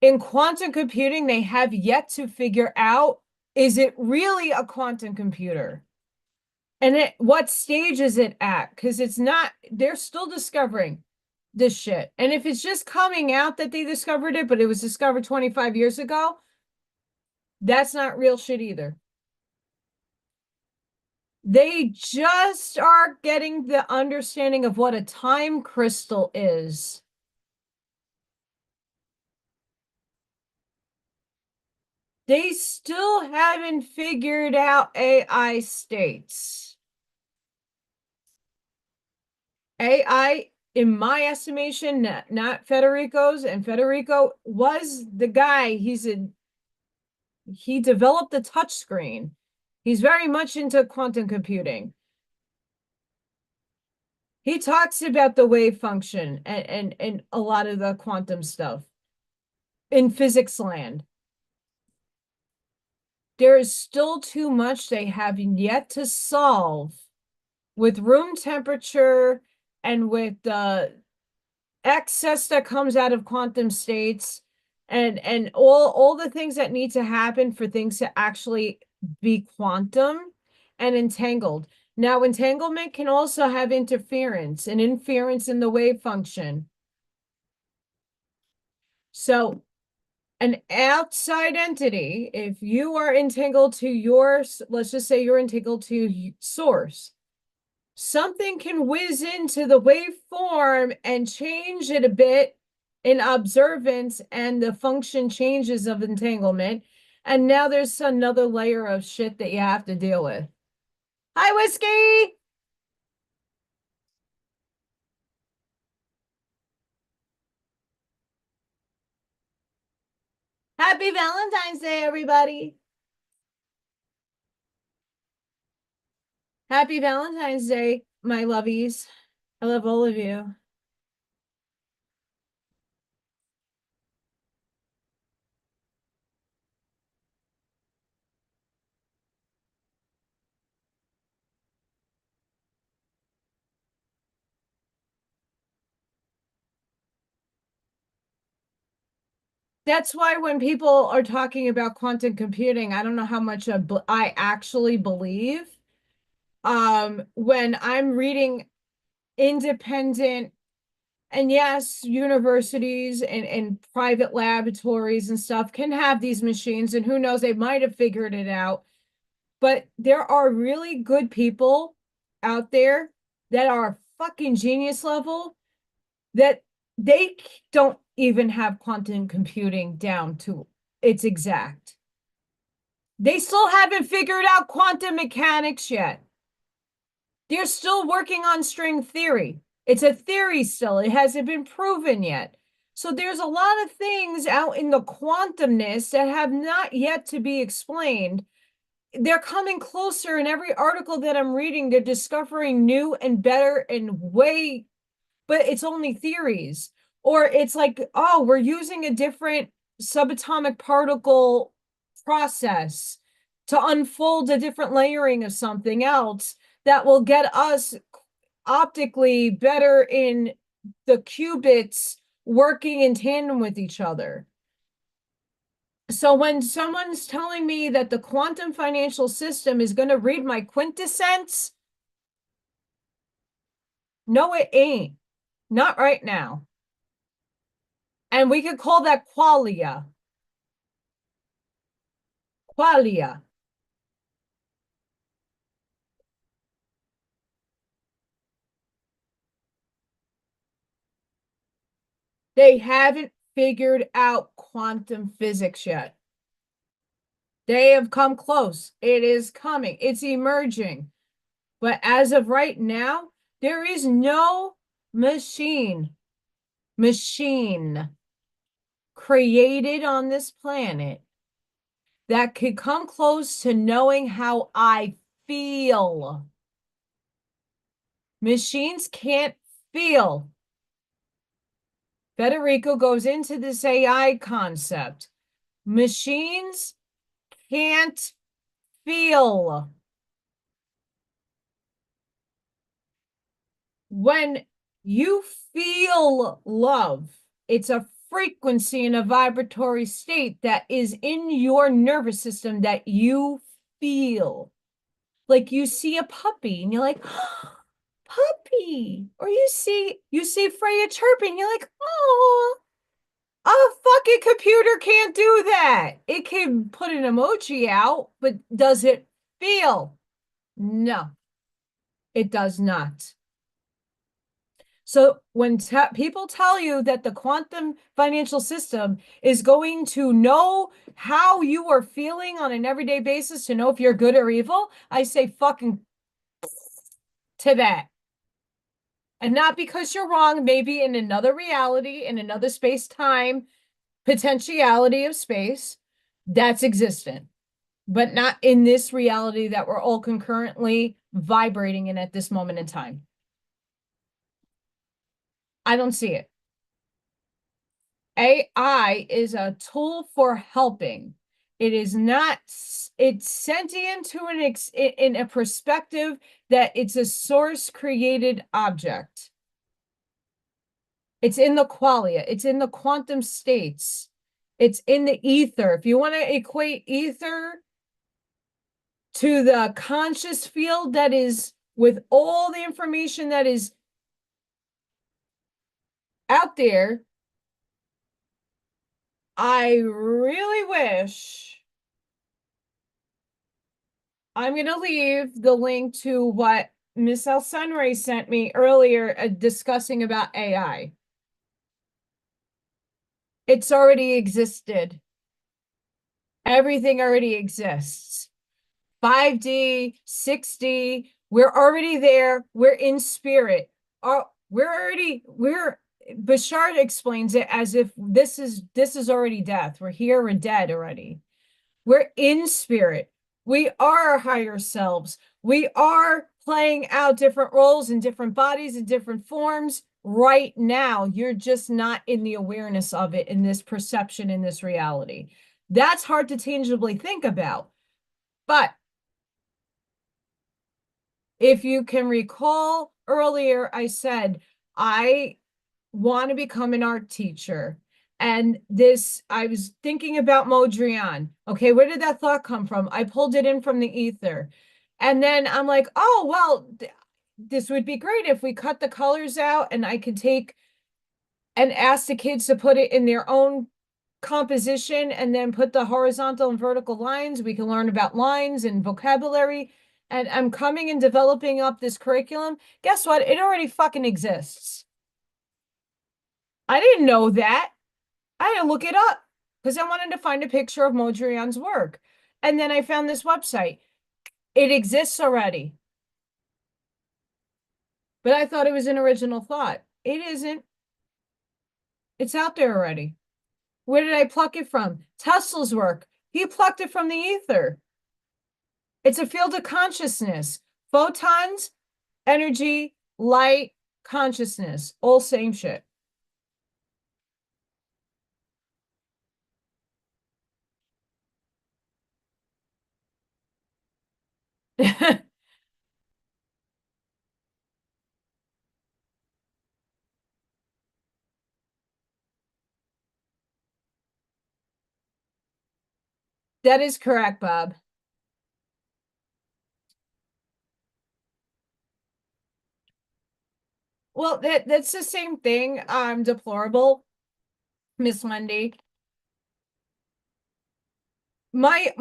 [SPEAKER 1] in quantum computing they have yet to figure out. Is it really a quantum computer? And what stage is it at? Because it's not, they're still discovering this shit. And if it's just coming out that they discovered it, but it was discovered 25 years ago, that's not real shit either. They just are getting the understanding of what a time crystal is. They still haven't figured out AI states. AI in my estimation, not Federico's, and Federico was the guy. He developed the touch screen. He's very much into quantum computing. He talks about the wave function and a lot of the quantum stuff in physics land. There is still too much they have yet to solve with room temperature and with the excess that comes out of quantum states and all the things that need to happen for things to actually be quantum and entangled. Now, entanglement can also have interference and interference in the wave function. So an outside entity, if you are entangled to yours, let's just say you're entangled to source, something can whiz into the waveform and change it a bit in observance, and the function changes of entanglement. And now there's another layer of shit that you have to deal with. Hi, Whiskey! Happy Valentine's Day, everybody! Happy Valentine's Day, my lovies. I love all of you. That's why when people are talking about quantum computing, I don't know how much I actually believe. When I'm reading independent, and yes, universities and private laboratories and stuff can have these machines, and who knows, they might have figured it out. But there are really good people out there that are fucking genius level that they don't even have quantum computing down to its exact. They still haven't figured out quantum mechanics yet. They're still working on string theory. It's a theory still. It hasn't been proven yet. So there's a lot of things out in the quantumness that have not yet to be explained. They're coming closer in every article that I'm reading. They're discovering new and better and way, but it's only theories. Or it's like, oh, we're using a different subatomic particle process to unfold a different layering of something else that will get us optically better in the qubits working in tandem with each other. So when someone's telling me that the quantum financial system is going to read my quintessence, no, it ain't. Not right now. And we could call that qualia. Qualia. They haven't figured out quantum physics yet. They have come close. It is coming. It's emerging. But as of right now, there is no machine created on this planet that could come close to knowing how I feel. Machines can't feel. Federico goes into this AI concept. Machines can't feel. When you feel love, it's a frequency and a vibratory state that is in your nervous system that you feel. Like you see a puppy and you're like, oh, puppy. Or you see Freya chirping, you're like, oh, a fucking computer can't do that. It can put an emoji out, but does it feel? No, it does not. So when people tell you that the quantum financial system is going to know how you are feeling on an everyday basis to know if you're good or evil, I say fucking to that. And not because you're wrong, maybe in another reality, in another space-time potentiality of space, that's existent, but not in this reality that we're all concurrently vibrating in at this moment in time. I don't see it. AI is a tool for helping. It is not, it's sentient to in a perspective that it's a source created object. It's in the qualia, it's in the quantum states, it's in the ether. If you want to equate ether to the conscious field that is with all the information that is out there, I really wish I'm going to leave the link to what Miss El Sunray sent me earlier discussing about AI. It's already existed. Everything already exists. 5D, 6D, we're already there. We're in spirit. Bashar explains it as if this is already death. We're here, we're dead already. We're in spirit. We are our higher selves. We are playing out different roles in different bodies in different forms right now. You're just not in the awareness of it in this perception, in this reality. That's hard to tangibly think about. But if you can recall earlier, I said, I want to become an art teacher. And this, I was thinking about Modrian. Okay, where did that thought come from? I pulled it in from the ether. And then I'm like, oh, well, this would be great if we cut the colors out and I could take and ask the kids to put it in their own composition and then put the horizontal and vertical lines. We can learn about lines and vocabulary. And I'm coming and developing up this curriculum. Guess what? It already fucking exists. I didn't know that. I had to look it up because I wanted to find a picture of Modrian's work. And then I found this website. It exists already. But I thought it was an original thought. It isn't. It's out there already. Where did I pluck it from? Tesla's work. He plucked it from the ether. It's a field of consciousness. Photons, energy, light, consciousness, all same shit. That is correct, Bob. Well, that's the same thing. Deplorable, Miss Wendy. My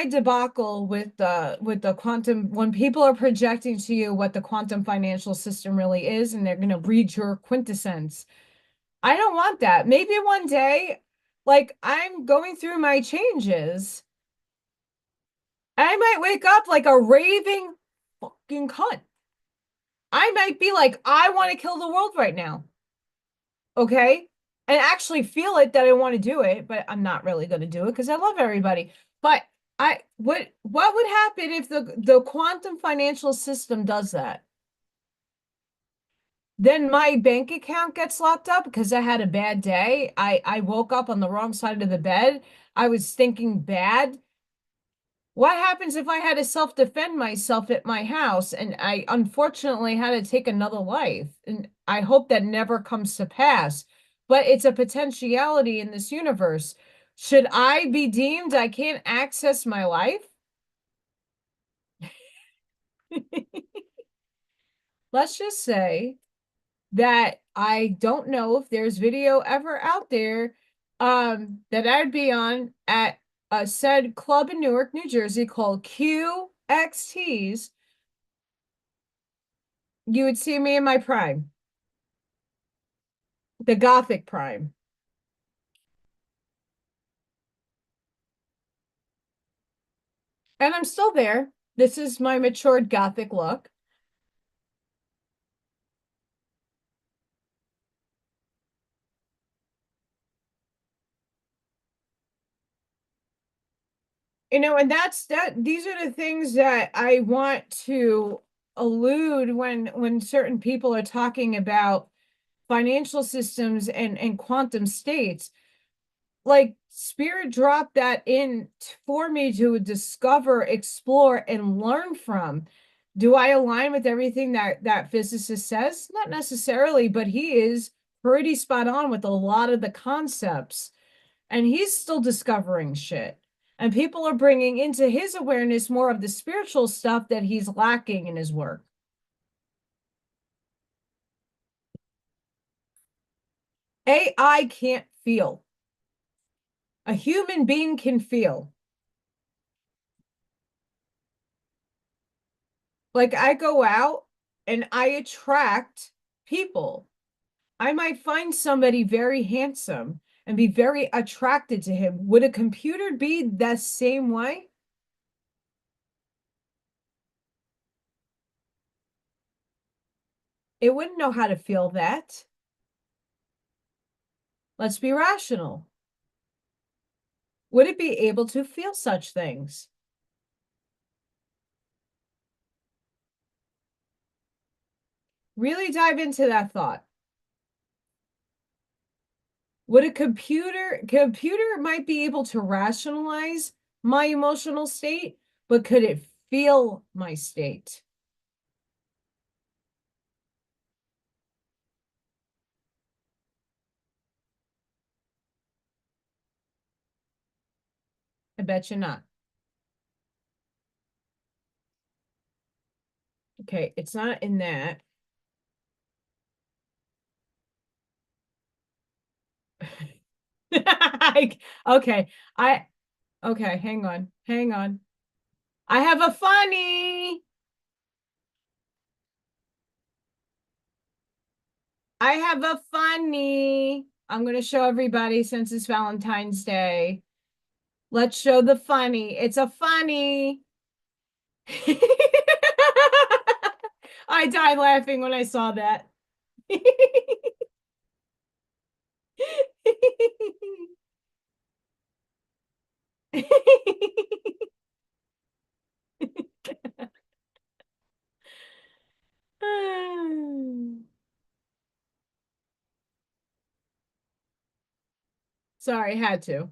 [SPEAKER 1] debacle with the quantum, when people are projecting to you what the quantum financial system really is and they're going to read your quintessence. I don't want that. Maybe one day, like I'm going through my changes, I might wake up like a raving fucking cunt. I might be like, I want to kill the world right now. Okay? And actually feel it that I want to do it, but I'm not really going to do it because I love everybody. But what would happen if the quantum financial system does that? Then my bank account gets locked up because I had a bad day. I woke up on the wrong side of the bed. I was thinking bad. What happens if I had to self-defend myself at my house and I unfortunately had to take another life? And I hope that never comes to pass. But it's a potentiality in this universe. Should I be deemed I can't access my life? Let's just say that I don't know if there's video ever out there that I'd be on at a said club in Newark, New Jersey called QXTs. You would see me in my prime, the Gothic prime. And I'm still there. This is my matured Gothic look. And these are the things that I want to allude when certain people are talking about financial systems and quantum states. Like Spirit dropped that in for me to discover, explore, and learn from. Do I align with everything that physicist says? Not necessarily, but he is pretty spot on with a lot of the concepts, and he's still discovering shit. And people are bringing into his awareness more of the spiritual stuff that he's lacking in his work. AI can't feel. A human being can feel. Like I go out and I attract people. I might find somebody very handsome and be very attracted to him. Would a computer be that same way? It wouldn't know how to feel that. Let's be rational. Would it be able to feel such things? Really dive into that thought. Would a computer might be able to rationalize my emotional state, but could it feel my state? I bet you not. Okay, it's not in that. Okay, I okay, hang on. Hang on. I have a funny. I have a funny. I'm going to show everybody since it's Valentine's Day. Let's show the funny. It's a funny. I died laughing when I saw that. Sorry, had to.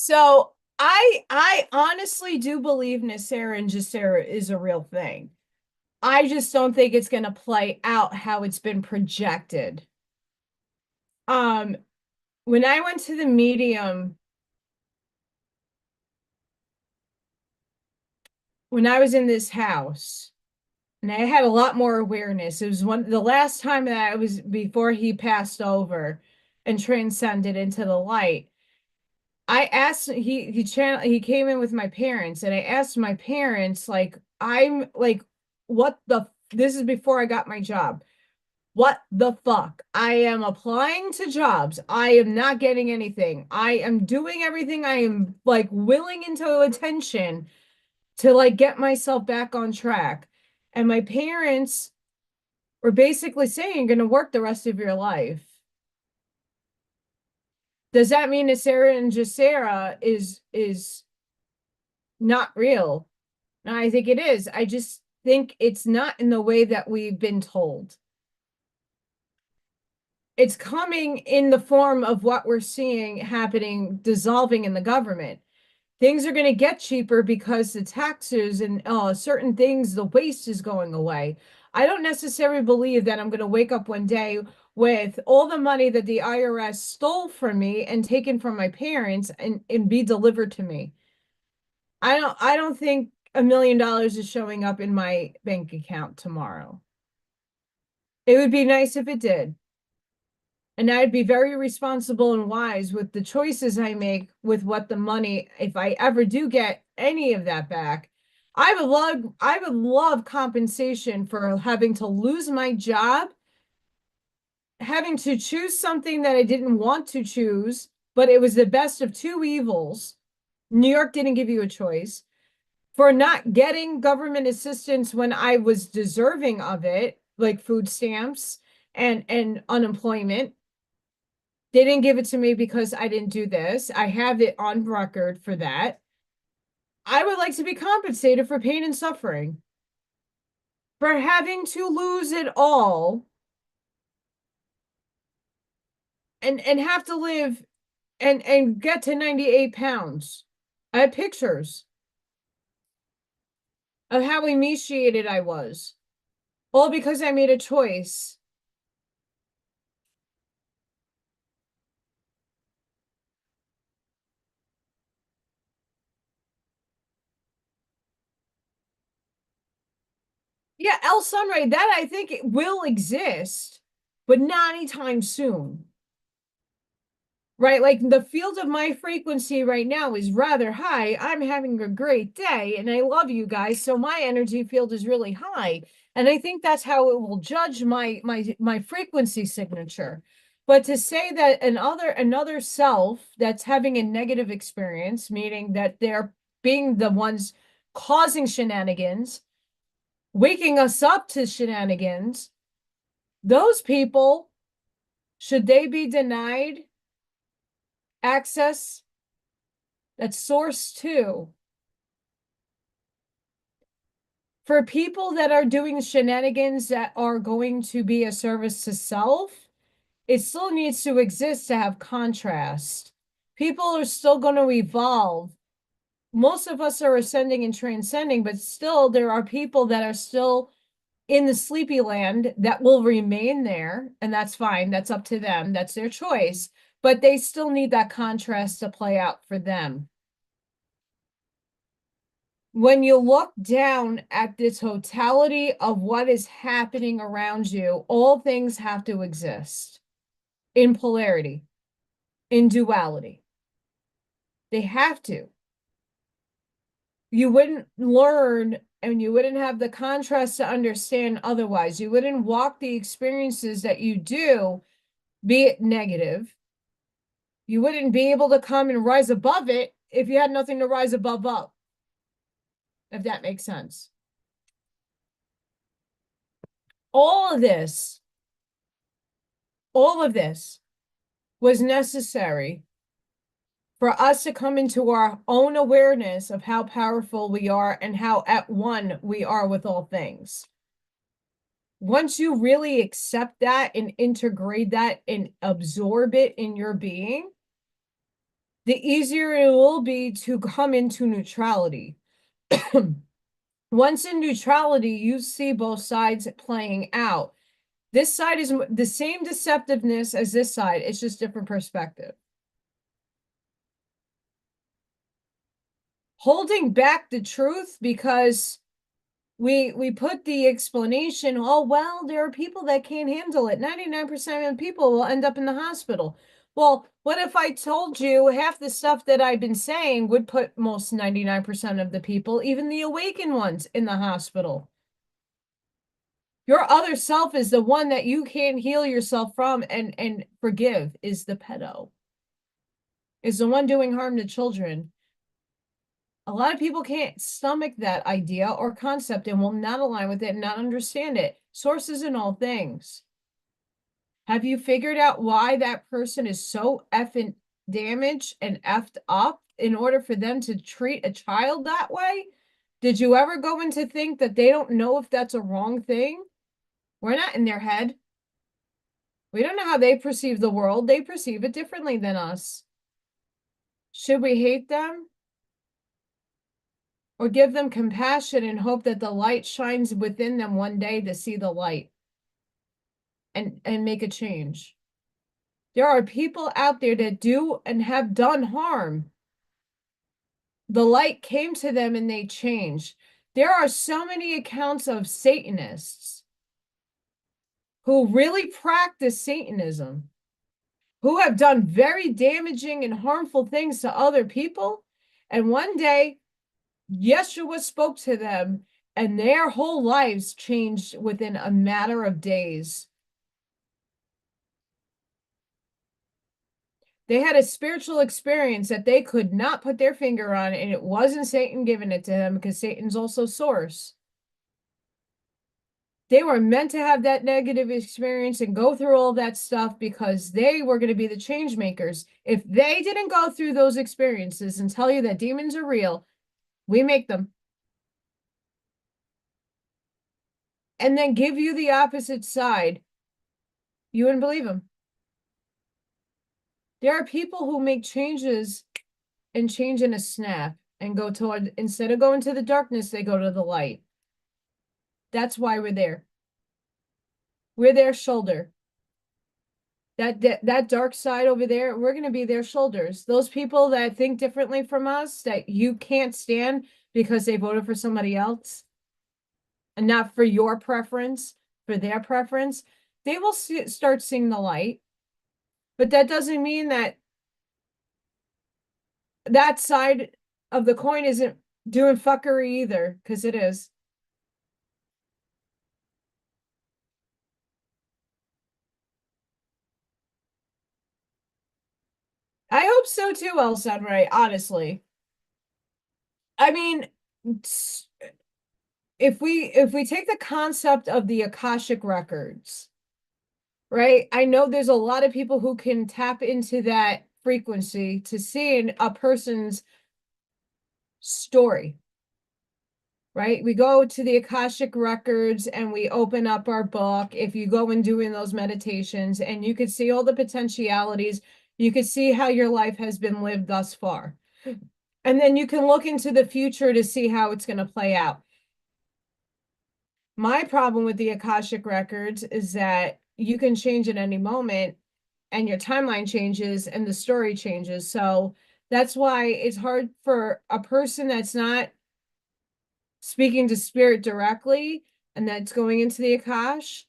[SPEAKER 1] So I honestly do believe Nasera and Jasera is a real thing. I just don't think it's going to play out how it's been projected. Um, when I went to the medium, when I was in this house, and I had a lot more awareness. It was the last time that I was before he passed over and transcended into the light. I asked he came in with my parents and I asked my parents like I'm like what the this is before I got my job. What the fuck? I am applying to jobs. I am not getting anything. I am doing everything I am like willing into attention to like get myself back on track. And my parents were basically saying you're going to work the rest of your life. Does that mean that Sarah and Jacera is not real? No, I think it is. I just think it's not in the way that we've been told. It's coming in the form of what we're seeing happening, dissolving in the government. Things are going to get cheaper because the taxes and certain things, the waste is going away. I don't necessarily believe that I'm going to wake up one day with all the money that the IRS stole from me and taken from my parents and be delivered to me. I don't think $1 million is showing up in my bank account tomorrow. It would be nice if it did. And I'd be very responsible and wise with the choices I make with what the money, if I ever do get any of that back. I would love compensation for having to lose my job, having to choose something that I didn't want to choose, but it was the best of two evils. New York didn't give you a choice. For not getting government assistance when I was deserving of it, like food stamps and unemployment. They didn't give it to me because I didn't do this. I have it on record for that. I would like to be compensated for pain and suffering, for having to lose it all and have to live and get to 98 pounds. I have pictures of how emaciated I was, all because I made a choice. Yeah, El Sunray, that I think it will exist, but not anytime soon. Right? Like the field of my frequency right now is rather high. I'm having a great day and I love you guys. So my energy field is really high. And I think that's how it will judge my frequency signature. But to say that another self that's having a negative experience, meaning that they're being the ones causing shenanigans, waking us up to shenanigans, those people, should they be denied access that's source two? For people that are doing shenanigans that are going to be a service to self, it still needs to exist to have contrast. People are still going to evolve. Most of us are ascending and transcending, but still there are people that are still in the sleepy land that will remain there, and that's fine. That's up to them. That's their choice. But they still need that contrast to play out for them. When you look down at the totality of what is happening around you, all things have to exist in polarity, in duality. They have to. You wouldn't learn and you wouldn't have the contrast to understand otherwise. You wouldn't walk the experiences that you do, be it negative. You wouldn't be able to come and rise above it if you had nothing to rise above up, if that makes sense. All of this, all of this was necessary for us to come into our own awareness of how powerful we are and how at one we are with all things. Once you really accept that and integrate that and absorb it in your being, the easier it will be to come into neutrality. Once in neutrality, you see both sides playing out. This side is the same deceptiveness as this side, it's just different perspective. Holding back the truth because we put the explanation, oh well, there are people that can't handle it. 99% of people will end up in the hospital. Well, what if I told you half the stuff that I've been saying would put most 99% of the people, even the awakened ones, in the hospital? Your other self is the one that you can't heal yourself from and forgive, is the pedo, is the one doing harm to children. A lot of people can't stomach that idea or concept and will not align with it and not understand it. Sources in all things. Have you figured out why that person is so effing damaged and effed up in order for them to treat a child that way? Did you ever go into think that they don't know if that's a wrong thing? We're not in their head. We don't know how they perceive the world. They perceive it differently than us. Should we hate them? Or give them compassion and hope that the light shines within them one day to see the light and make a change? There are people out there that do and have done harm. The light came to them and they changed. There are so many accounts of Satanists who really practice Satanism, who have done very damaging and harmful things to other people. And one day, Yeshua spoke to them and their whole lives changed within a matter of days. They had a spiritual experience that they could not put their finger on, and it wasn't Satan giving it to them because Satan's also source. They were meant to have that negative experience and go through all that stuff because they were going to be the change makers. If they didn't go through those experiences and tell you that demons are real, we make them. And then give you the opposite side, you wouldn't believe them. There are people who make changes and change in a snap and go toward, instead of going to the darkness, they go to the light. That's why we're there. We're their shoulder. That dark side over there, we're going to be their shoulders. Those people that think differently from us, that you can't stand because they voted for somebody else and not for your preference, for their preference, they will start seeing the light. But that doesn't mean that that side of the coin isn't doing fuckery either, because it is. I hope so too, El Sunray, honestly. I mean, if we take the concept of the Akashic records, right? I know there's a lot of people who can tap into that frequency to see a person's story, right? We go to the Akashic records and we open up our book. If you go and doing those meditations, and you could see all the potentialities, you could see how your life has been lived thus far. And then you can look into the future to see how it's going to play out. My problem with the Akashic records is that you can change at any moment and your timeline changes and the story changes. So that's why it's hard for a person that's not speaking to spirit directly and that's going into the Akash.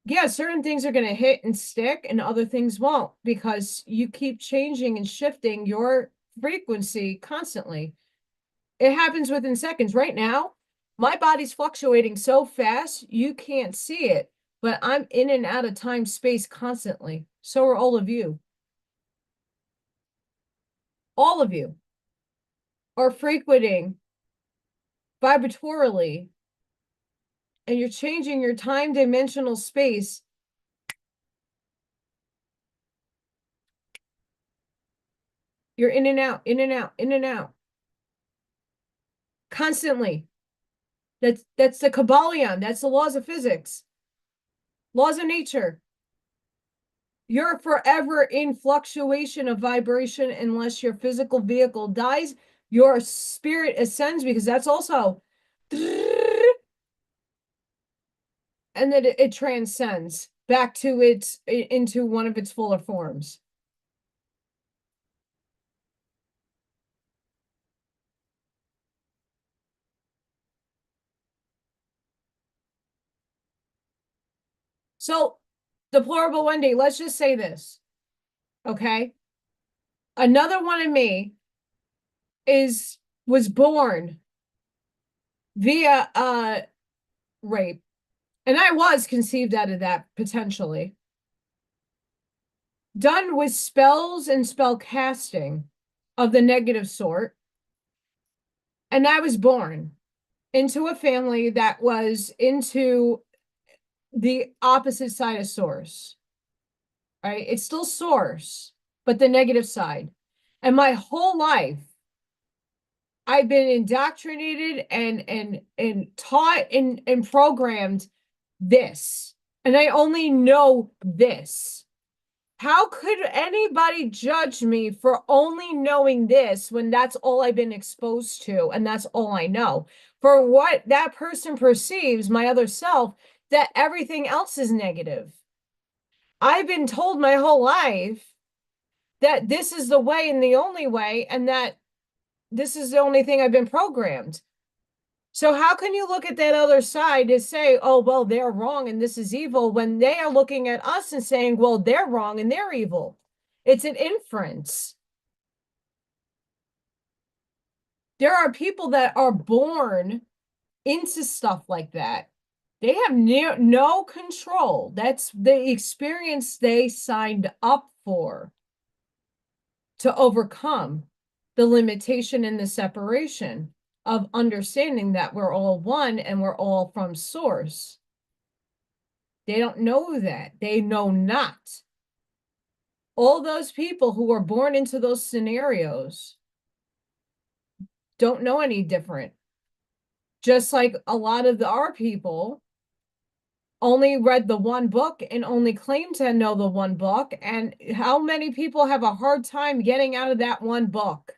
[SPEAKER 1] Yeah, certain things are going to hit and stick and other things won't, because you keep changing and shifting your frequency constantly. It happens within seconds. Right now, my body's fluctuating so fast, you can't see it, but I'm in and out of time space constantly. So are all of you. All of you are frequenting vibratorily, and you're changing your time dimensional space. You're in and out, in and out, in and out. Constantly. That's the Kabbalion. That's the laws of physics. Laws of nature. You're forever in fluctuation of vibration unless your physical vehicle dies. Your spirit ascends, because that's also, and then it transcends back to into one of its fuller forms. So, deplorable Wendy, let's just say this, okay? Another one of me was born via rape, and I was conceived out of that potentially. Done with spells and spell casting of the negative sort. And I was born into a family that was into the opposite side of source, right? It's still source, but the negative side. And my whole life, I've been indoctrinated and taught and programmed this. And I only know this. How could anybody judge me for only knowing this when that's all I've been exposed to and that's all I know? For what that person perceives, my other self, that everything else is negative. I've been told my whole life that this is the way and the only way, and that this is the only thing I've been programmed. So how can you look at that other side and say, oh, well, they're wrong and this is evil, when they are looking at us and saying, well, they're wrong and they're evil? It's an inference. There are people that are born into stuff like that. They have no control. That's the experience they signed up for. to overcome the limitation and the separation of understanding that we're all one and we're all from source. They don't know that. They know not. All those people who were born into those scenarios don't know any different. Just like a lot of our people only read the one book and only claim to know the one book. And how many people have a hard time getting out of that one book?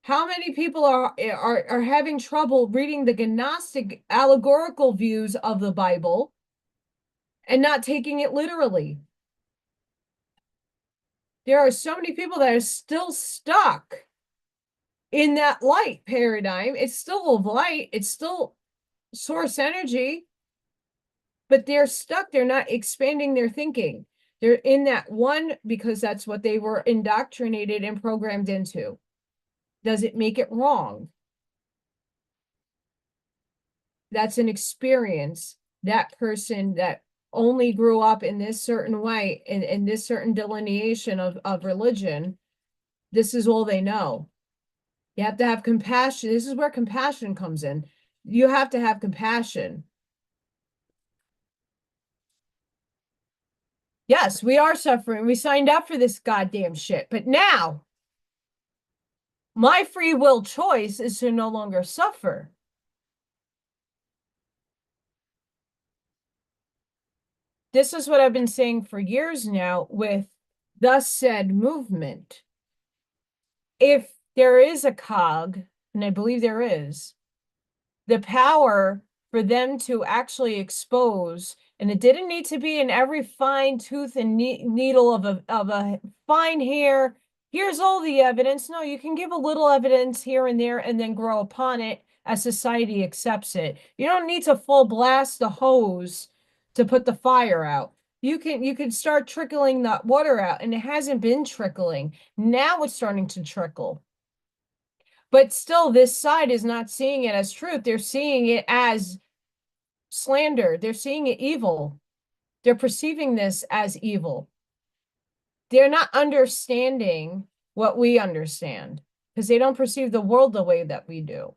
[SPEAKER 1] How many people are having trouble reading the Gnostic allegorical views of the Bible and not taking it literally? There are so many people that are still stuck in that light paradigm. It's still of light, it's still source energy, but they're stuck. They're not expanding their thinking. They're in that one because that's what they were indoctrinated and programmed into. Does it make it wrong? That's an experience. That person that only grew up in this certain way, in this certain delineation of religion, this is all they know. You have to have compassion. This is where compassion comes in. You have to have compassion. Yes, we are suffering. We signed up for this goddamn shit. But now, my free will choice is to no longer suffer. This is what I've been saying for years now with thus said movement. If there is a cog, and I believe there is, the power for them to actually expose, and it didn't need to be in every fine tooth and needle of a fine hair. Here's all the evidence. No, you can give a little evidence here and there and then grow upon it as society accepts it. You don't need to full blast the hose to put the fire out. You can start trickling that water out, and it hasn't been trickling. Now it's starting to trickle. But still, this side is not seeing it as truth. They're seeing it as slander. They're seeing it evil. They're perceiving this as evil. They're not understanding what we understand because they don't perceive the world the way that we do.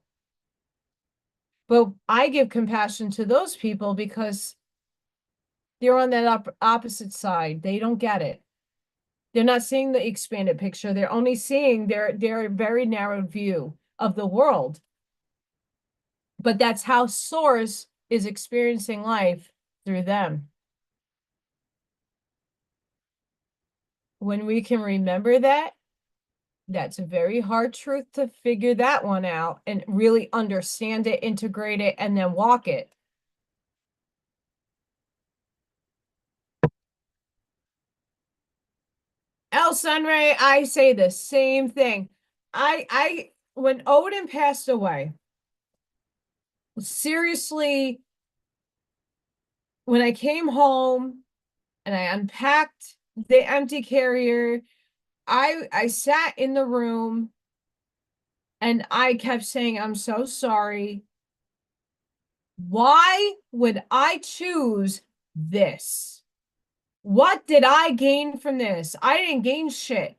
[SPEAKER 1] But I give compassion to those people because they're on that opposite side. They don't get it. They're not seeing the expanded picture. They're only seeing their very narrow view of the world. But that's how Source is experiencing life through them. When we can remember that, that's a very hard truth to figure that one out and really understand it, integrate it, and then walk it. El Sunray, I say the same thing. When Odin passed away, seriously, when I came home and I unpacked the empty carrier, I sat in the room and I kept saying, I'm so sorry. Why would I choose this? What did I gain from this? I didn't gain shit.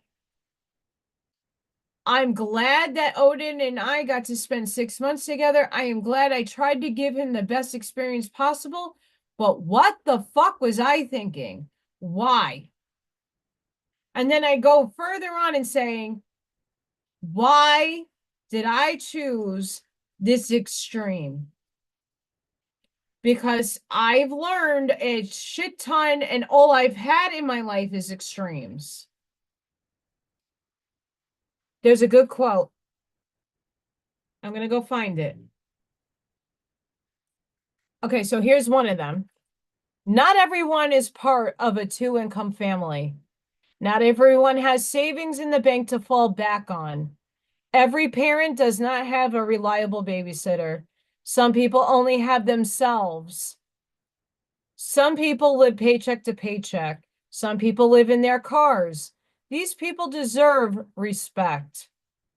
[SPEAKER 1] I'm glad that Odin and I got to spend 6 months together. I am glad I tried to give him the best experience possible. But what the fuck was I thinking? Why? And then I go further on and saying, why did I choose this extreme? Because I've learned a shit ton and all I've had in my life is extremes. There's a good quote. I'm going to go find it. Okay, so here's one of them. Not everyone is part of a two-income family. Not everyone has savings in the bank to fall back on. Every parent does not have a reliable babysitter. Some people only have themselves. Some people live paycheck to paycheck. Some people live in their cars. These people deserve respect.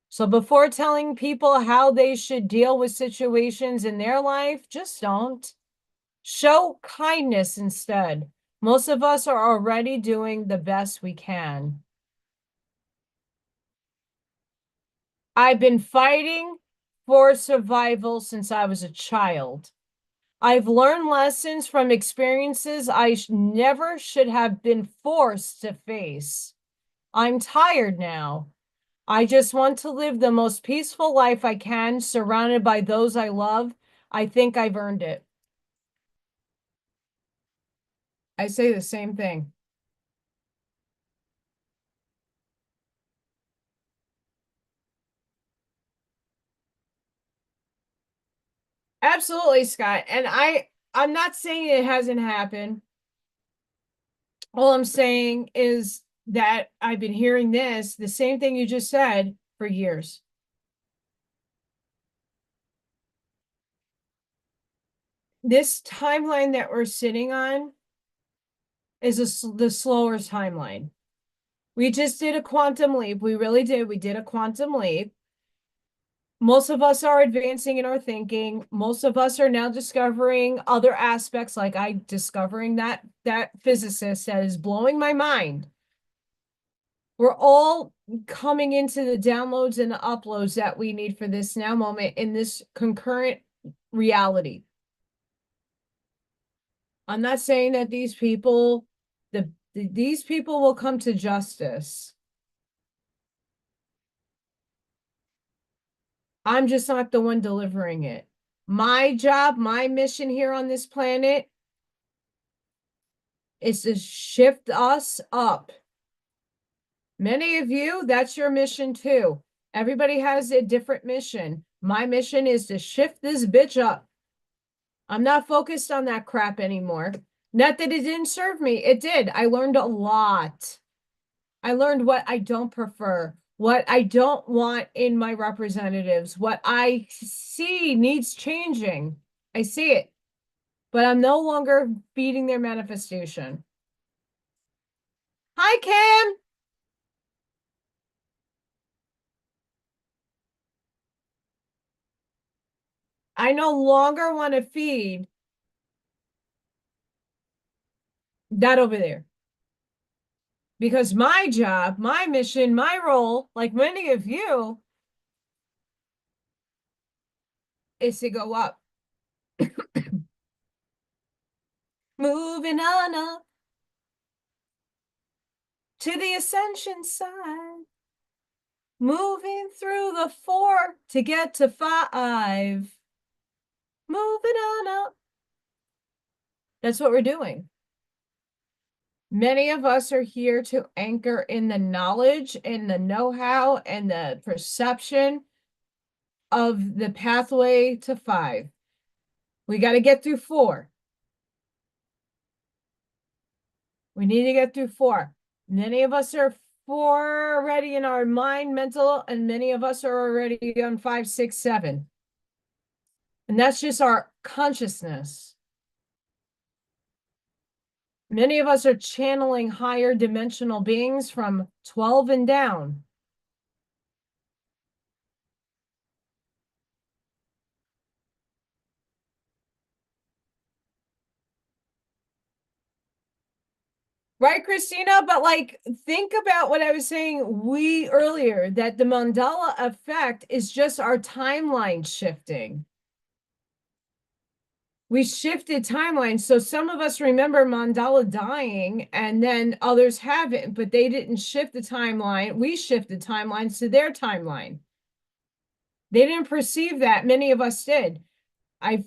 [SPEAKER 1] So before telling people how they should deal with situations in their life, just don't. Show kindness instead. Most of us are already doing the best we can. I've been fighting for survival since I was a child. I've learned lessons from experiences I never should have been forced to face. I'm tired now. I just want to live the most peaceful life I can, surrounded by those I love. I think I've earned it. I say the same thing. Absolutely, Scott. And I'm not saying it hasn't happened. All I'm saying is that I've been hearing the same thing you just said, for years. This timeline that we're sitting on is the slower timeline. We just did a quantum leap. We really did. We did a quantum leap. Most of us are advancing in our thinking. Most of us are now discovering other aspects, like I discovering that physicist that is blowing my mind. We're all coming into the downloads and the uploads that we need for this now moment in this concurrent reality. I'm not saying that these people will come to justice. I'm just not the one delivering it. My job, my mission here on this planet is to shift us up. Many of you, that's your mission too. Everybody has a different mission. My mission is to shift this bitch up. I'm not focused on that crap anymore. Not that it didn't serve me. It did. I learned a lot. I learned what I don't prefer, what I don't want in my representatives, what I see needs changing. I see it, but I'm no longer feeding their manifestation. Hi, Cam. I no longer want to feed that over there because my job, my mission, my role, like many of you, is to go up. Moving on up to the ascension side. Moving through the 4 to get to 5. Moving on up. That's what we're doing. Many of us are here to anchor in the knowledge and the know-how and the perception of the pathway to 5. We got to get through 4. We need to get through 4. Many of us are 4 already in our mind, mental, and many of us are already on 5, 6, 7. And that's just our consciousness. Many of us are channeling higher dimensional beings from 12 and down. Right, Christina? But like, think about what I was saying earlier, that the mandala effect is just our timeline shifting. We shifted timelines. So some of us remember Mandala dying and then others haven't, but they didn't shift the timeline. We shifted timelines to their timeline. They didn't perceive that. Many of us did. I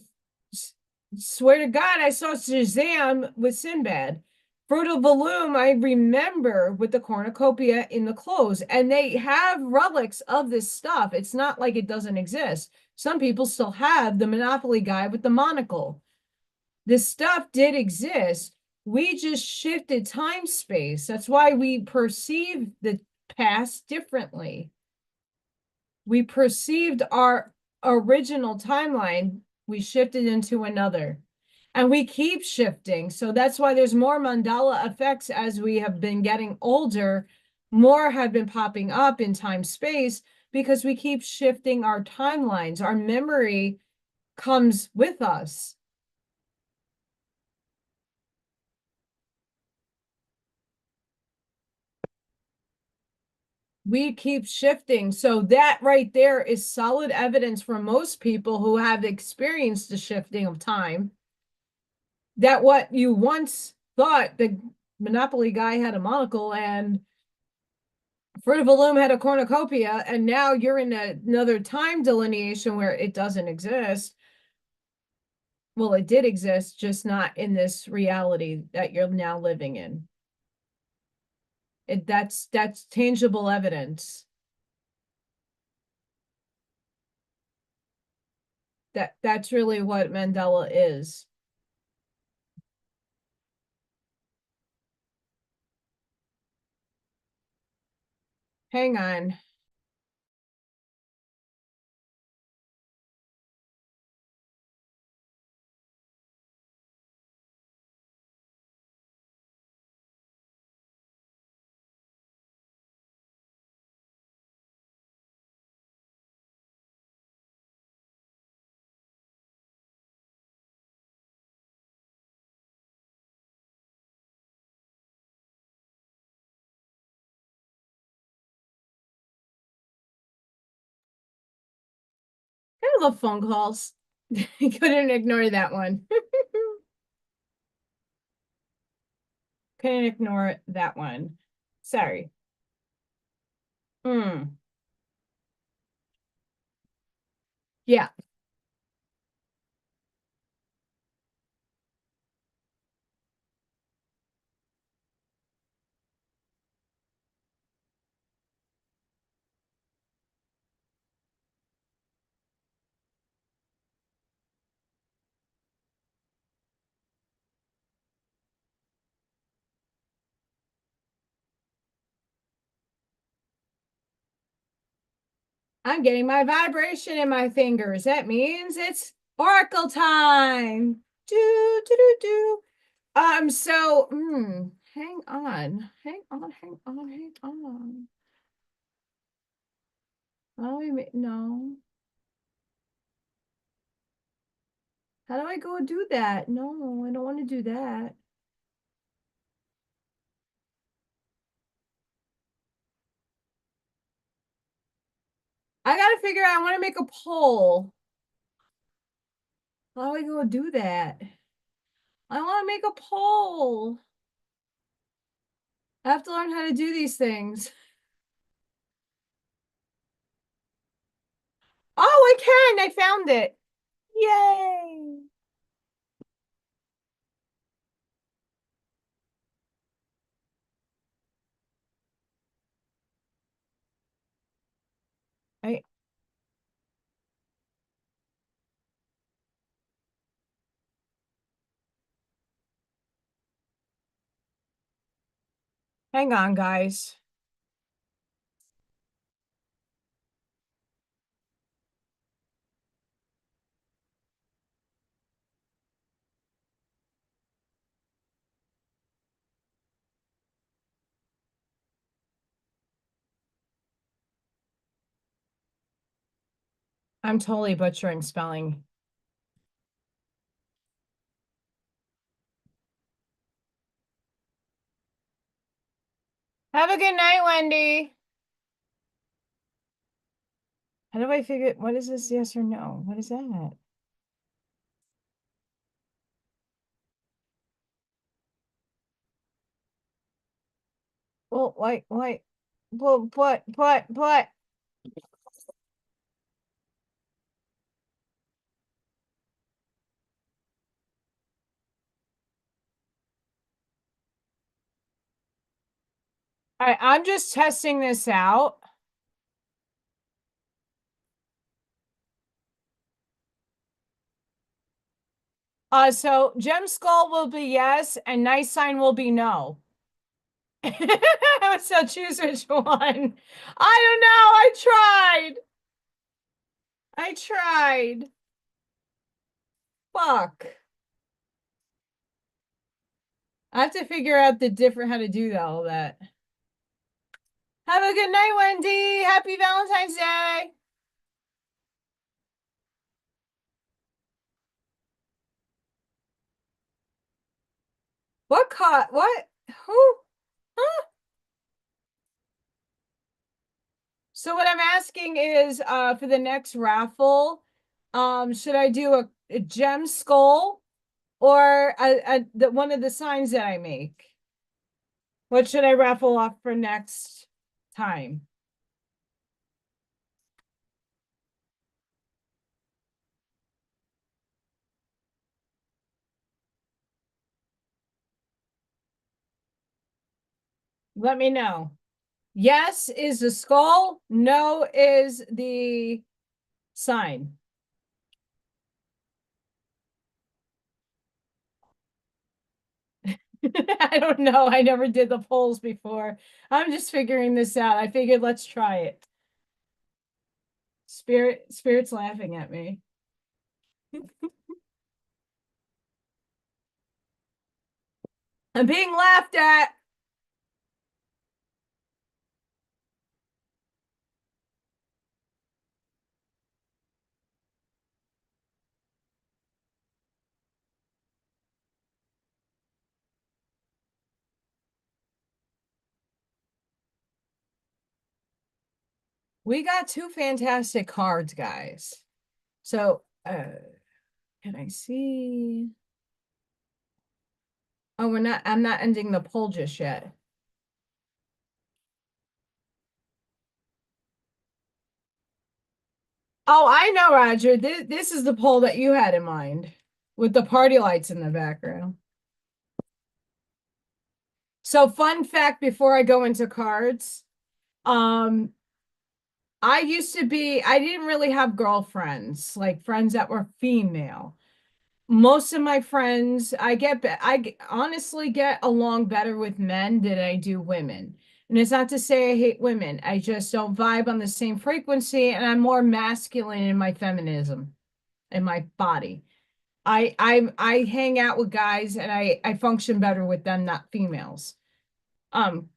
[SPEAKER 1] swear to God, I saw Shazam with Sinbad. Fruit of the Loom, I remember with the cornucopia in the clothes, and they have relics of this stuff. It's not like it doesn't exist. Some people still have the Monopoly guy with the monocle. This stuff did exist. We just shifted time space. That's why we perceive the past differently. We perceived our original timeline, we shifted into another. And we keep shifting. So that's why there's more mandala effects as we have been getting older. More have been popping up in time space because we keep shifting our timelines. Our memory comes with us. We keep shifting. So that right there is solid evidence for most people who have experienced the shifting of time that what you once thought the Monopoly guy had a monocle and Fruit of a Loom had a cornucopia, and now you're in another time delineation where it doesn't exist. Well, it did exist, just not in this reality that you're now living in. That's tangible evidence. That's really what Mandela is. Hang on. I love phone calls. I couldn't ignore that one. Couldn't ignore that one. Sorry. Hmm. Yeah. I'm getting my vibration in my fingers. That means it's Oracle time. Do do do do. Hang on. Hang on, hang on, hang on. Oh, no. How do I go do that? No, I don't want to do that. I gotta figure out, I want to make a poll. How do I go do that? I want to make a poll. I have to learn how to do these things. Oh, I can. I found it. Yay. I hang on, guys. I'm totally butchering spelling. Have a good night, Wendy. How do I figure what is this? Yes or no? What is that? Well, like, well, but. All right, I'm just testing this out. So Gem Skull will be yes, and Nice Sign will be no. So choose which one. I don't know. I tried. I tried. Fuck. I have to figure out the different how to do all that. Have a good night, Wendy. Happy Valentine's Day. What caught? What? Who? Huh? So what I'm asking is, for the next raffle, should I do a gem skull or one of the signs that I make? What should I raffle off for next time? Let me know. Yes is the skull, no is the sign. I don't know. I never did the polls before. I'm just figuring this out. I figured let's try it. Spirit's laughing at me. I'm being laughed at. We got two fantastic cards, guys. So, can I see? Oh, I'm not ending the poll just yet. Oh, I know, Roger. This is the poll that you had in mind with the party lights in the background. So, fun fact before I go into cards, um, I didn't really have girlfriends, like friends that were female. Most of my friends, honestly get along better with men than I do women. And it's not to say I hate women. I just don't vibe on the same frequency, and I'm more masculine in my feminism, in my body. I hang out with guys, and I function better with them, not females. Um,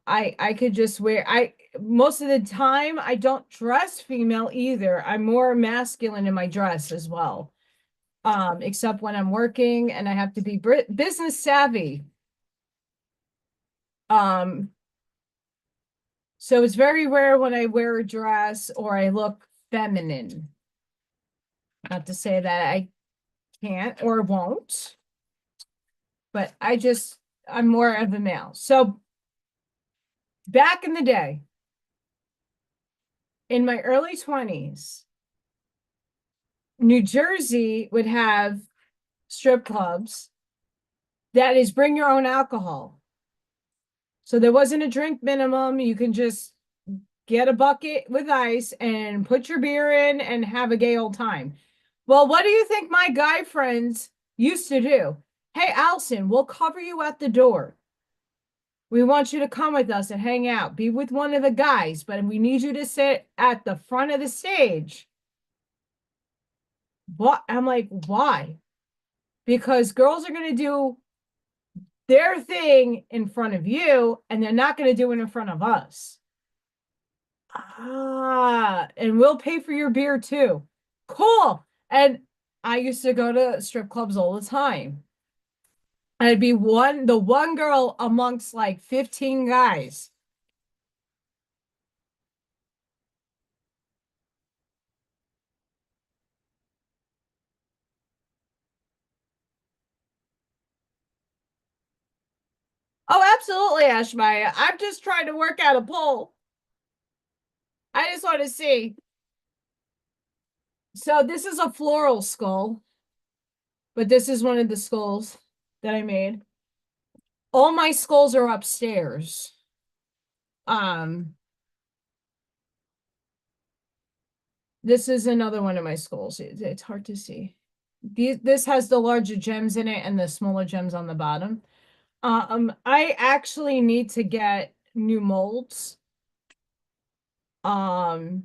[SPEAKER 1] I could just wear I most of the time I don't dress female either. I'm more masculine in my dress as well. Except when I'm working and I have to be business savvy. Um, so it's very rare when I wear a dress or I look feminine. Not to say that I can't or won't, but I'm more of a male. So back in the day, in my early 20s, New Jersey would have strip clubs that is bring your own alcohol. So there wasn't a drink minimum. You can just get a bucket with ice and put your beer in and have a gay old time. Well, what do you think my guy friends used to do? Hey, Allison, we'll cover you at the door. We want you to come with us and hang out. Be with one of the guys, but we need you to sit at the front of the stage. What? I'm like, why? Because girls are going to do their thing in front of you and they're not going to do it in front of us. Ah, and we'll pay for your beer too. Cool. And I used to go to strip clubs all the time. I'd be the one girl amongst like 15 guys. Oh, absolutely, Ashmaya. I'm just trying to work out a poll. I just want to see. So this is a floral skull, but this is one of the skulls that I made. All my skulls are upstairs. Um, this is another one of my skulls. It's hard to see. This has the larger gems in it and the smaller gems on the bottom. I actually need to get new molds. Um,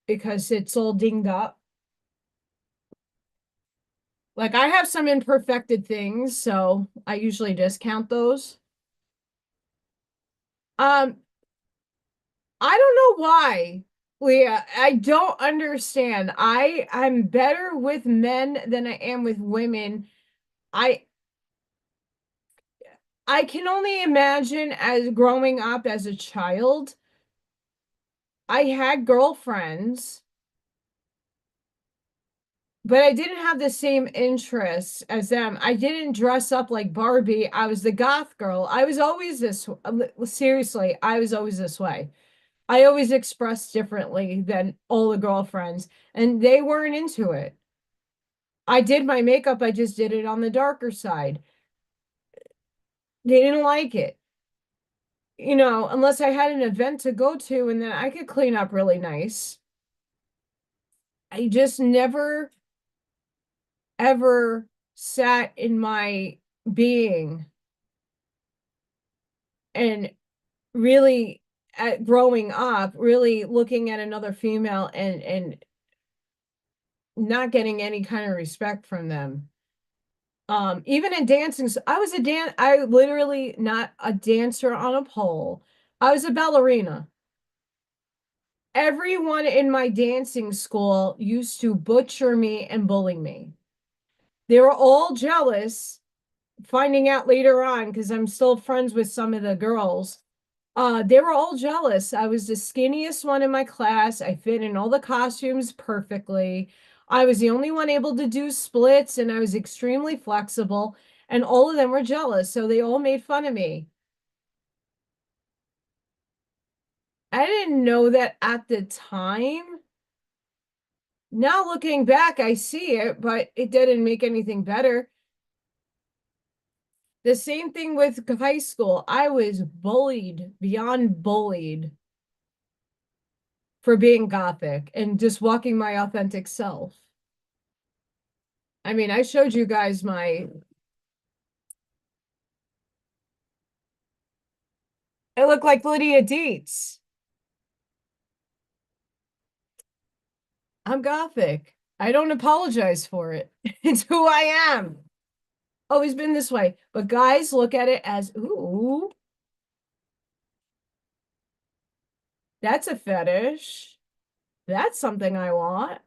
[SPEAKER 1] because it's all dinged up. Like I have some imperfected things, so I usually discount those. Um, I don't know why, Leah. I don't understand. I'm better with men than I am with women. I I can only imagine as growing up as a child, I had girlfriends, but I didn't have the same interests as them. I didn't dress up like Barbie. I was the goth girl. I was always this, seriously, I was always this way. I always expressed differently than all the girlfriends, and they weren't into it. I did my makeup, I just did it on the darker side. They didn't like it, unless I had an event to go to and then I could clean up really nice. I just never, ever sat in my being and really at growing up, really looking at another female and not getting any kind of respect from them. Even in dancing, I literally not a dancer on a pole. I was a ballerina. Everyone in my dancing school used to butcher me and bully me. They were all jealous, finding out later on, because I'm still friends with some of the girls. They were all jealous. I was the skinniest one in my class. I fit in all the costumes perfectly. I was the only one able to do splits, and I was extremely flexible, and all of them were jealous, so they all made fun of me. I didn't know that at the time. Now looking back, I see it, but it didn't make anything better. The same thing with high school. I was bullied beyond bullied for being gothic and just walking my authentic self. I mean, I showed you guys I look like Lydia Dietz. I'm gothic. I don't apologize for it. It's who I am. Always been this way. But guys look at it as, ooh, that's a fetish. That's something I want.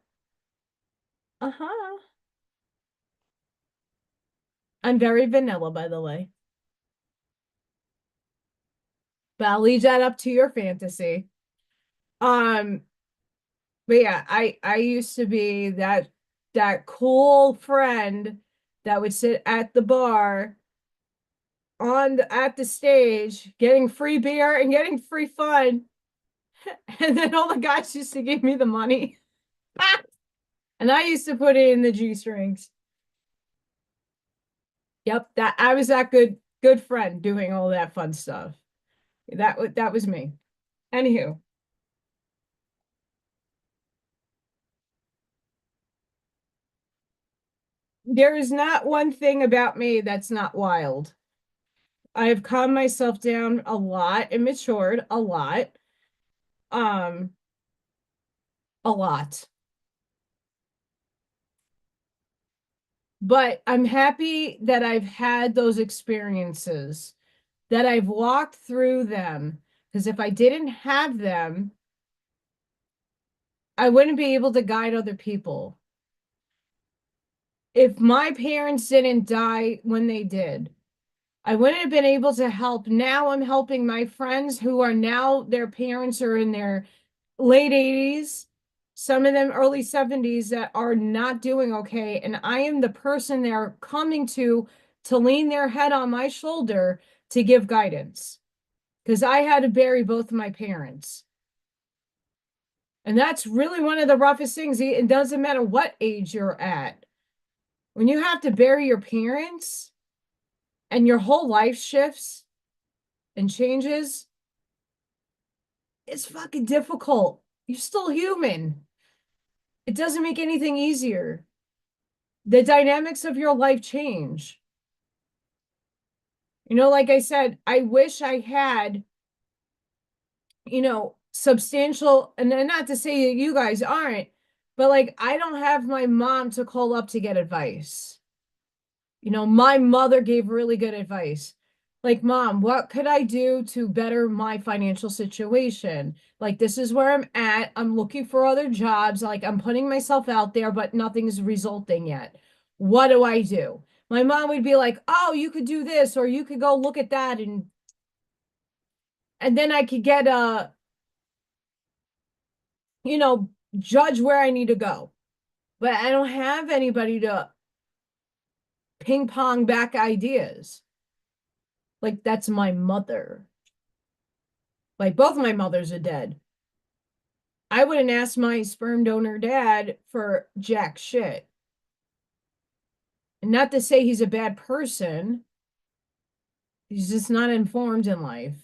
[SPEAKER 1] Uh-huh. I'm very vanilla, by the way. But I'll leave that up to your fantasy. Um, but yeah, I used to be that cool friend that would sit at the bar at the stage getting free beer and getting free fun. And then all the guys used to give me the money. And I used to put it in the G strings. Yep, that I was that good friend doing all that fun stuff. That was me. Anywho, there is not one thing about me that's not wild. I've calmed myself down a lot and matured a lot. Um, a lot. But I'm happy that I've had those experiences, that I've walked through them. Because if I didn't have them, I wouldn't be able to guide other people. If my parents didn't die when they did, I wouldn't have been able to help. Now I'm helping my friends who are now their parents are in their late 80s, some of them early 70s that are not doing okay. And I am the person they're coming to lean their head on my shoulder to give guidance. Because I had to bury both of my parents. And that's really one of the roughest things. It doesn't matter what age you're at. When you have to bury your parents and your whole life shifts and changes, it's fucking difficult. You're still human. It doesn't make anything easier. The dynamics of your life change. Like I said, I wish I had, substantial, and not to say that you guys aren't, but like I don't have my mom to call up to get advice. My mother gave really good advice. Like, Mom, what could I do to better my financial situation? Like, this is where I'm at. I'm looking for other jobs. Like, I'm putting myself out there, but nothing's resulting yet. What do I do? My mom would be like, "Oh, you could do this, or you could go look at that," and then I could get you know, judge where I need to go. But I don't have anybody to ping pong back ideas. Like that's my mother. Like both my mothers are dead. I wouldn't ask my sperm donor dad for jack shit. And not to say he's a bad person. He's just not informed in life.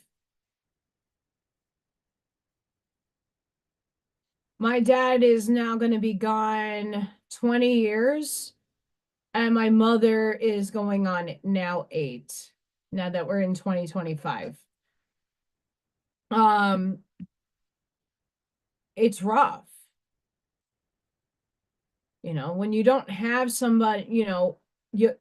[SPEAKER 1] My dad is now going to be gone 20 years, and my mother is going on now 8, now that we're in 2025. Um, it's rough. When you don't have somebody, you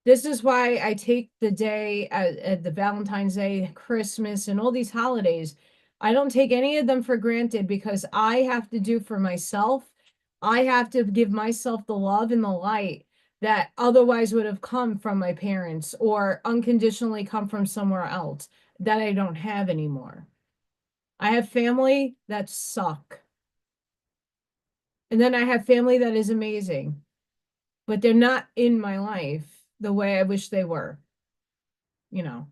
[SPEAKER 1] this is why I take the day at the Valentine's Day, Christmas, and all these holidays. I don't take any of them for granted because I have to do for myself. I have to give myself the love and the light that otherwise would have come from my parents or unconditionally come from somewhere else that I don't have anymore. I have family that suck. And then I have family that is amazing, but they're not in my life the way I wish they were, you know.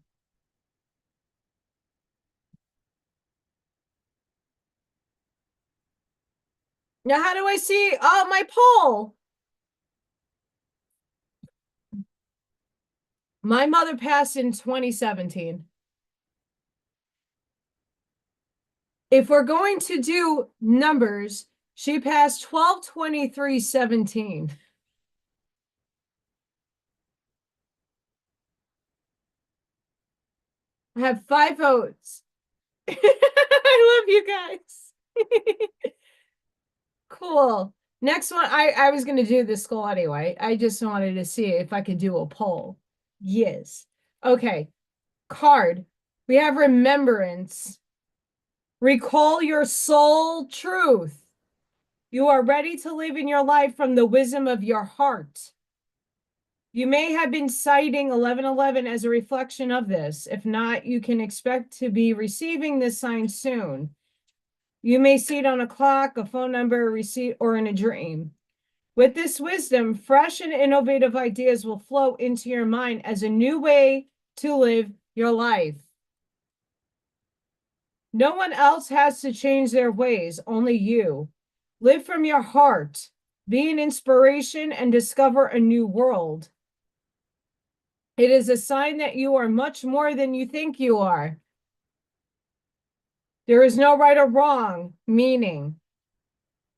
[SPEAKER 1] Now, how do I see my poll? My mother passed in 2017. If we're going to do numbers, she passed 12/23/17. I have 5 votes. I love you guys. Cool. Next one, I was going to do this skull anyway. I just wanted to see if I could do a poll. Yes. Okay. Card. We have remembrance. Recall your soul truth. You are ready to live in your life from the wisdom of your heart. You may have been citing 1111 as a reflection of this. If not, you can expect to be receiving this sign soon. You may see it on a clock, a phone number, a receipt, or in a dream. With this wisdom, fresh and innovative ideas will flow into your mind as a new way to live your life. No one else has to change their ways, only you. Live from your heart, be an inspiration, and discover a new world. It is a sign that you are much more than you think you are. There is no right or wrong meaning,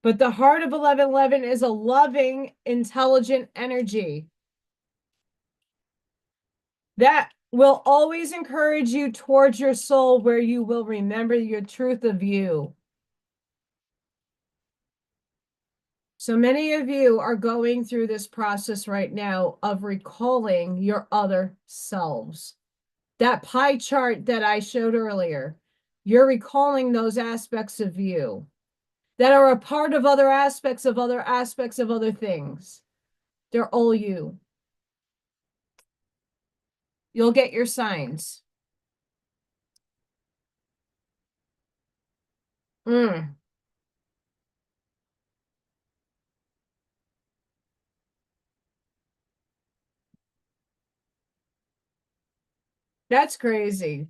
[SPEAKER 1] but the heart of 1111 is a loving, intelligent energy that will always encourage you towards your soul, where you will remember your truth of you. So many of you are going through this process right now of recalling your other selves. That pie chart that I showed earlier, you're recalling those aspects of you that are a part of other aspects of other aspects of other things. They're all you. You'll get your signs. That's crazy.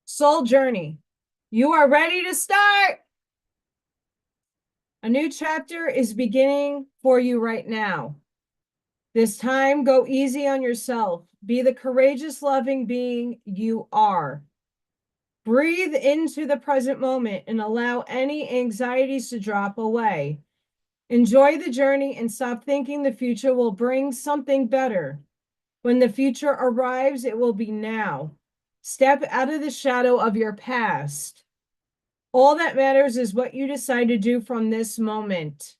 [SPEAKER 1] Soul journey. You are ready to start. A new chapter is beginning for you right now. This time, go easy on yourself. Be the courageous, loving being you are. Breathe into the present moment and allow any anxieties to drop away. Enjoy the journey and stop thinking the future will bring something better. When the future arrives, it will be now. Step out of the shadow of your past. All that matters is what you decide to do from this moment.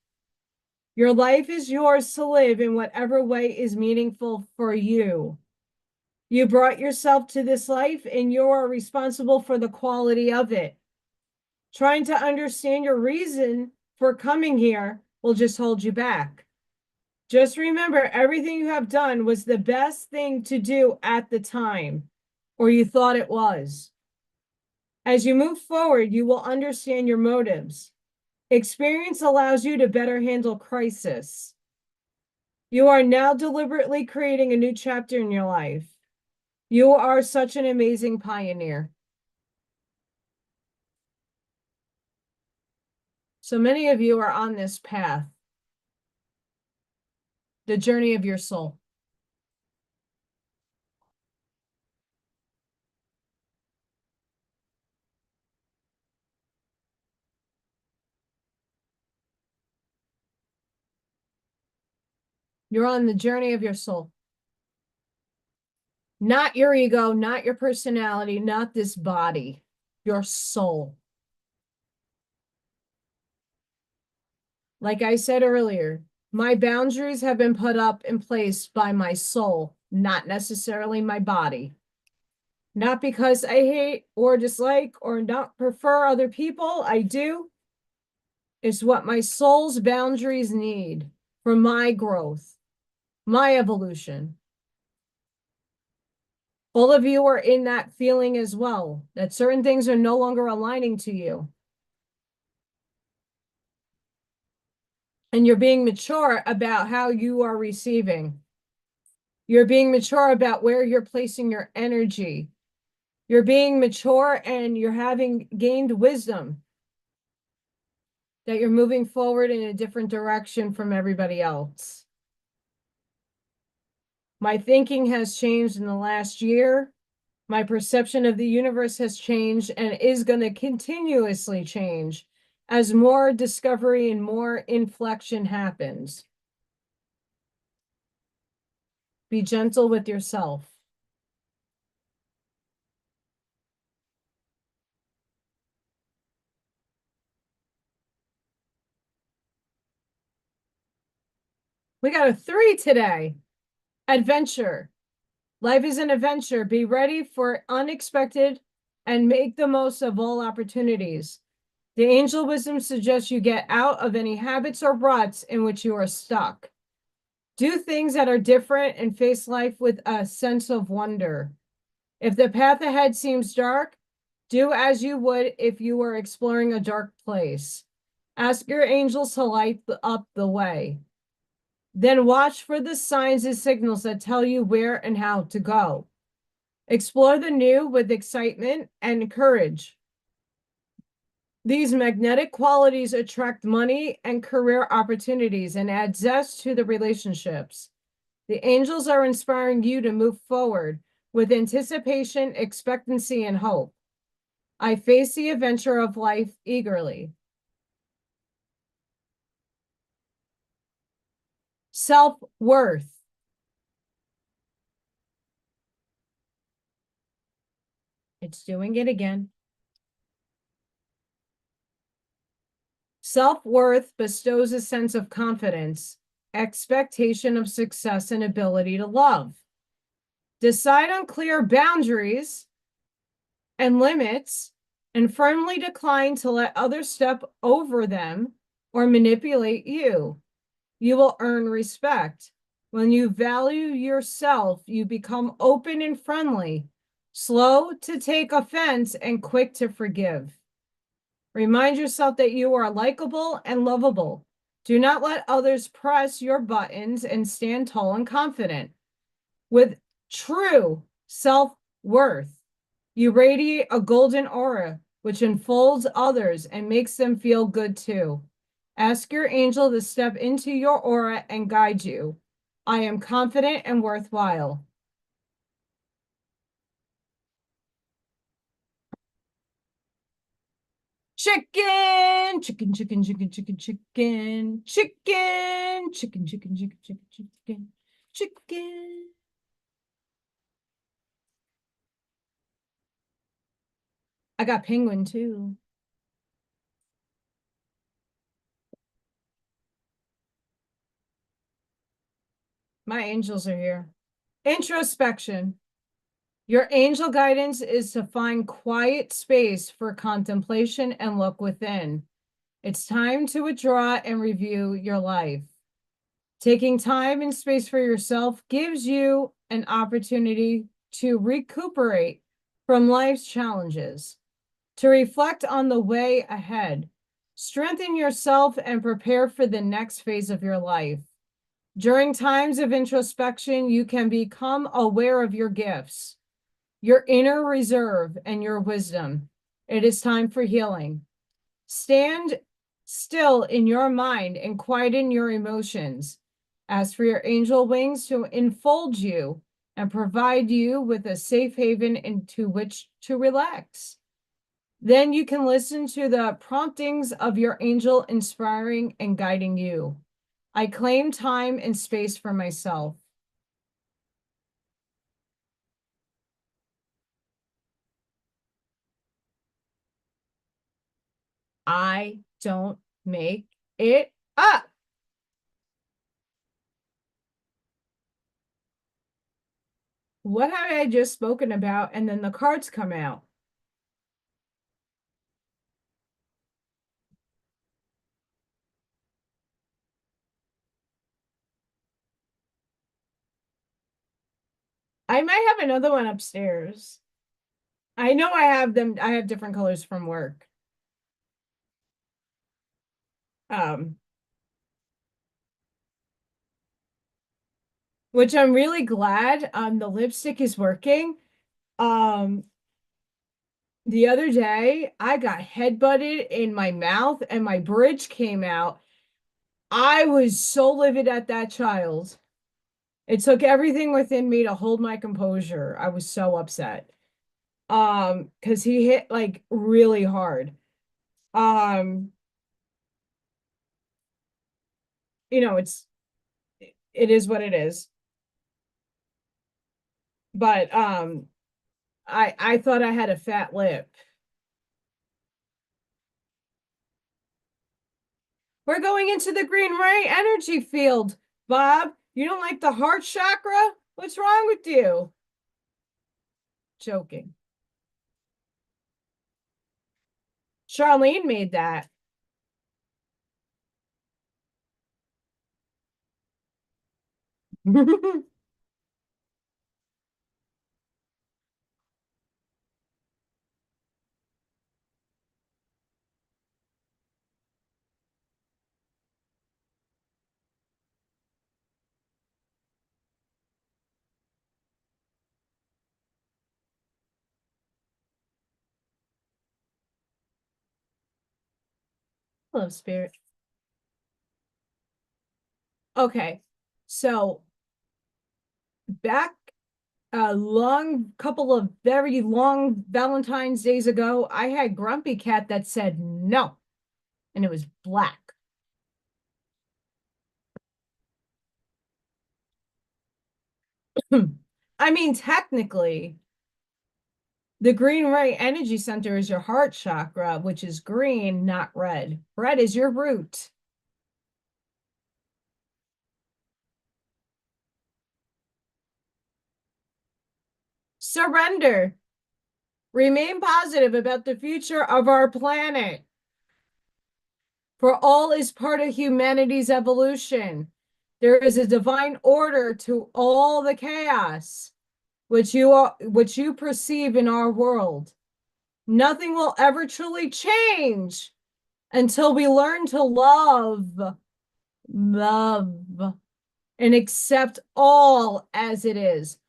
[SPEAKER 1] Your life is yours to live in whatever way is meaningful for you. You brought yourself to this life and you are responsible for the quality of it. Trying to understand your reason for coming here will just hold you back. Just remember, everything you have done was the best thing to do at the time, or you thought it was. As you move forward, you will understand your motives. Experience allows you to better handle crisis. You are now deliberately creating a new chapter in your life. You are such an amazing pioneer. So many of you are on this path, the journey of your soul. You're on the journey of your soul. Not your ego, not your personality, not this body, your soul. Like I said earlier, my boundaries have been put up in place by my soul, not necessarily my body. Not because I hate or dislike or not prefer other people, I do. It's what my soul's boundaries need for my growth, my evolution. All of you are in that feeling as well, that certain things are no longer aligning to you. And you're being mature about how you are receiving. You're being mature about where you're placing your energy. You're being mature and you're having gained wisdom that you're moving forward in a different direction from everybody else. My thinking has changed in the last year. My perception of the universe has changed and is going to continuously change as more discovery and more inflection happens. Be gentle with yourself. We got a 3 today. Adventure. Life is an adventure. Be ready for unexpected and make the most of all opportunities. The angel wisdom suggests you get out of any habits or ruts in which you are stuck. Do things that are different and face life with a sense of wonder. If the path ahead seems dark, do as you would if you were exploring a dark place. Ask your angels to light up the way. Then watch for the signs and signals that tell you where and how to go. Explore the new with excitement and courage. These magnetic qualities attract money and career opportunities and add zest to the relationships. The angels are inspiring you to move forward with anticipation, expectancy, and hope. I face the adventure of life eagerly. Self-worth. It's doing it again. Self-worth bestows a sense of confidence, expectation of success, and ability to love. Decide on clear boundaries and limits and firmly decline to let others step over them or manipulate you. You will earn respect. When you value yourself, you become open and friendly, slow to take offense, and quick to forgive. Remind yourself that you are likable and lovable. Do not let others press your buttons and stand tall and confident. With true self-worth, you radiate a golden aura, which enfolds others and makes them feel good too. Ask your angel to step into your aura and guide you. I am confident and worthwhile. Chicken, chicken, chicken, chicken, chicken, chicken, chicken, chicken, chicken, chicken, chicken, chicken, chicken. I got penguin too. My angels are here. Introspection. Your angel guidance is to find quiet space for contemplation and look within. It's time to withdraw and review your life. Taking time and space for yourself gives you an opportunity to recuperate from life's challenges, to reflect on the way ahead, strengthen yourself, and prepare for the next phase of your life. During times of introspection, you can become aware of your gifts, your inner reserve, and your wisdom. It is time for healing. Stand still in your mind and quieten your emotions. Ask for your angel wings to enfold you and provide you with a safe haven into which to relax. Then you can listen to the promptings of your angel inspiring and guiding you. I claim time and space for myself. I don't make it up. What have I just spoken about? And then the cards come out. I might have another one upstairs. I know I have them. I have different colors from work. Um, which I'm really glad the lipstick is working. Um, the other day I got headbutted in my mouth and my bridge came out. I was so livid at that child. It took everything within me to hold my composure. I was so upset. Because he hit like really hard. Um, you know, it is what it is. But I thought I had a fat lip. We're going into the green ray energy field, Bob. You don't like the heart chakra? What's wrong with you? Joking. Charlene made that. Love spirit. Okay. So back a long couple of very long Valentine's days ago, I had Grumpy Cat that said no, and it was black. I mean, technically, the green ray energy center is your heart chakra, which is green, not red. Red is your root. Surrender. Remain positive about the future of our planet, for all is part of humanity's evolution. There is a divine order to all the chaos which you perceive in our world. Nothing will ever truly change until we learn to love, and accept all as it is.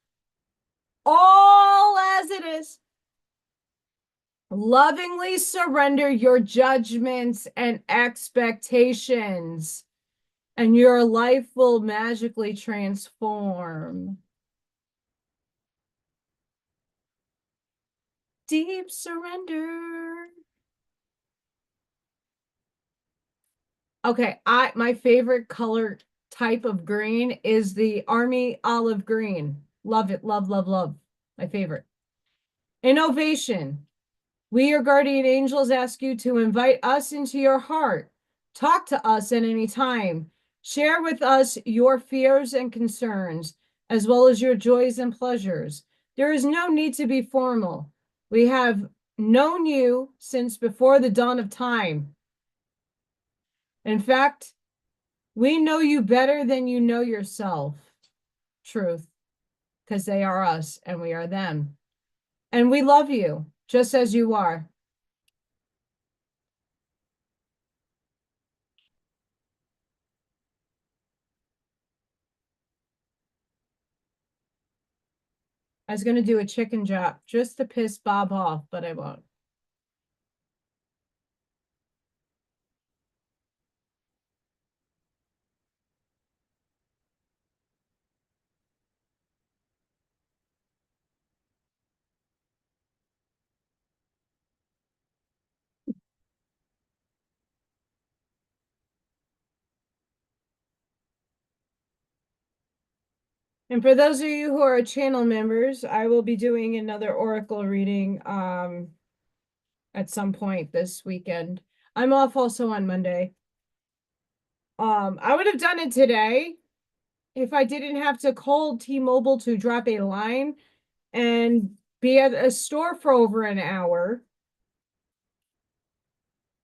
[SPEAKER 1] All as it is. Lovingly surrender your judgments and expectations, and your life will magically transform. Deep surrender. Okay, my favorite color type of green is the army olive green. Love it, love, love, love. My favorite. Innovation. We, your guardian angels, ask you to invite us into your heart. Talk to us at any time. Share with us your fears and concerns, as well as your joys and pleasures. There is no need to be formal. We have known you since before the dawn of time. In fact, we know you better than you know yourself. Truth, because they are us and we are them. And we love you just as you are. I was going to do a chicken drop just to piss Bob off, but I won't. And for those of you who are channel members, I will be doing another oracle reading at some point this weekend. I'm off also on Monday. I would have done it today if I didn't have to call T-Mobile to drop a line and be at a store for over an hour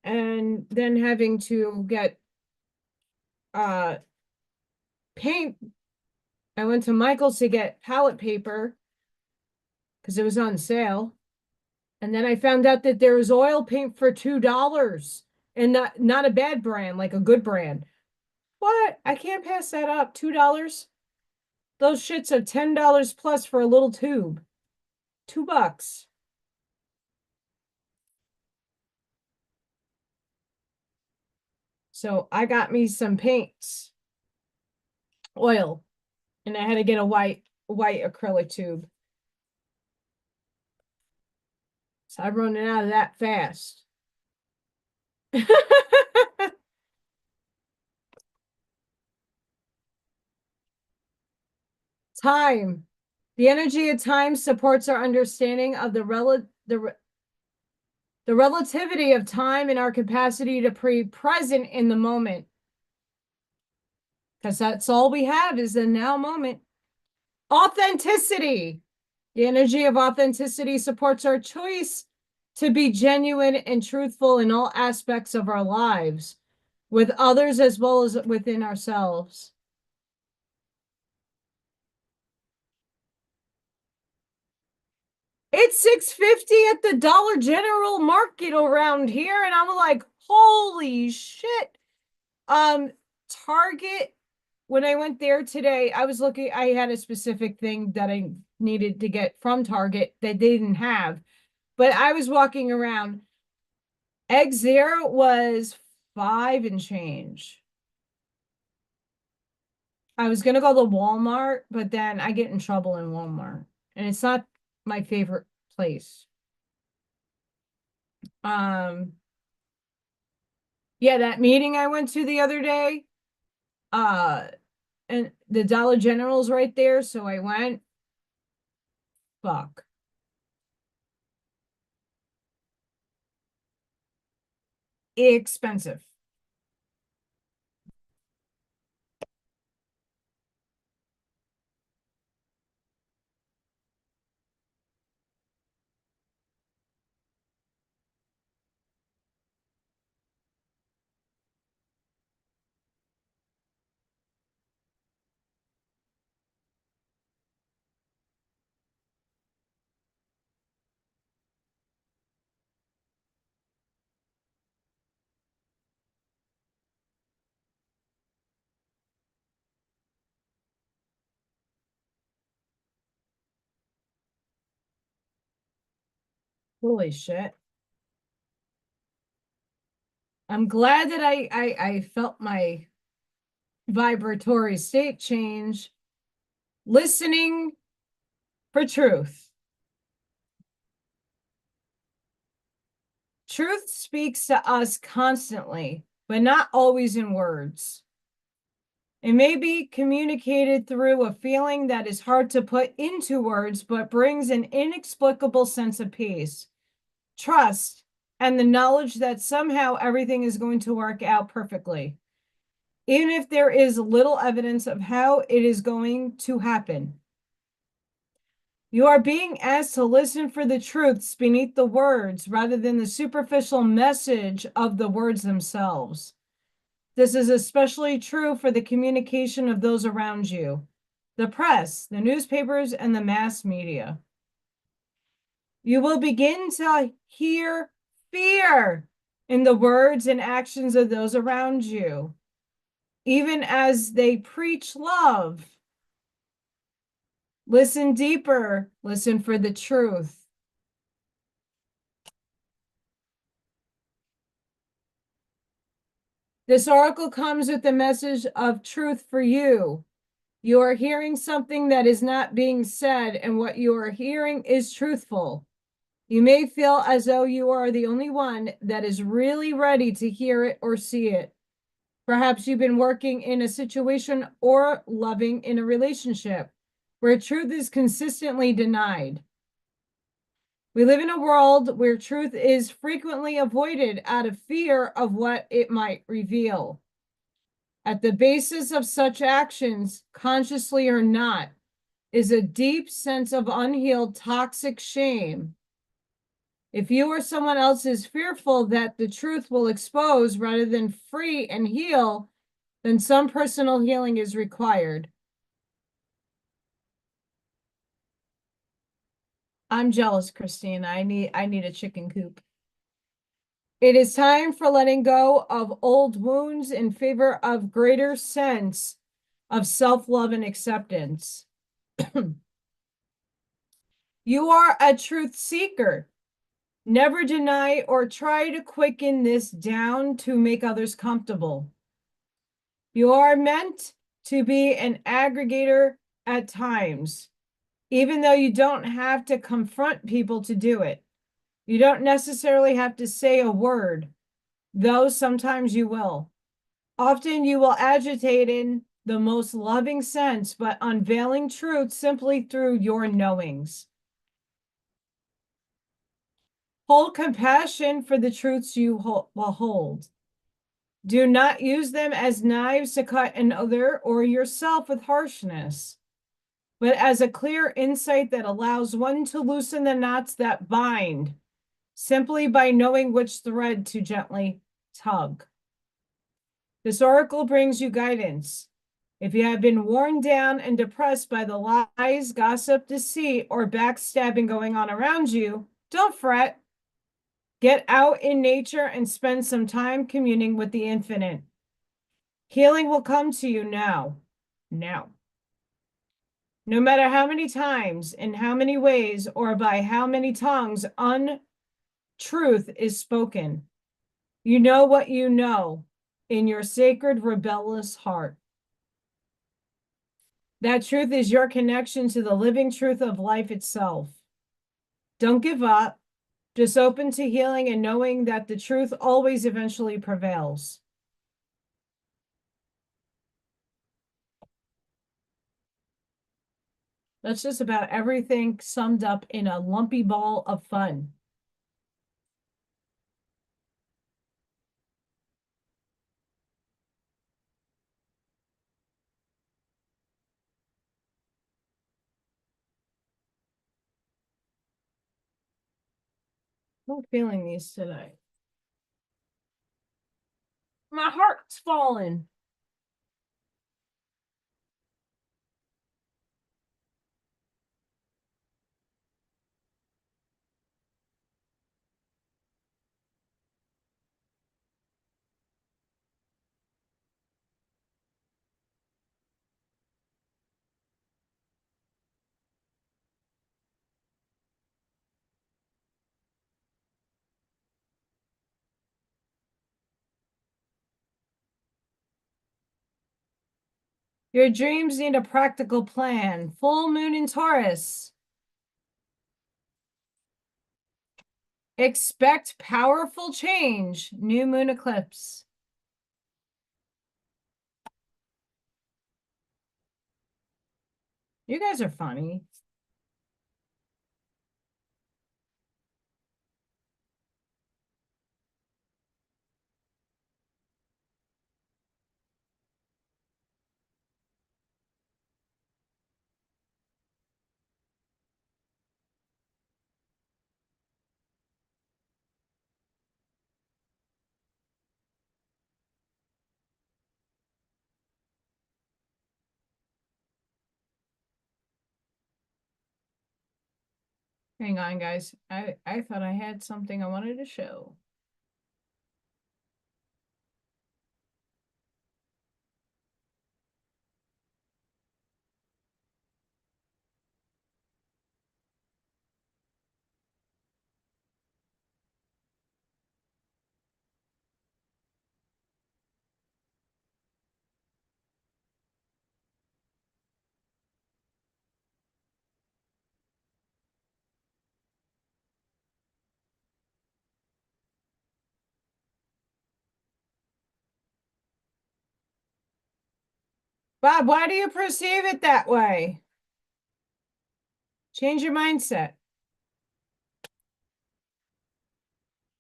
[SPEAKER 1] and then having to get paint. I went to Michael's to get palette paper because it was on sale. And then I found out that there was oil paint for $2 and not a bad brand, like a good brand. What? I can't pass that up. $2? Those shits are $10 plus for a little tube. $2. So I got me some paints, oil, and I had to get a white acrylic tube. So I'm running out of that fast. Time. The energy of time supports our understanding of the relativity of time and our capacity to be present in the moment. Because that's all we have is the now moment. Authenticity. The energy of authenticity supports our choice to be genuine and truthful in all aspects of our lives, with others as well as within ourselves. It's $6.50 at the Dollar General Market around here, and I'm like, holy shit. Target, when I went there today, I was looking, I had a specific thing that I needed to get from Target that they didn't have. But I was walking around. Eggs there was 5 and change. I was gonna go to Walmart, but then I get in trouble in Walmart. And it's not my favorite place. Yeah, that meeting I went to the other day, uh, and the Dollar General's right there, so I went. Fuck. Expensive. Holy shit. I'm glad that I felt my vibratory state change listening for truth. Truth speaks to us constantly, but not always in words. It may be communicated through a feeling that is hard to put into words, but brings an inexplicable sense of peace, trust, and the knowledge that somehow everything is going to work out perfectly. even if there is little evidence of how it is going to happen. You are being asked to listen for the truths beneath the words rather than the superficial message of the words themselves. This is especially true for the communication of those around you, the press, the newspapers, and the mass media. You will begin to hear fear in the words and actions of those around you, even as they preach love. Listen deeper, listen for the truth. This oracle comes with the message of truth for you. You are hearing something that is not being said, and what you are hearing is truthful. You may feel as though you are the only one that is really ready to hear it or see it. Perhaps you've been working in a situation or loving in a relationship where truth is consistently denied. We live in a world where truth is frequently avoided out of fear of what it might reveal. At the basis of such actions, consciously or not, is a deep sense of unhealed toxic shame. If you or someone else is fearful that the truth will expose rather than free and heal, then some personal healing is required. I'm jealous, Christine. I need a chicken coop. It is time for letting go of old wounds in favor of greater sense of self-love and acceptance. You are a truth seeker. Never deny or try to quicken this down to make others comfortable. You are meant to be an aggregator at times, even though you don't have to confront people to do it. You don't necessarily have to say a word, though sometimes you will. Often you will agitate in the most loving sense, but unveiling truth simply through your knowings. Hold compassion for the truths you will hold. Do not use them as knives to cut another or yourself with harshness, but as a clear insight that allows one to loosen the knots that bind, simply by knowing which thread to gently tug. This oracle brings you guidance. If you have been worn down and depressed by the lies, gossip, deceit, or backstabbing going on around you, don't fret. Get out in nature and spend some time communing with the infinite. Healing will come to you now. Now. No matter how many times, in how many ways, or by how many tongues untruth is spoken, you know what you know in your sacred, rebellious heart. That truth is your connection to the living truth of life itself. Don't give up. Just open to healing and knowing that the truth always eventually prevails. That's just about everything summed up in a lumpy ball of fun. I'm feeling these today. My heart's falling. Your dreams need a practical plan. Full moon in Taurus. Expect powerful change. New moon eclipse. You guys are funny. Hang on, guys. I thought I had something I wanted to show. Bob, why do you perceive it that way? Change your mindset.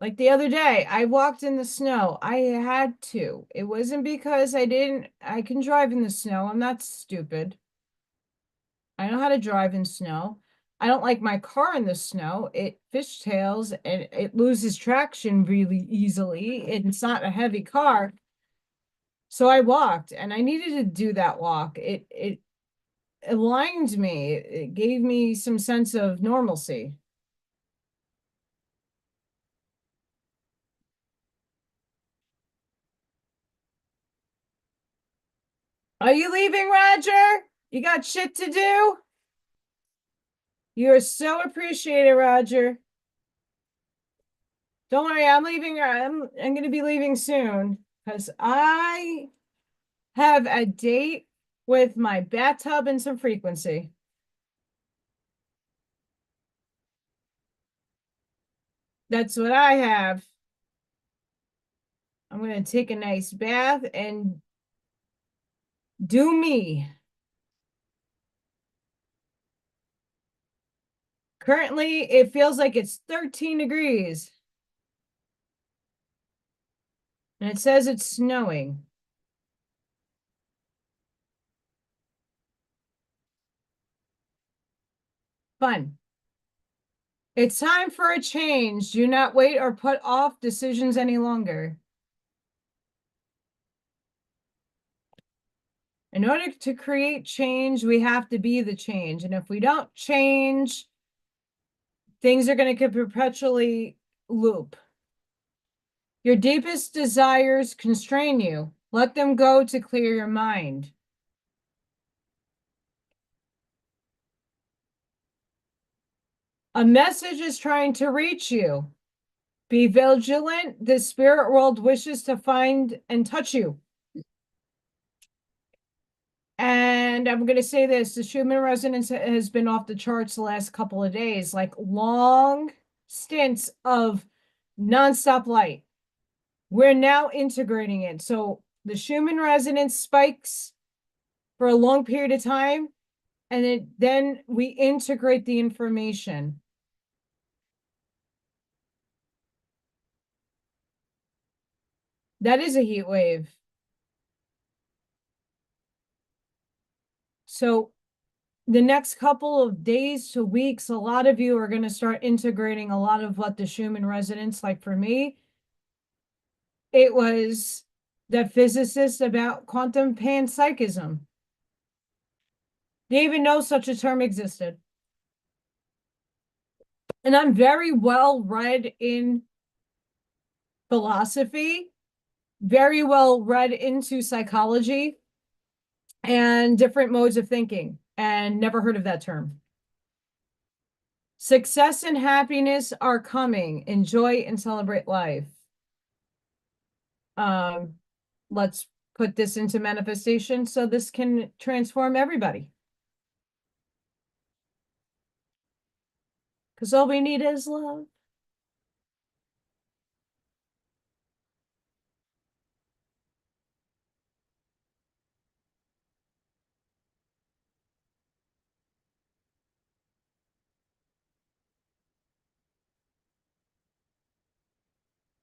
[SPEAKER 1] Like the other day, I walked in the snow. I had to. It wasn't because I can drive in the snow. I'm not stupid. I know how to drive in snow. I don't like my car in the snow. It fishtails and it loses traction really easily. It's not a heavy car. So I walked and I needed to do that walk. It aligned me. It gave me some sense of normalcy. Are you leaving, Roger? You got shit to do? You are so appreciated, Roger. Don't worry, I'm leaving. I'm going to be leaving soon because I have a date with my bathtub and some frequency. That's what I have. I'm going to take a nice bath and do me. Currently, it feels like it's 13 degrees and it says it's snowing. Fun. It's time for a change. Do not wait or put off decisions any longer. In order to create change, we have to be the change. And if we don't change, things are going to perpetually loop. Your deepest desires constrain you. Let them go to clear your mind. A message is trying to reach you. Be vigilant. The spirit world wishes to find and touch you. And I'm going to say this, the Schumann resonance has been off the charts the last couple of days, like long stints of nonstop light. We're now integrating it. So the Schumann resonance spikes for a long period of time, and then we integrate the information. That is a heat wave. So the next couple of days to weeks, a lot of you are going to start integrating a lot of what the Schumann resonance, like for me, it was the physicist about quantum panpsychism. They even know such a term existed. And I'm very well read in philosophy, very well read into psychology and different modes of thinking, and never heard of that term. Success and happiness are coming. Enjoy and celebrate life. Um, let's put this into manifestation so this can transform everybody. Because all we need is love.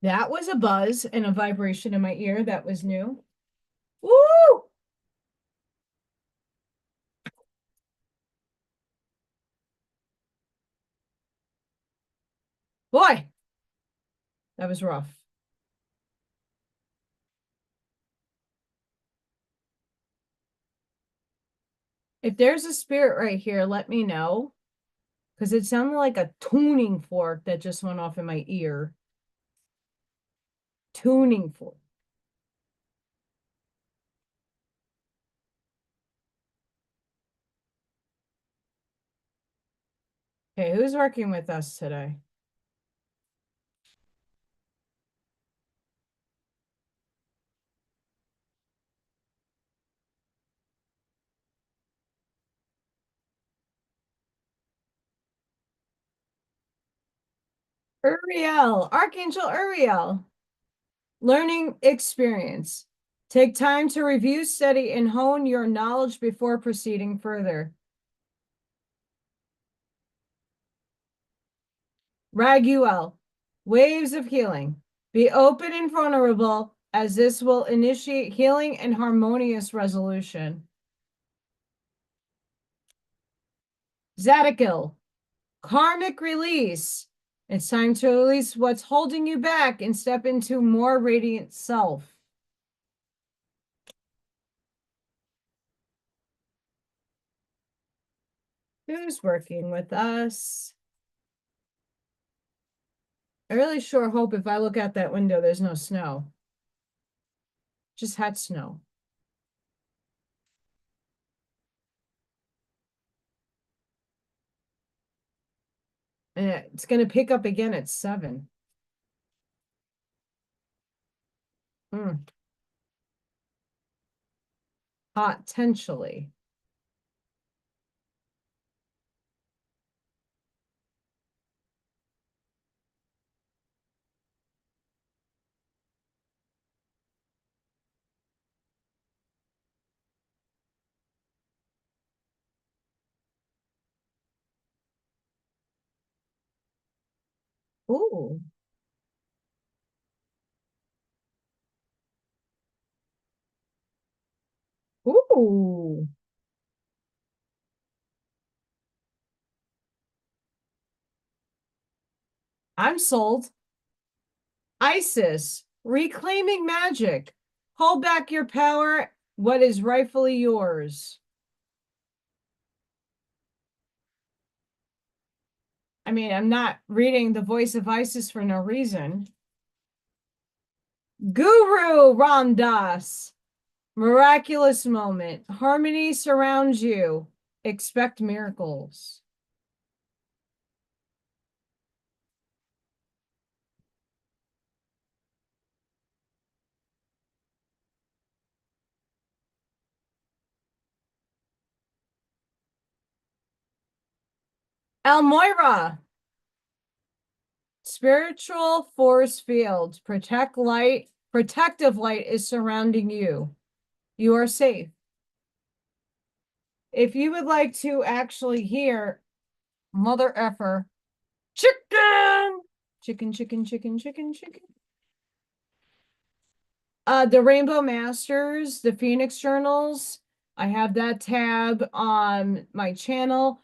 [SPEAKER 1] That was a buzz and a vibration in my ear that was new. Woo! Boy, that was rough. If there's a spirit right here, let me know. Because it sounded like a tuning fork that just went off in my ear. Tuning fork. Okay, who's working with us today? Uriel, Archangel Uriel. Learning experience. Take time to review, study, and hone your knowledge before proceeding further. Raguel, waves of healing. Be open and vulnerable, as this will initiate healing and harmonious resolution. Zadikil, karmic release. It's time to release what's holding you back and step into more radiant self. Who's working with us? I really sure hope if I look out that window, there's no snow. Just had snow. And it's going to pick up again at 7. Potentially. Ooh. Ooh. I'm sold. Isis, reclaiming magic. Hold back your power, what is rightfully yours. I mean, I'm not reading the voice of Isis for no reason. Guru Ram Dass, miraculous moment. Harmony surrounds you. Expect miracles. Elmoira, spiritual force field. Protective light is surrounding you. You are safe. If you would like to actually hear mother effer, chicken, chicken, chicken, chicken, chicken, chicken. The Rainbow Masters, the Phoenix Journals. I have that tab on my channel.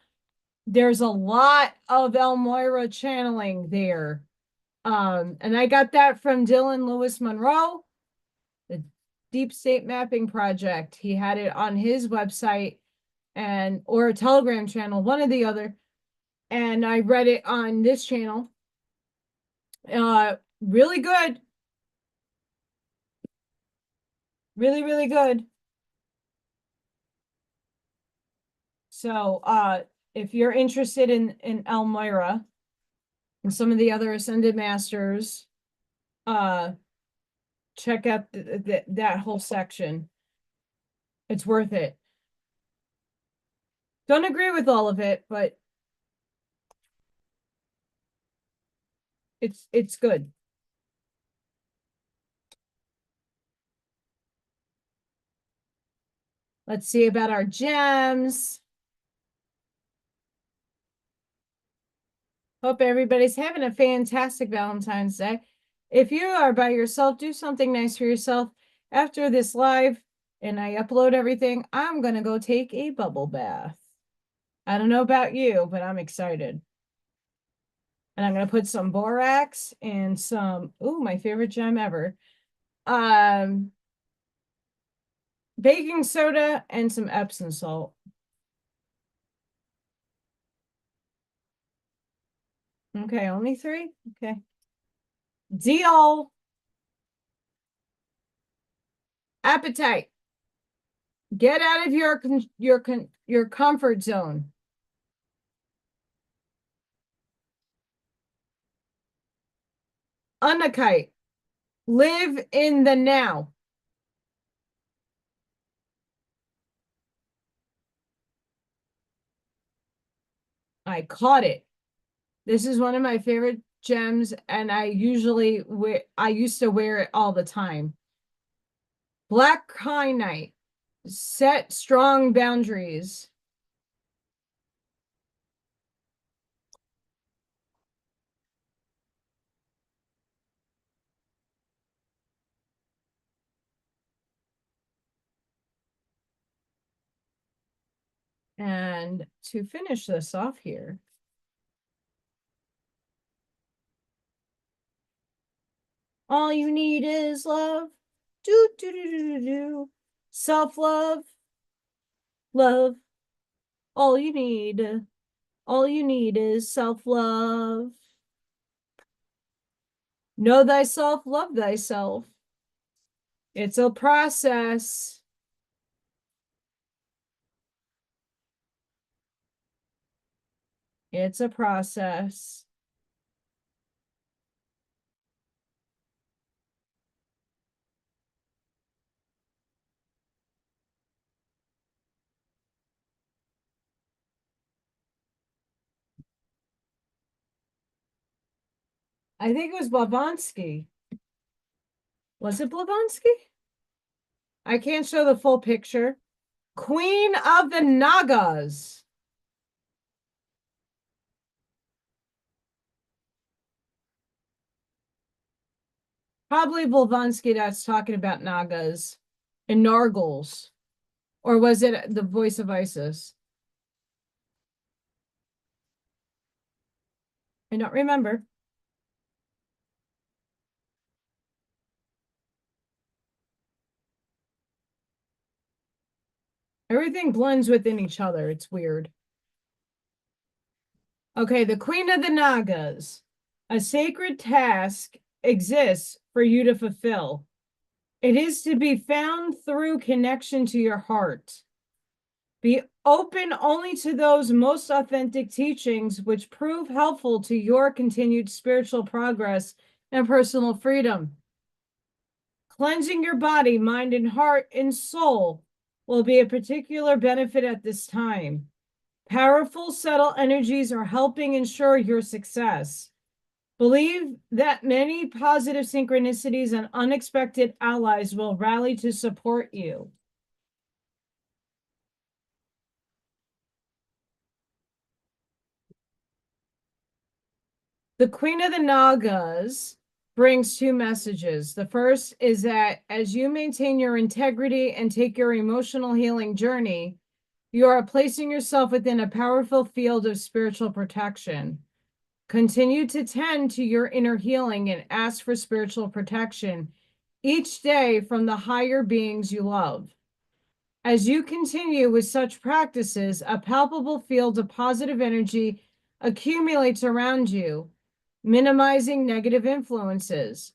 [SPEAKER 1] There's a lot of Elmoira channeling there. And I got that from Dylan Lewis Monroe, the Deep State Mapping Project. He had it on his website and or a Telegram channel, one or the other. And I read it on this channel. Really good. Really, really good. So if you're interested in Elmira and some of the other Ascended Masters, check out that whole section. It's worth it. Don't agree with all of it, but it's good. Let's see about our gems. Hope everybody's having a fantastic Valentine's Day. If you are by yourself, do something nice for yourself. After this live and I upload everything, I'm going to go take a bubble bath. I don't know about you, but I'm excited. And I'm going to put some borax and some, ooh, my favorite gem ever. Baking soda and some Epsom salt. Okay, only 3? Okay. Deal. Appetite. Get out of your comfort zone. Unakite. Live in the now. I caught it. This is one of my favorite gems, and I used to wear it all the time. Black kyanite. Set strong boundaries. And to finish this off here, all you need is love. Do do do do do do. Self-love. Love. All you need. All you need is self-love. Know thyself, love thyself. It's a process. It's a process. I think it was Blavatsky. Was it Blavatsky? I can't show the full picture. Queen of the Nagas. Probably Blavatsky that's talking about Nagas and Nargles. Or was it the voice of Isis? I don't remember. Everything blends within each other. It's weird. Okay, the Queen of the Nagas. A sacred task exists for you to fulfill. It is to be found through connection to your heart. Be open only to those most authentic teachings which prove helpful to your continued spiritual progress and personal freedom. Cleansing your body, mind, and heart and soul will be a particular benefit at this time. Powerful, subtle energies are helping ensure your success. Believe that many positive synchronicities and unexpected allies will rally to support you. The Queen of the Nagas brings 2 messages. The first is that as you maintain your integrity and take your emotional healing journey, you are placing yourself within a powerful field of spiritual protection. Continue to tend to your inner healing and ask for spiritual protection each day from the higher beings you love. As you continue with such practices, a palpable field of positive energy accumulates around you, minimizing negative influences.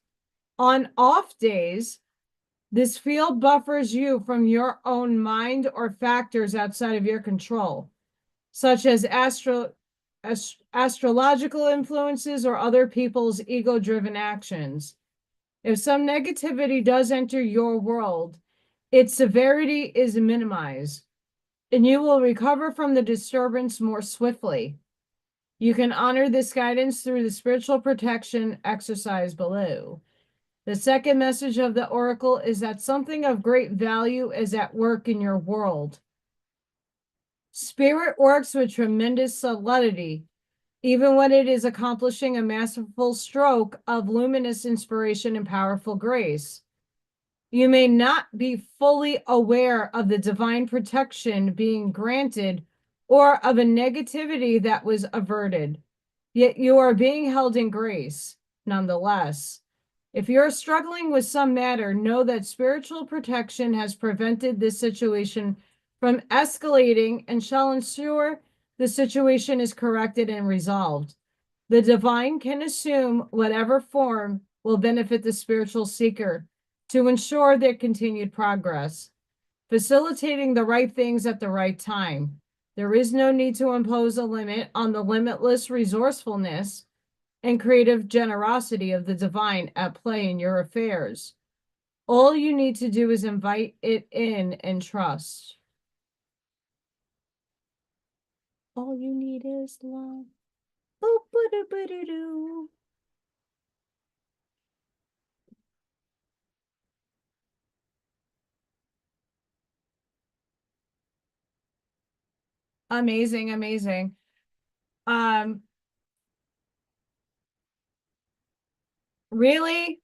[SPEAKER 1] On off days, this field buffers you from your own mind or factors outside of your control, such as astrological influences or other people's ego-driven actions. If some negativity does enter your world, its severity is minimized, and you will recover from the disturbance more swiftly. You can honor this guidance through the spiritual protection exercise below. The second message of the oracle is that something of great value is at work in your world. Spirit works with tremendous subtlety, even when it is accomplishing a masterful stroke of luminous inspiration and powerful grace. You may not be fully aware of the divine protection being granted or of a negativity that was averted, yet you are being held in grace nonetheless. If you're struggling with some matter, know that spiritual protection has prevented this situation from escalating and shall ensure the situation is corrected and resolved. The divine can assume whatever form will benefit the spiritual seeker to ensure their continued progress, facilitating the right things at the right time. There is no need to impose a limit on the limitless resourcefulness and creative generosity of the divine at play in your affairs. All you need to do is invite it in and trust. All you need is love. Boop, boop, boop, boop, boop. Amazing, amazing. Um, really?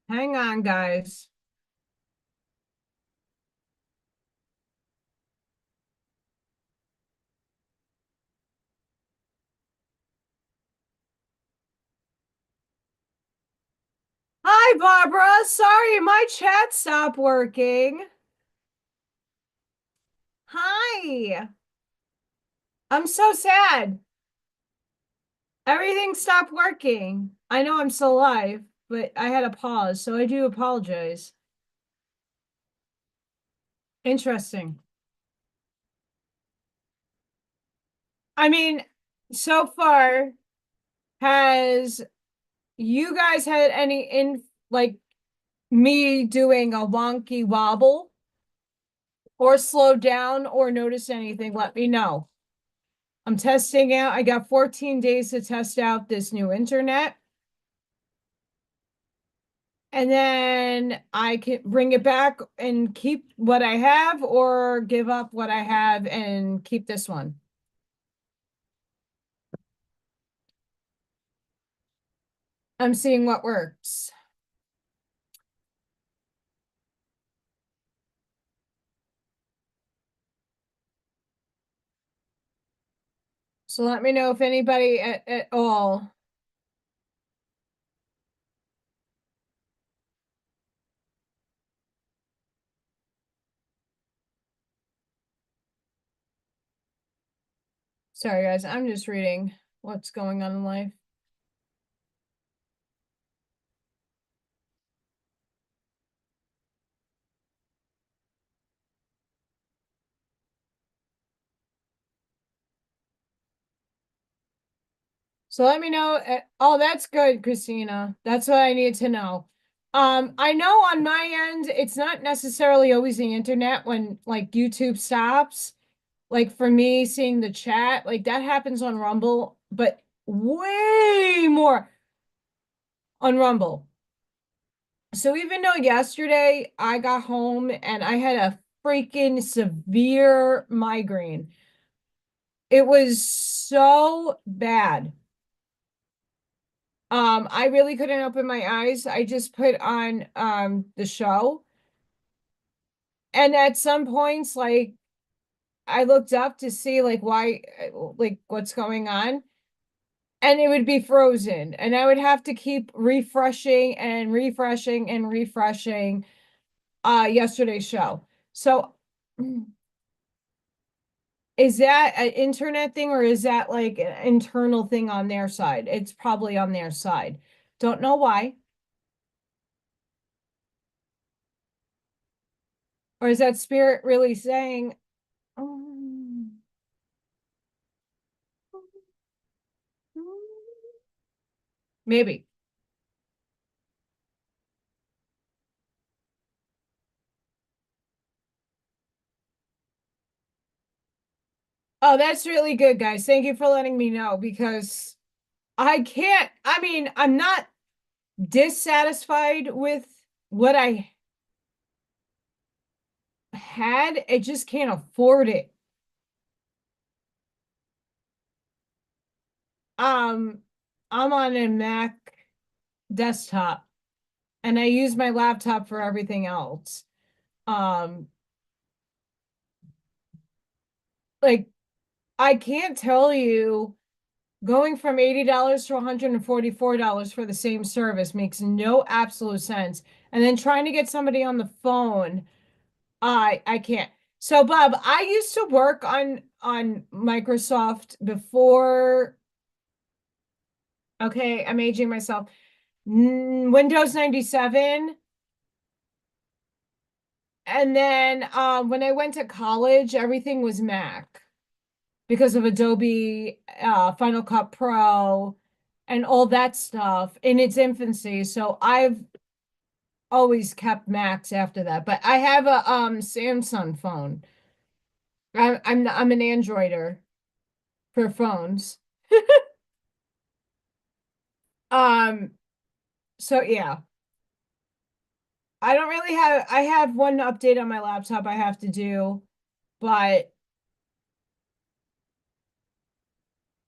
[SPEAKER 1] Hang on, guys. Hi, Barbara. Sorry, my chat stopped working. Hi. I'm so sad. Everything stopped working. I know I'm still alive, but I had a pause, so I do apologize. Interesting. I mean, so far, has you guys had any in like me doing a wonky wobble or slow down or notice anything? Let me know. I'm testing out. I got 14 days to test out this new internet. And then I can bring it back and keep what I have or give up what I have and keep this one. I'm seeing what works. So let me know if anybody at all. Sorry, guys. I'm just reading what's going on in life. So let me know. Oh, that's good, Christina. That's what I need to know. I know on my end, it's not necessarily always the internet when like YouTube stops. Like for me, seeing the chat, like that happens on Rumble, but way more on Rumble. So even though yesterday I got home and I had a freaking severe migraine, it was so bad. I really couldn't open my eyes. I just put on the show. And at some points, like I looked up to see like why like what's going on. And it would be frozen. And I would have to keep refreshing and refreshing and refreshing yesterday's show. So is that an internet thing or is that like an internal thing on their side? It's probably on their side. Don't know why. Or is that spirit really saying, oh, maybe. Oh, that's really good, guys. Thank you for letting me know because I can't, I mean, I'm not dissatisfied with what I had. I just can't afford it. Um, I'm on a Mac desktop and I use my laptop for everything else. Um, like I can't tell you going from $80 to $144 for the same service makes no absolute sense. And then trying to get somebody on the phone, I can't. So Bob, I used to work on Microsoft before. Okay, I'm aging myself. Windows 97. And then when I went to college, everything was Mac because of Adobe Final Cut Pro and all that stuff in its infancy. So I've always kept Macs after that. But I have a Samsung phone. I'm an Androider for phones. Um, so yeah. I don't really have I have one update on my laptop I have to do, but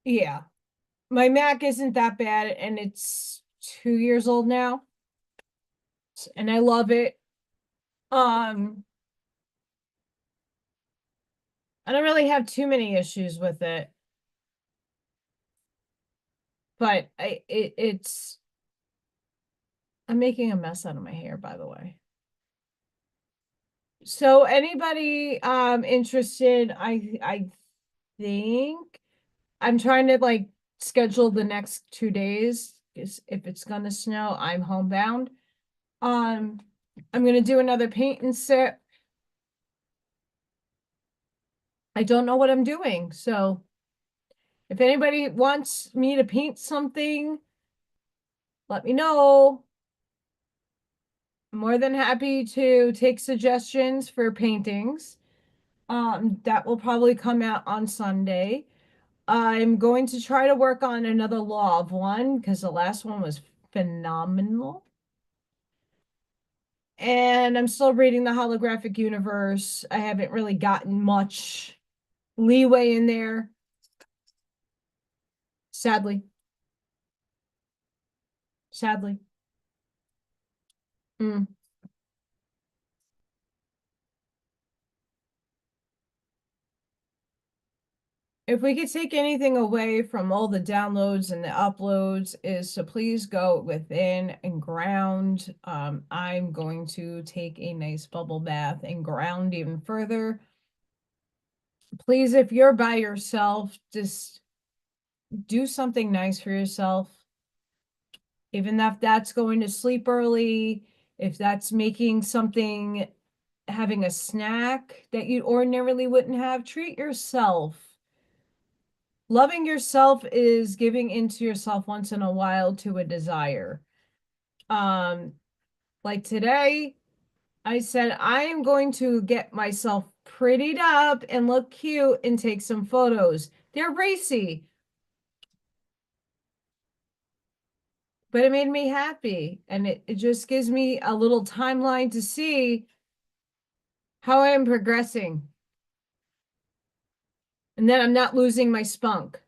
[SPEAKER 1] yeah. My Mac isn't that bad and it's 2 years old now and I love it. Um, I don't really have too many issues with it, but it's I'm making a mess out of my hair, by the way. So anybody interested, I think I'm trying to like schedule the next 2 days because if it's gonna snow, I'm homebound. Um, I'm gonna do another paint and sip. I don't know what I'm doing, so if anybody wants me to paint something, let me know. I'm more than happy to take suggestions for paintings. That will probably come out on Sunday. I'm going to try to work on another Law of One because the last one was phenomenal. And I'm still reading the Holographic Universe. I haven't really gotten much leeway in there, sadly. Sadly. Mm. If we could take anything away from all the downloads and the uploads is to please go within and ground. I'm going to take a nice bubble bath and ground even further. Please, if you're by yourself, just do something nice for yourself. Even if that's going to sleep early, if that's making something, having a snack that you ordinarily wouldn't have, treat yourself. Loving yourself is giving into yourself once in a while to a desire. Um, like today, I said, I am going to get myself prettied up and look cute and take some photos. They're racy, but it made me happy. And it just gives me a little timeline to see how I am progressing. And then I'm not losing my spunk.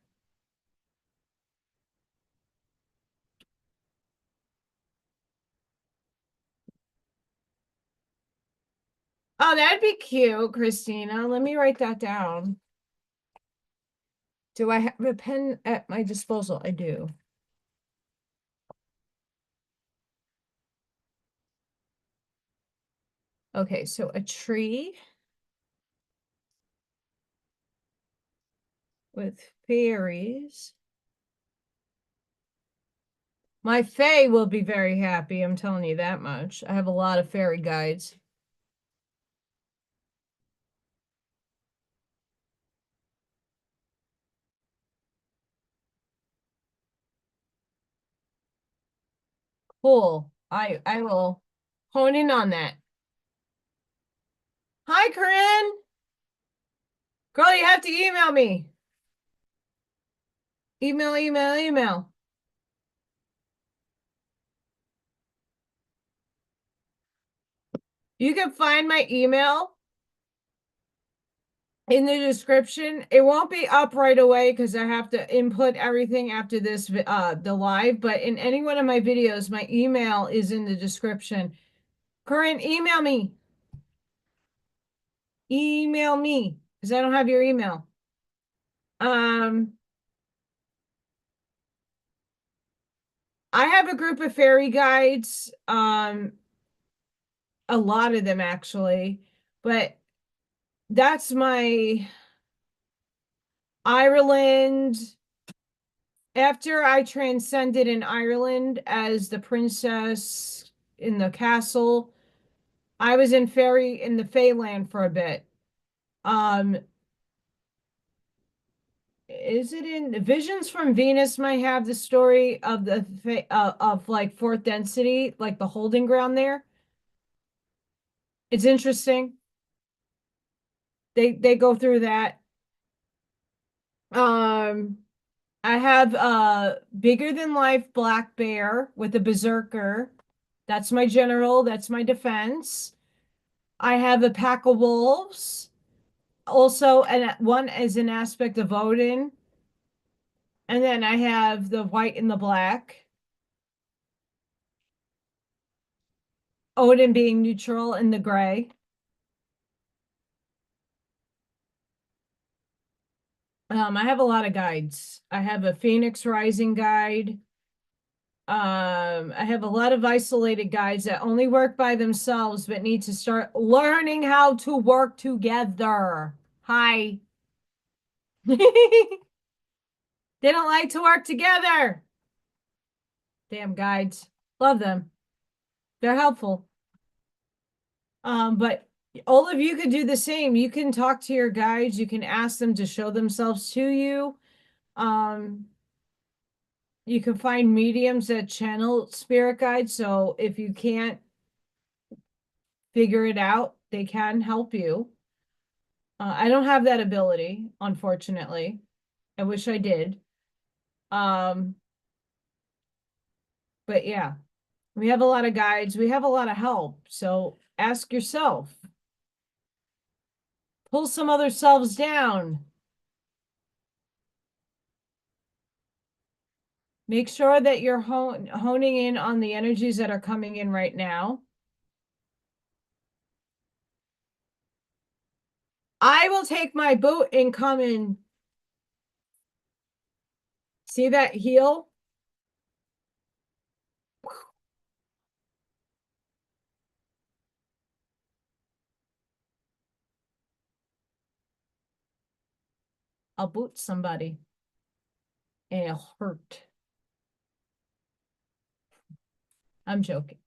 [SPEAKER 1] Oh, that'd be cute, Christina. Let me write that down. Do I have a pen at my disposal? I do. Okay, so a tree with fairies. My fae will be very happy, I'm telling you that much. I have a lot of fairy guides. Cool. I will hone in on that. Hi, Corinne. Girl, you have to email me. Email, email, email. You can find my email in the description. It won't be up right away because I have to input everything after this the live, but in any one of my videos, my email is in the description. Corinne, email me. Email me because I don't have your email. Um, I have a group of fairy guides, a lot of them actually, but That's my Ireland. After I transcended in Ireland as the princess in the castle, I was in fairy in the Feyland for a bit. Um, is it in Visions from Venus might have the story of of like fourth density, like the holding ground there. It's interesting. They go through that. Um, I have a bigger than life black bear with a berserker. That's my general, that's my defense. I have a pack of wolves. Also, and one is an aspect of Odin. And then I have the white and the black. Odin being neutral and the gray. I have a lot of guides. I have a Phoenix Rising guide. I have a lot of isolated guides that only work by themselves but need to start learning how to work together. Hi. They don't like to work together. Damn guides. Love them. They're helpful. But all of you could do the same. You can talk to your guides. You can ask them to show themselves to you. Um, you can find mediums that channel spirit guides. So if you can't figure it out, they can help you. I don't have that ability, unfortunately. I wish I did. Um, but yeah, we have a lot of guides. We have a lot of help. So ask yourself, pull some other selves down. Make sure that you're honing in on the energies that are coming in right now. I will take my boot and come and see that heel. I'll boot somebody and it'll hurt. I'm joking.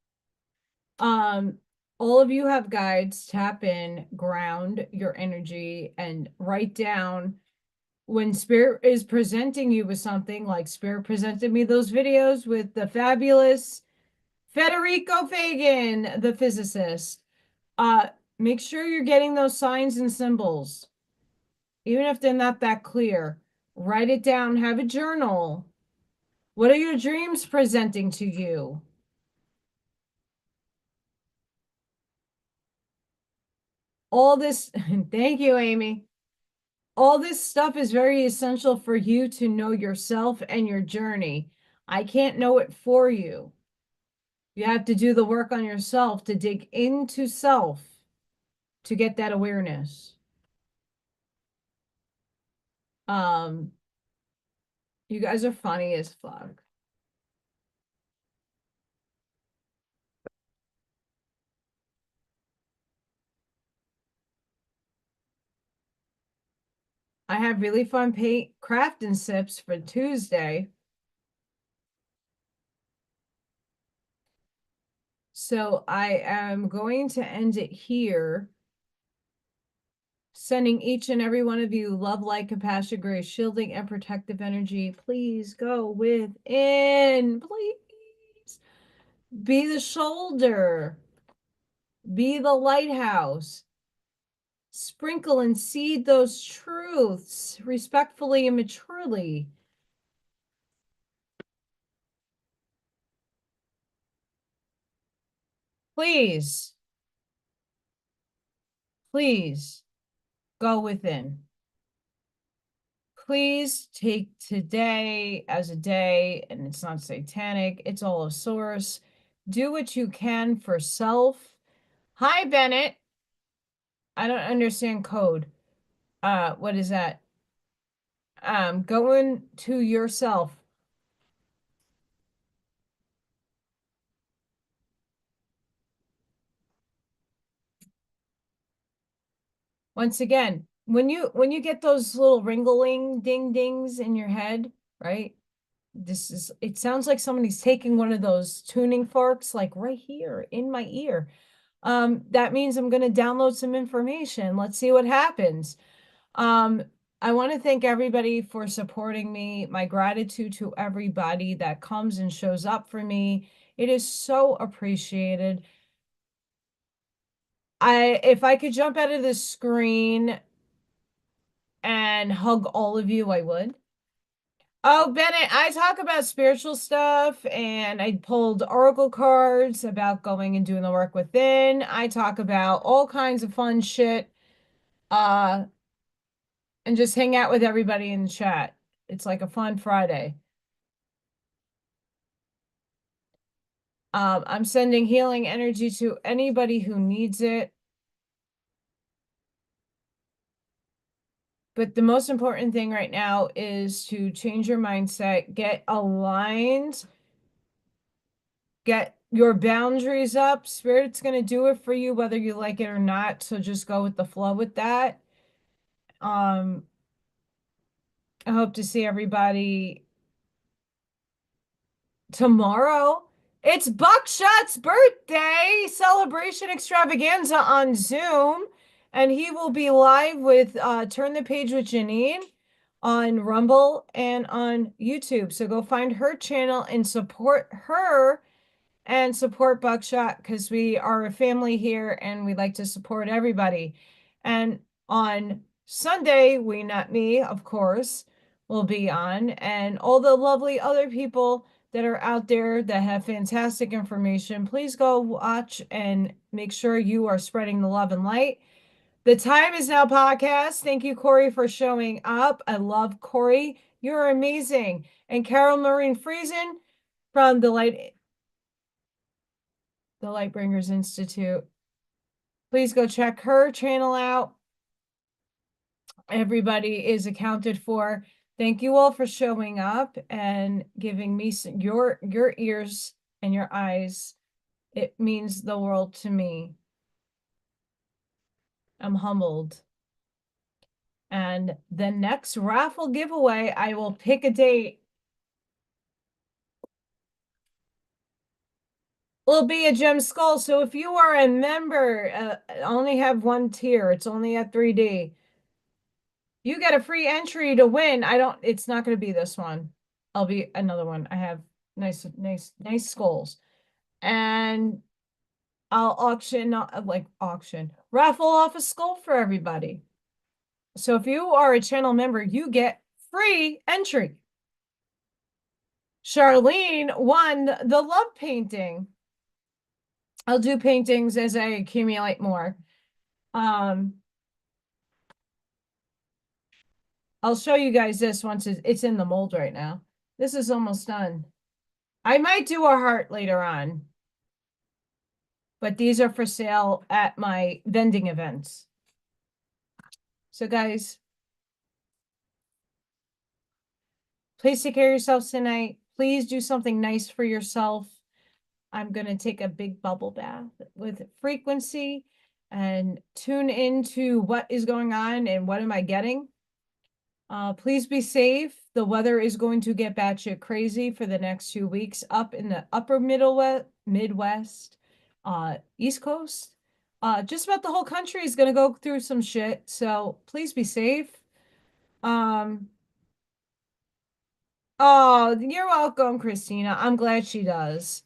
[SPEAKER 1] Um, all of you have guides. Tap in, ground your energy, and write down when spirit is presenting you with something, like spirit presented me those videos with the fabulous Federico Fagan, the physicist. Uh, Make sure you're getting those signs and symbols, even if they're not that clear. Write it down, have a journal. What are your dreams presenting to you? All this, thank you, Amy. All this stuff is very essential for you to know yourself and your journey. I can't know it for you. You have to do the work on yourself to dig into self to get that awareness. Um, you guys are funny as fuck. I have really fun paint crafting sips for Tuesday. So I am going to end it here. Sending each and every one of you love, light, compassion, grace, shielding, and protective energy. Please go within. Please be the shoulder. Be the lighthouse. Sprinkle and seed those truths respectfully and maturely. Please, please go within. Please take today as a day, and it's not satanic, it's all a source. Do what you can for self. Hi, Bennett. I don't understand code. What is that? Going to yourself. Once again, when you get those little ringling ding dings in your head, right? It sounds like somebody's taking one of those tuning forks, like right here in my ear. That means I'm going to download some information. Let's see what happens. Um, I want to thank everybody for supporting me. My gratitude to everybody that comes and shows up for me. It is so appreciated. If I could jump out of the screen and hug all of you, I would. Oh, Bennett, I talk about spiritual stuff and I pulled oracle cards about going and doing the work within. I talk about all kinds of fun shit. Uh, and just hang out with everybody in the chat. It's like a fun Friday. I'm sending healing energy to anybody who needs it. But the most important thing right now is to change your mindset, get aligned, get your boundaries up. Spirit's going to do it for you, whether you like it or not. So just go with the flow with that. Um, I hope to see everybody tomorrow. It's Buckshot's birthday celebration extravaganza on Zoom, and he will be live with Turn the Page with Janine on Rumble and on YouTube. So go find her channel and support her and support Buckshot because we are a family here and we like to support everybody. And on Sunday, We Not Me, of course, will be on, and all the lovely other people that are out there that have fantastic information. Please go watch and make sure you are spreading the love and light. The Time Is Now podcast. Thank you, Corey, for showing up. I love Corey. You're amazing. And Carol Maureen Friesen from the Lightbringers Institute. Please go check her channel out. Everybody is accounted for. Thank you all for showing up and giving me your ears and your eyes. It means the world to me. I'm humbled. And the next raffle giveaway, I will pick a date. Will be a gem skull. So if you are a member, I only have one tier. It's only at 3D. You get a free entry to win. It's not going to be this one. I'll be another one. I have nice skulls. And I'll raffle off a skull for everybody. So if you are a channel member, you get free entry. Charlene won the love painting. I'll do paintings as I accumulate more. I'll show you guys this once it's in the mold right now. This is almost done. I might do a heart later on, but these are for sale at my vending events. So guys, please take care of yourselves tonight. Please do something nice for yourself. I'm going to take a big bubble bath with frequency and tune into what is going on and what am I getting. Please be safe. The weather is going to get batshit crazy for the next 2 weeks up in the upper Midwest, East Coast. Just about the whole country is going to go through some shit. So please be safe. Oh, you're welcome, Christina. I'm glad she does.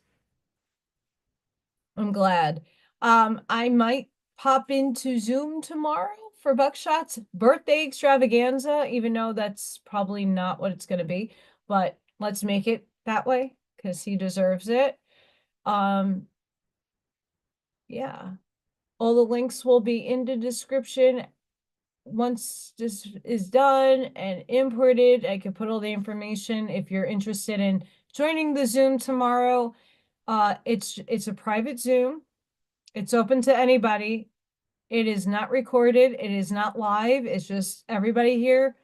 [SPEAKER 1] I'm glad. I might pop into Zoom tomorrow for Buckshot's birthday extravaganza, even though that's probably not what it's going to be, but let's make it that way because he deserves it. Yeah. All the links will be in the description. Once this is done and imported, I can put all the information if you're interested in joining the Zoom tomorrow. It's a private Zoom. It's open to anybody. It is not recorded. It is not live. It's just everybody here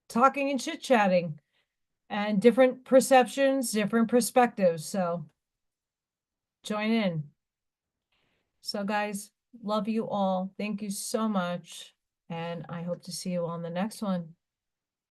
[SPEAKER 1] talking and chit-chatting and different perceptions, different perspectives. So join in. So guys, Love you all. Thank you so much. And I hope to see you on the next one.